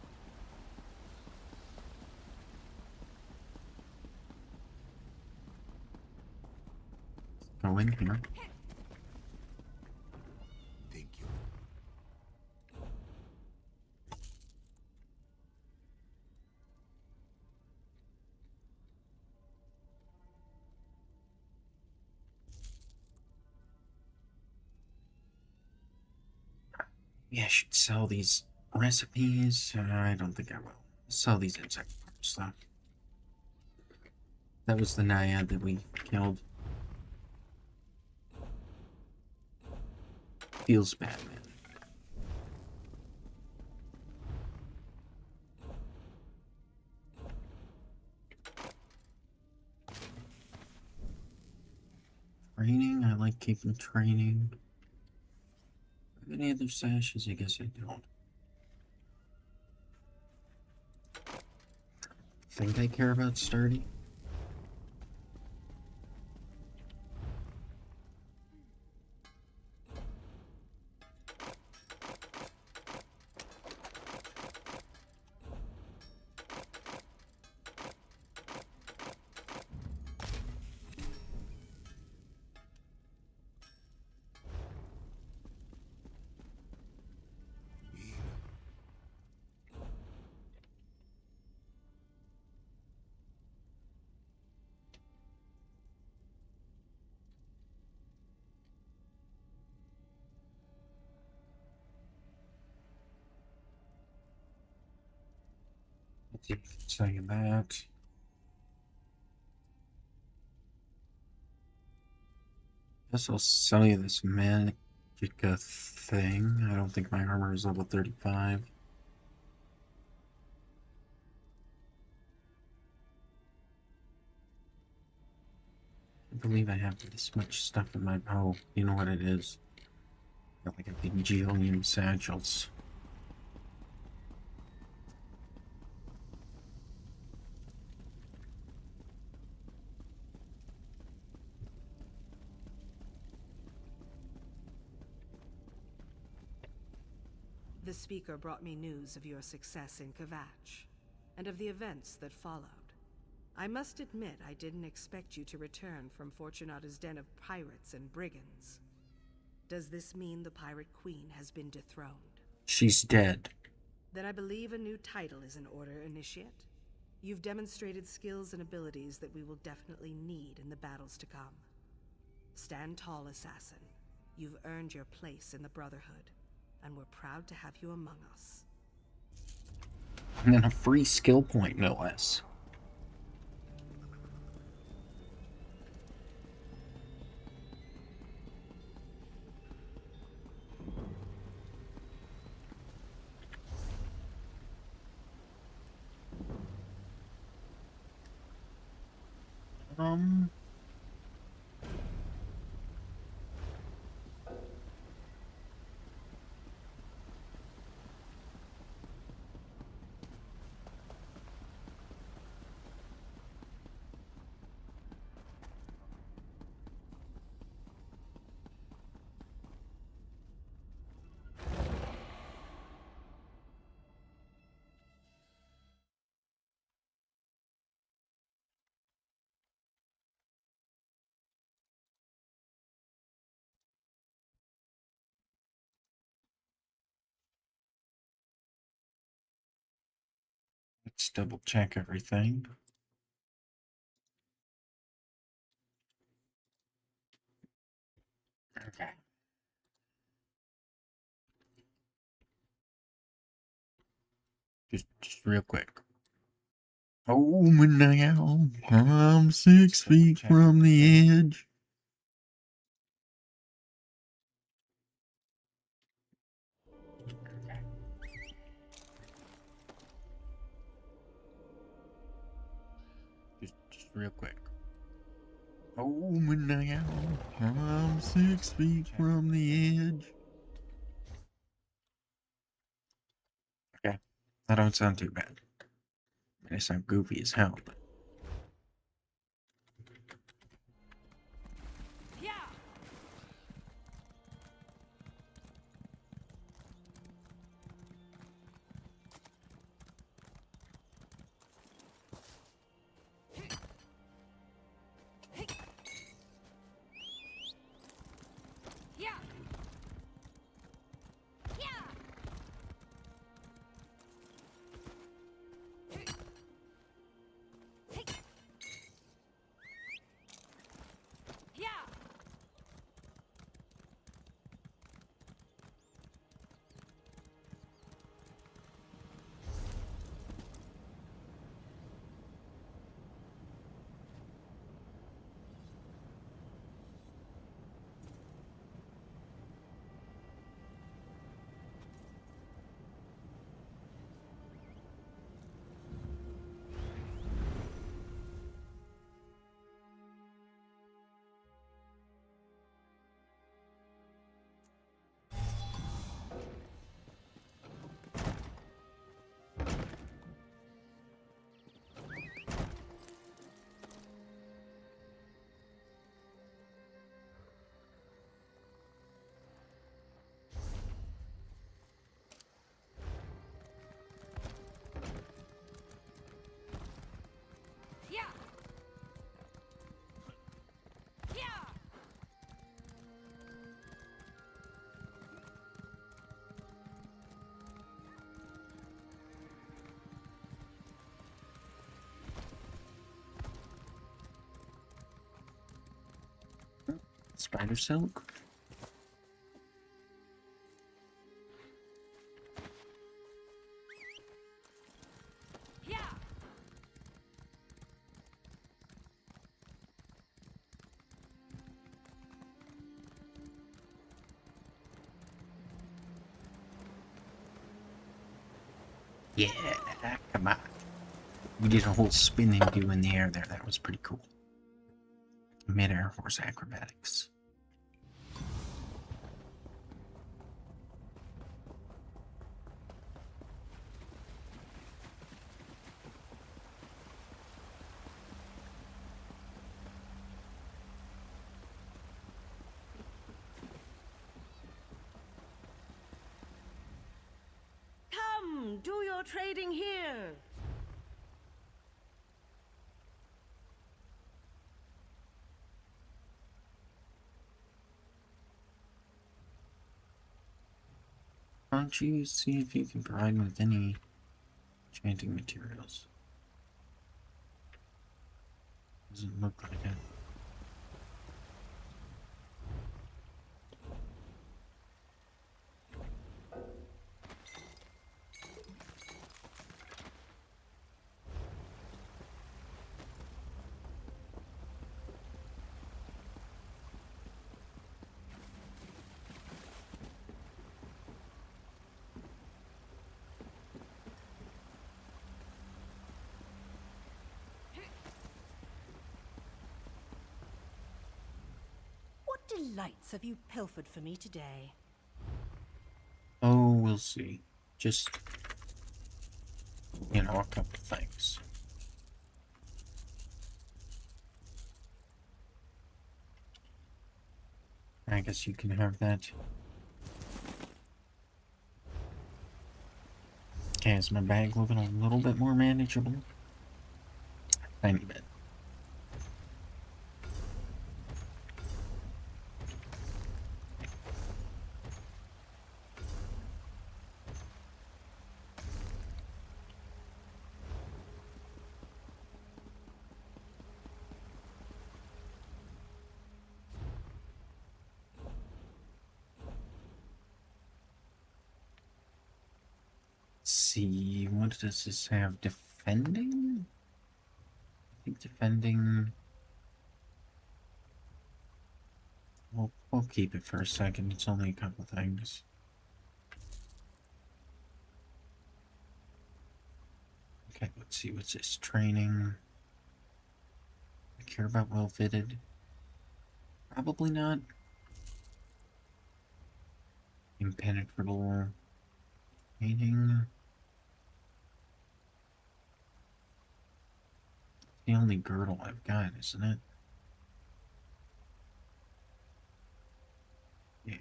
Go in here. Thank you. Yeah, I should sell these recipes. I don't think I will. Sell these insect parts, though. That was the naiad that we killed. Feels bad, man. Training? I like keeping training. Any other sashes? I guess I don't. Think I care about sturdy? Say that. Guess I'll sell you this Magicka thing. I don't think my armor is level 35. I believe I have this much stuff in my... Oh, you know what it is? Got like a bajillion satchels. The speaker brought me news of your success in Kvatch, and of the events that followed. I must admit I didn't expect you to return from Fortunata's den of pirates and brigands. Does this mean the Pirate Queen has been dethroned? She's dead. Then I believe a new title is in order, Initiate. You've demonstrated skills and abilities that we will definitely need in the battles to come. Stand tall, Assassin. You've earned your place in the Brotherhood, and we're proud to have you among us. And then a free skill point, no less. Um... Let's double check everything. Okay. Just real quick. Oh, now I'm 6 feet from the edge. Just real quick. Oh, now I'm 6 feet from the edge. Okay, that don't sound too bad. I mean, I sound goofy as hell, but... Spider silk? Yeah, come on. We did a whole spin and do in the air there. That was pretty cool. Mid-air horse acrobatics. Come, do your trading here. Why don't you see if you can provide me with any enchanting materials? Doesn't look like it. What delights have you pilfered for me today? Oh, we'll see. Just, you know, a couple things. I guess you can have that. Okay, is my bag looking a little bit more manageable? Tiny bit. See, what does this have? Defending? I think defending... We'll keep it for a second. It's only a couple things. Okay, let's see. What's this? Training. I care about well-fitted. Probably not. Impenetrable. Painting. The only girdle I've got, isn't it? Yeah.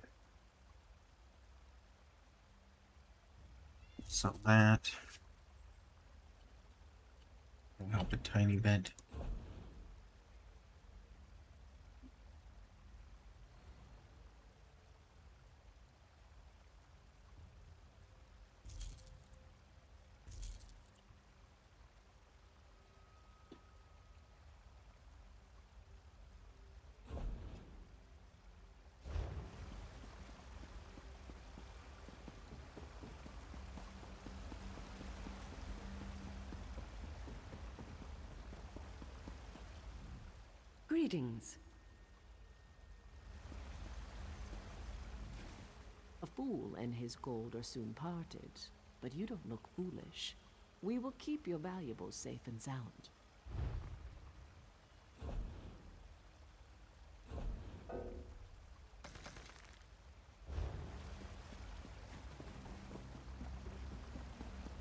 So that will help a tiny bit. Greetings. A fool and his gold are soon parted, but you don't look foolish. We will keep your valuables safe and sound.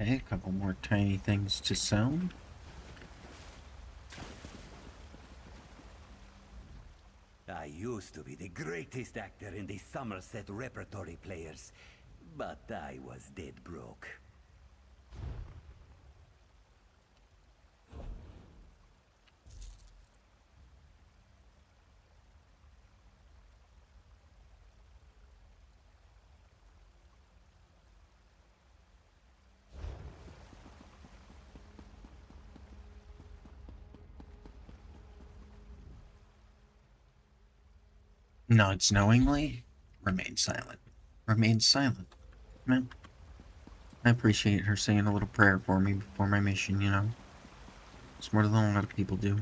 Okay, a couple more tiny things to sell. I used to be the greatest actor in the Somerset Repertory Players, but I was dead broke. Nods knowingly. Remain silent. Remain silent. Man, I appreciate her saying a little prayer for me before my mission, you know. It's more than a lot of people do.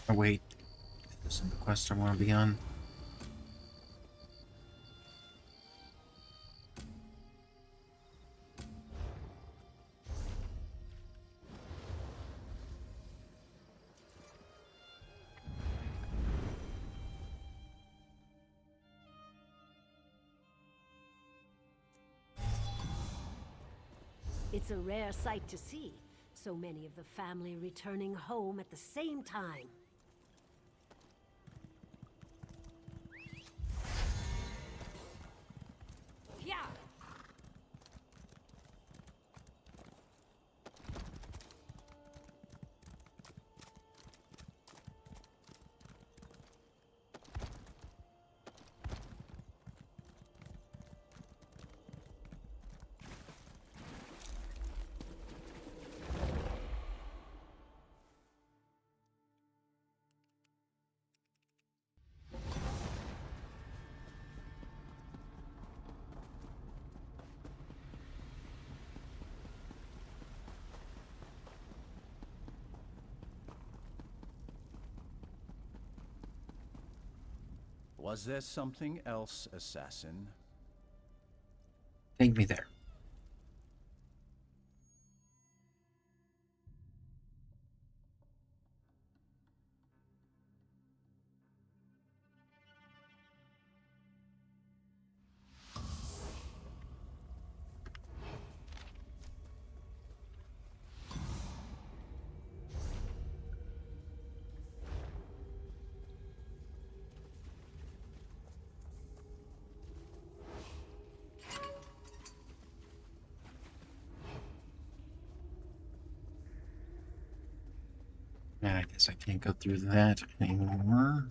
Oh wait, this is the quest I want to be on. It's a rare sight to see. So many of the family returning home at the same time. Yeah. Was there something else, assassin? Take me there. I guess I can't go through that anymore.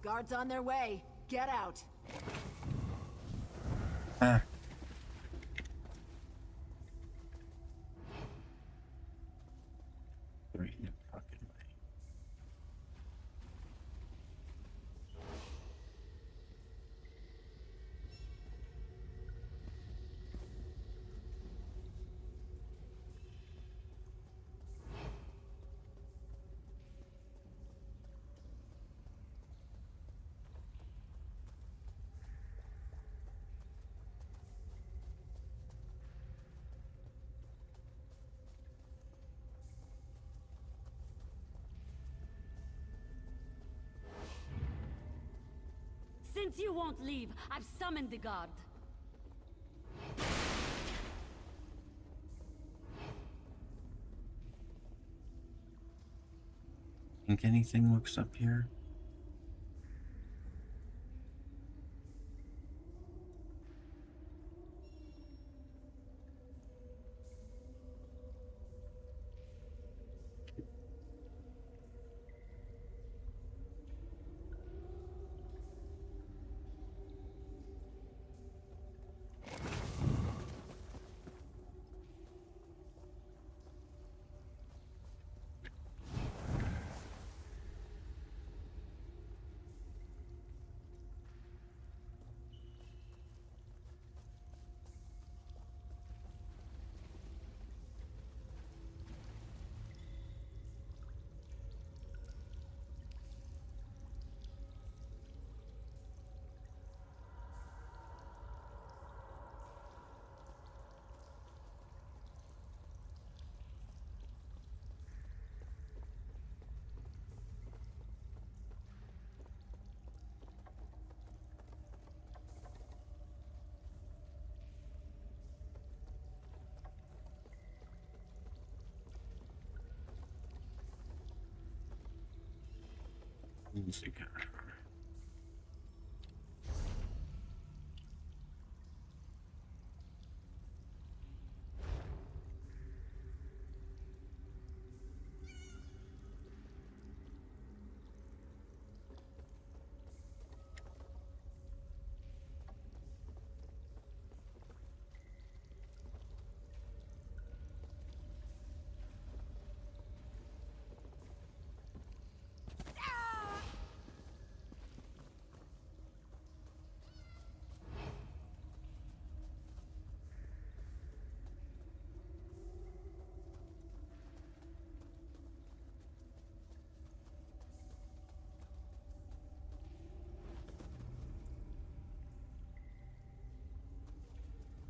Guards on their way. Get out. Ah. Right in the fucking way. Since you won't leave, I've summoned the guard. Think anything looks up here? Music.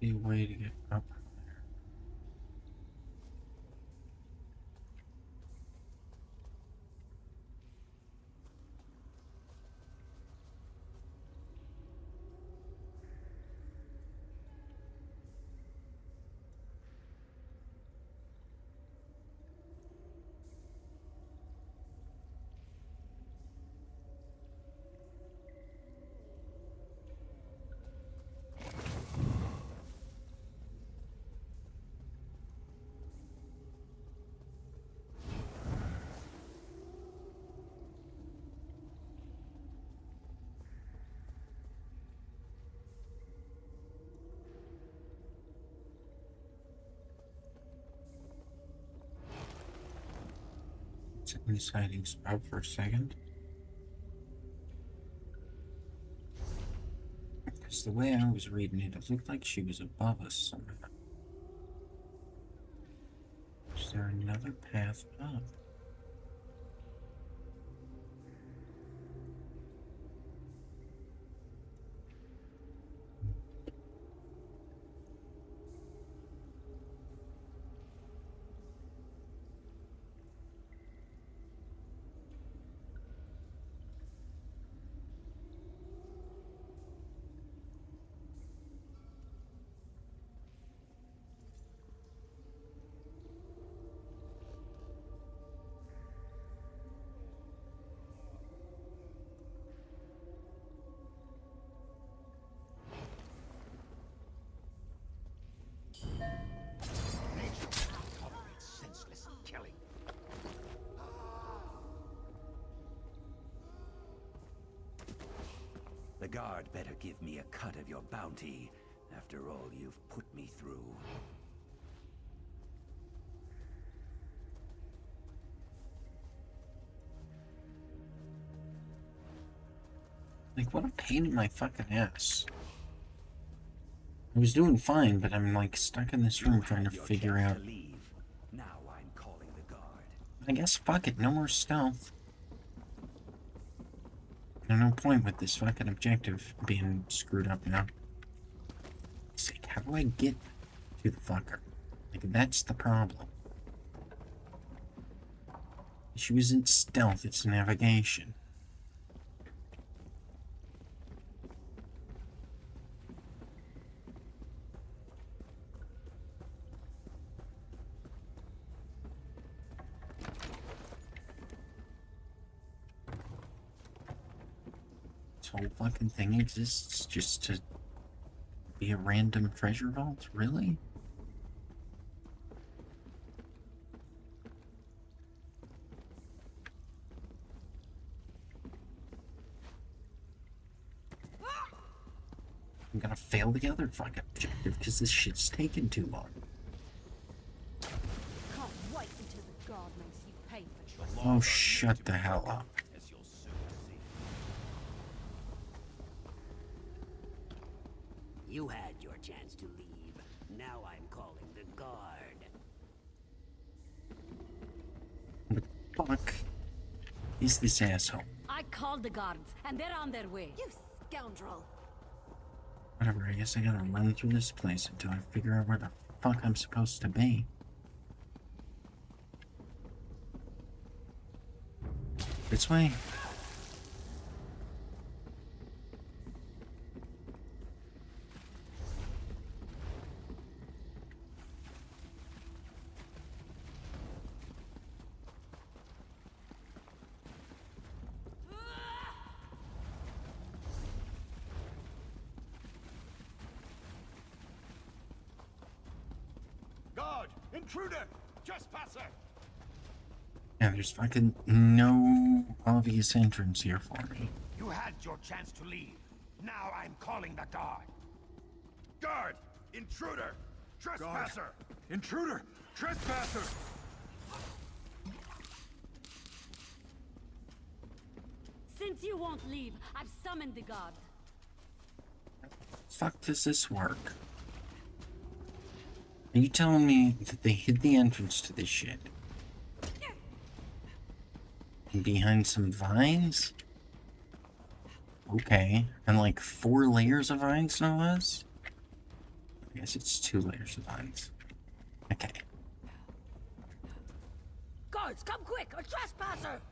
be a way to get up. Check this hiding spot for a second. Because the way I was reading it, it looked like she was above us somehow. Is there another path up? Senseless killing. The guard better give me a cut of your bounty, after all you've put me through. Like, what a pain in my fucking ass. I was doing fine, but I'm like stuck in this room trying to figure out. Now I'm calling the guard. I guess fuck it, no more stealth. There's no point with this fucking objective being screwed up now. Sake, how do I get to the fucker? Like, that's the problem. The issue isn't stealth, it's navigation. This whole fucking thing exists just to be a random treasure vault? Really? I'm gonna fail the other fucking objective because this shit's taking too long. Can't wait until the guard makes you pay for trust. Oh, shut the hell up. You had your chance to leave. Now I'm calling the guard. What the fuck is this asshole? I called the guards, and they're on their way. You scoundrel. Whatever, I guess I gotta run through this place until I figure out where the fuck I'm supposed to be. This way? Guard! Intruder! Trespasser! Yeah, there's fucking no obvious entrance here for me. You had your chance to leave. Now I'm calling the guard. Guard! Intruder! Trespasser! Guard. Intruder! Trespasser! Since you won't leave, I've summoned the guard. Fuck does this work? Are you telling me that they hid the entrance to this shit? And behind some vines? Okay. And like 4 layers of vines, no less? I guess it's 2 layers of vines. Okay. Guards, come quick! A trespasser!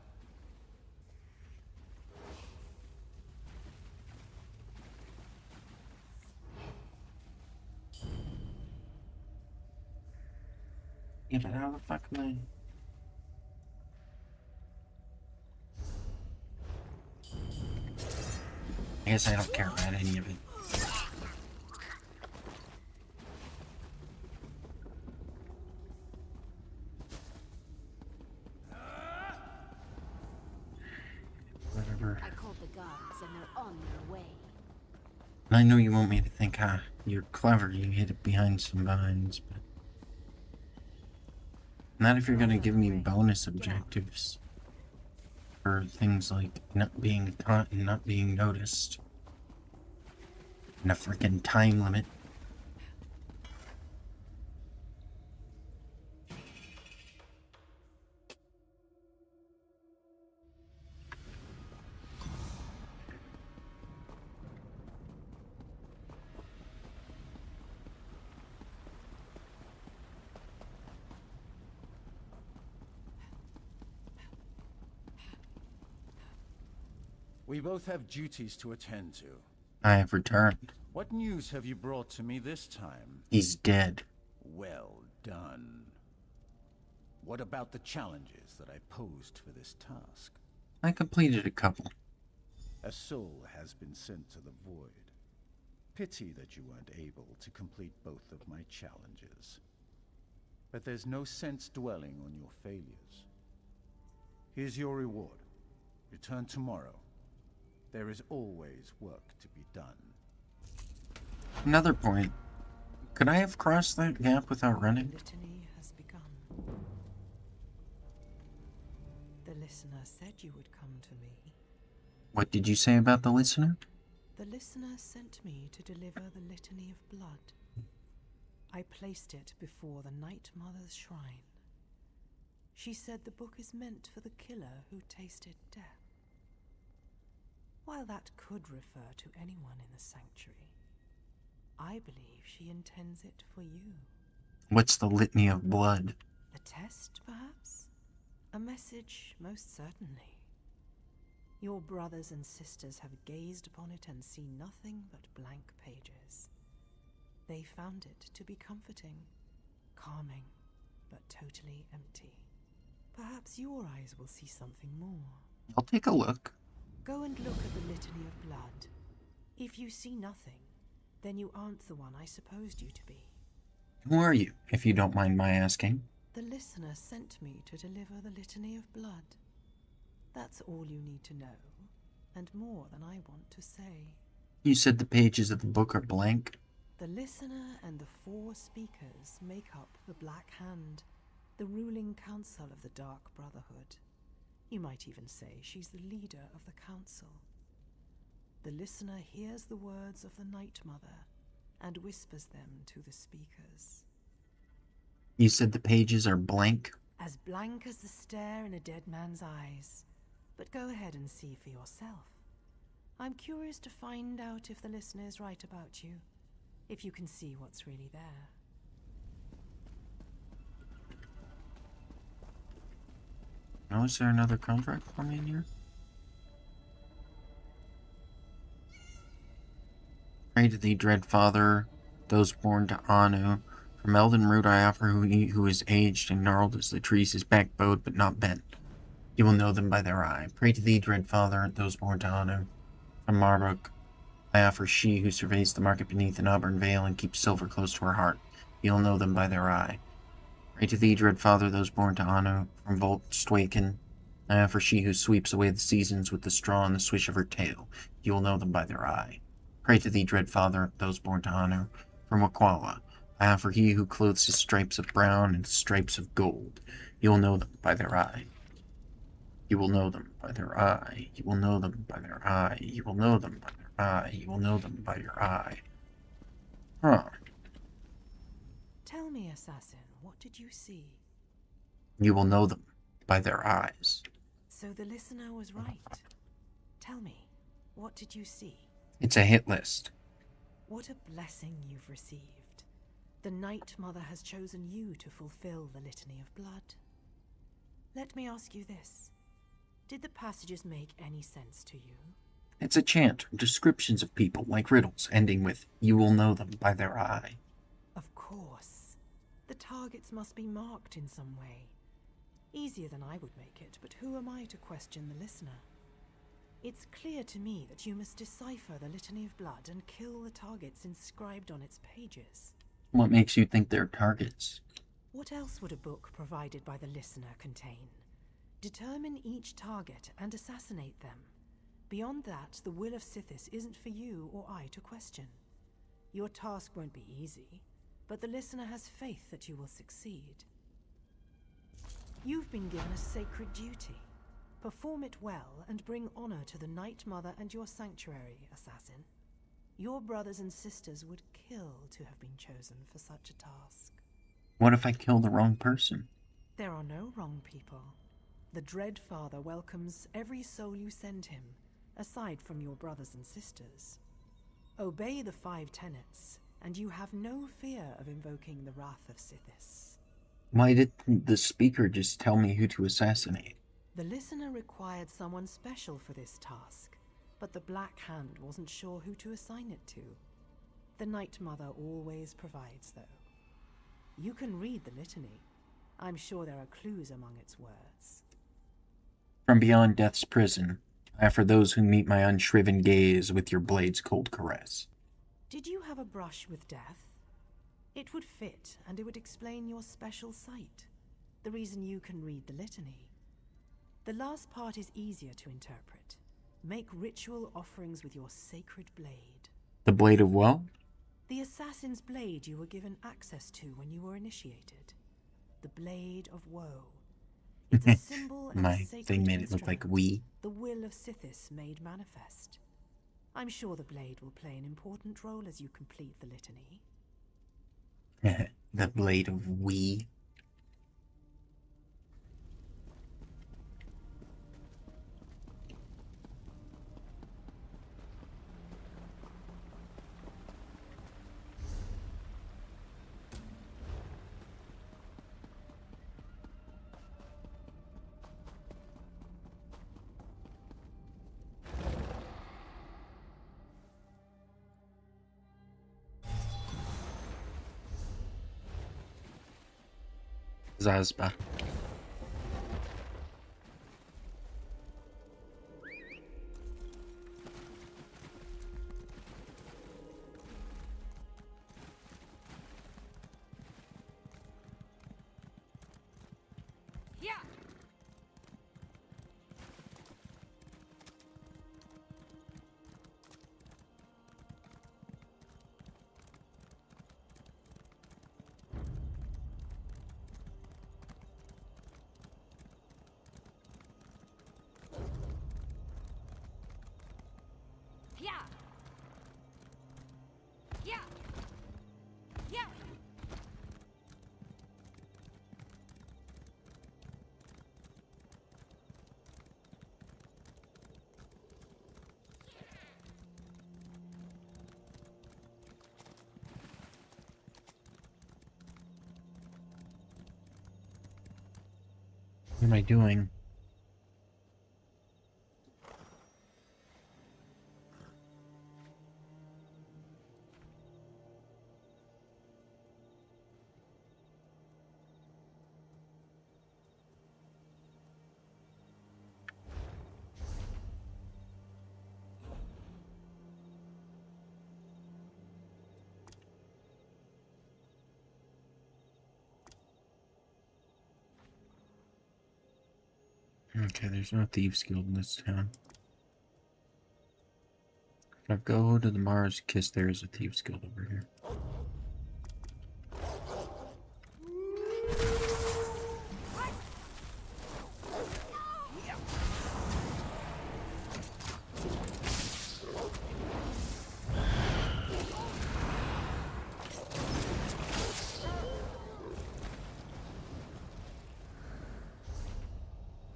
Yeah, but how the fuck am I guess I don't care about any of it. Whatever. I called the guards and they're on their way. I know you want me to think, you're clever, you hid it behind some vines, but... Not if you're gonna give me bonus objectives. For things like not being caught and not being noticed. And a freaking time limit. We both have duties to attend to. I have returned. What news have you brought to me this time? He's dead. Well done. What about the challenges that I posed for this task? I completed a couple. A soul has been sent to the void. Pity that you weren't able to complete both of my challenges. But there's no sense dwelling on your failures. Here's your reward. Return tomorrow. There is always work to be done. Another point. Could I have crossed that gap without running? The litany has begun. The listener said you would come to me. What did you say about the listener? The listener sent me to deliver the litany of blood. I placed it before the Night Mother's shrine. She said the book is meant for the killer who tasted death. While that could refer to anyone in the sanctuary, I believe she intends it for you. What's the litany of blood? A test, perhaps? A message, most certainly. Your brothers and sisters have gazed upon it and seen nothing but blank pages. They found it to be comforting, calming, but totally empty. Perhaps your eyes will see something more. I'll take a look. Go and look at the litany of blood. If you see nothing, then you aren't the one I supposed you to be. Who are you, if you don't mind my asking? The listener sent me to deliver the litany of blood. That's all you need to know, and more than I want to say. You said the pages of the book are blank? The listener and the 4 speakers make up the Black Hand, the ruling council of the Dark Brotherhood. You might even say she's the leader of the council. The listener hears the words of the Night Mother and whispers them to the speakers. You said the pages are blank? As blank as the stare in a dead man's eyes. But go ahead and see for yourself. I'm curious to find out if the listener is right about you, if you can see what's really there. Oh, is there another contract for me in here? Pray to thee, dread father, those born to Anu. From Elden Root I offer who is aged and gnarled as the trees is backbowed but not bent. You will know them by their eye. Pray to thee, dread father, those born to Anu. From Marbuk I offer she who surveys the market beneath an auburn veil and keeps silver close to her heart. You'll know them by their eye. Pray to thee, dread father, those born to Anu. From Volstwaken I offer she who sweeps away the seasons with the straw and the swish of her tail. You will know them by their eye. Pray to thee, dread father, those born to Anu. From Wakwala I offer he who clothes his stripes of brown and stripes of gold. You will know them by their eye. You will know them by their eye. You will know them by their eye. You will know them by their eye. You will know them by your eye. Huh. Tell me, assassin, what did you see? You will know them by their eyes. So the listener was right. Tell me, what did you see? It's a hit list. What a blessing you've received. The Night Mother has chosen you to fulfill the Litany of Blood. Let me ask you this. Did the passages make any sense to you? It's a chant, descriptions of people, like riddles, ending with, "You will know them by their eye." Of course. The targets must be marked in some way. Easier than I would make it, but who am I to question the listener? It's clear to me that you must decipher the Litany of Blood and kill the targets inscribed on its pages. What makes you think they're targets? What else would a book provided by the listener contain? Determine each target and assassinate them. Beyond that, the will of Sithis isn't for you or I to question. Your task won't be easy, but the listener has faith that you will succeed. You've been given a sacred duty. Perform it well and bring honor to the Night Mother and your sanctuary, assassin. Your brothers and sisters would kill to have been chosen for such a task. What if I kill the wrong person? There are no wrong people. The Dread Father welcomes every soul you send him, aside from your brothers and sisters. Obey the 5 tenets, and you have no fear of invoking the wrath of Sithis. Why didn't the speaker just tell me who to assassinate? The listener required someone special for this task, but the Black Hand wasn't sure who to assign it to. The Night Mother always provides, though. You can read the litany. I'm sure there are clues among its words. From beyond death's prison, I offer those who meet my unshriven gaze with your blade's cold caress. Did you have a brush with death? It would fit, and it would explain your special sight, the reason you can read the litany. The last part is easier to interpret. Make ritual offerings with your sacred blade. The blade of woe? The assassin's blade you were given access to when you were initiated. The blade of woe. It's a symbol and My a sacred thing made it look like we. The will of Sithis made manifest. I'm sure the blade will play an important role as you complete the litany. The blade of we. Zabbamaand. Yeah. Yeah. Yeah. Yeah. What am I doing? Okay, there's no Thieves Guild in this town. If I go to the Mars Kiss, there is a Thieves Guild over here.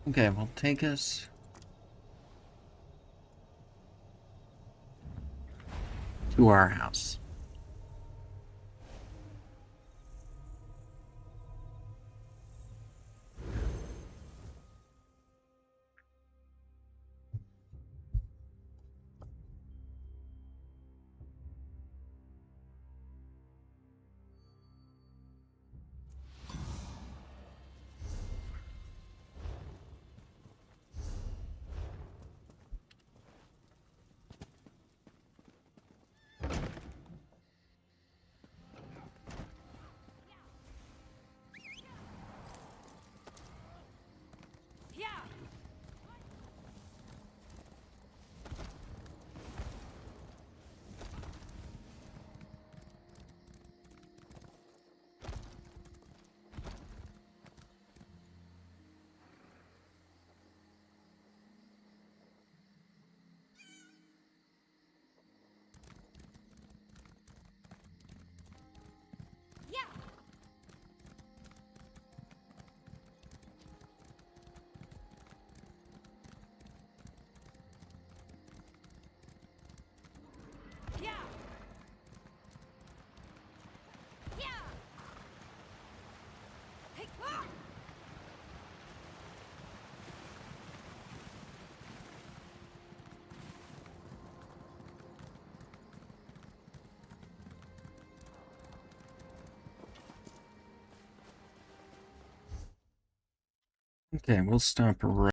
Okay, well, take us to our house. Okay, we'll stop right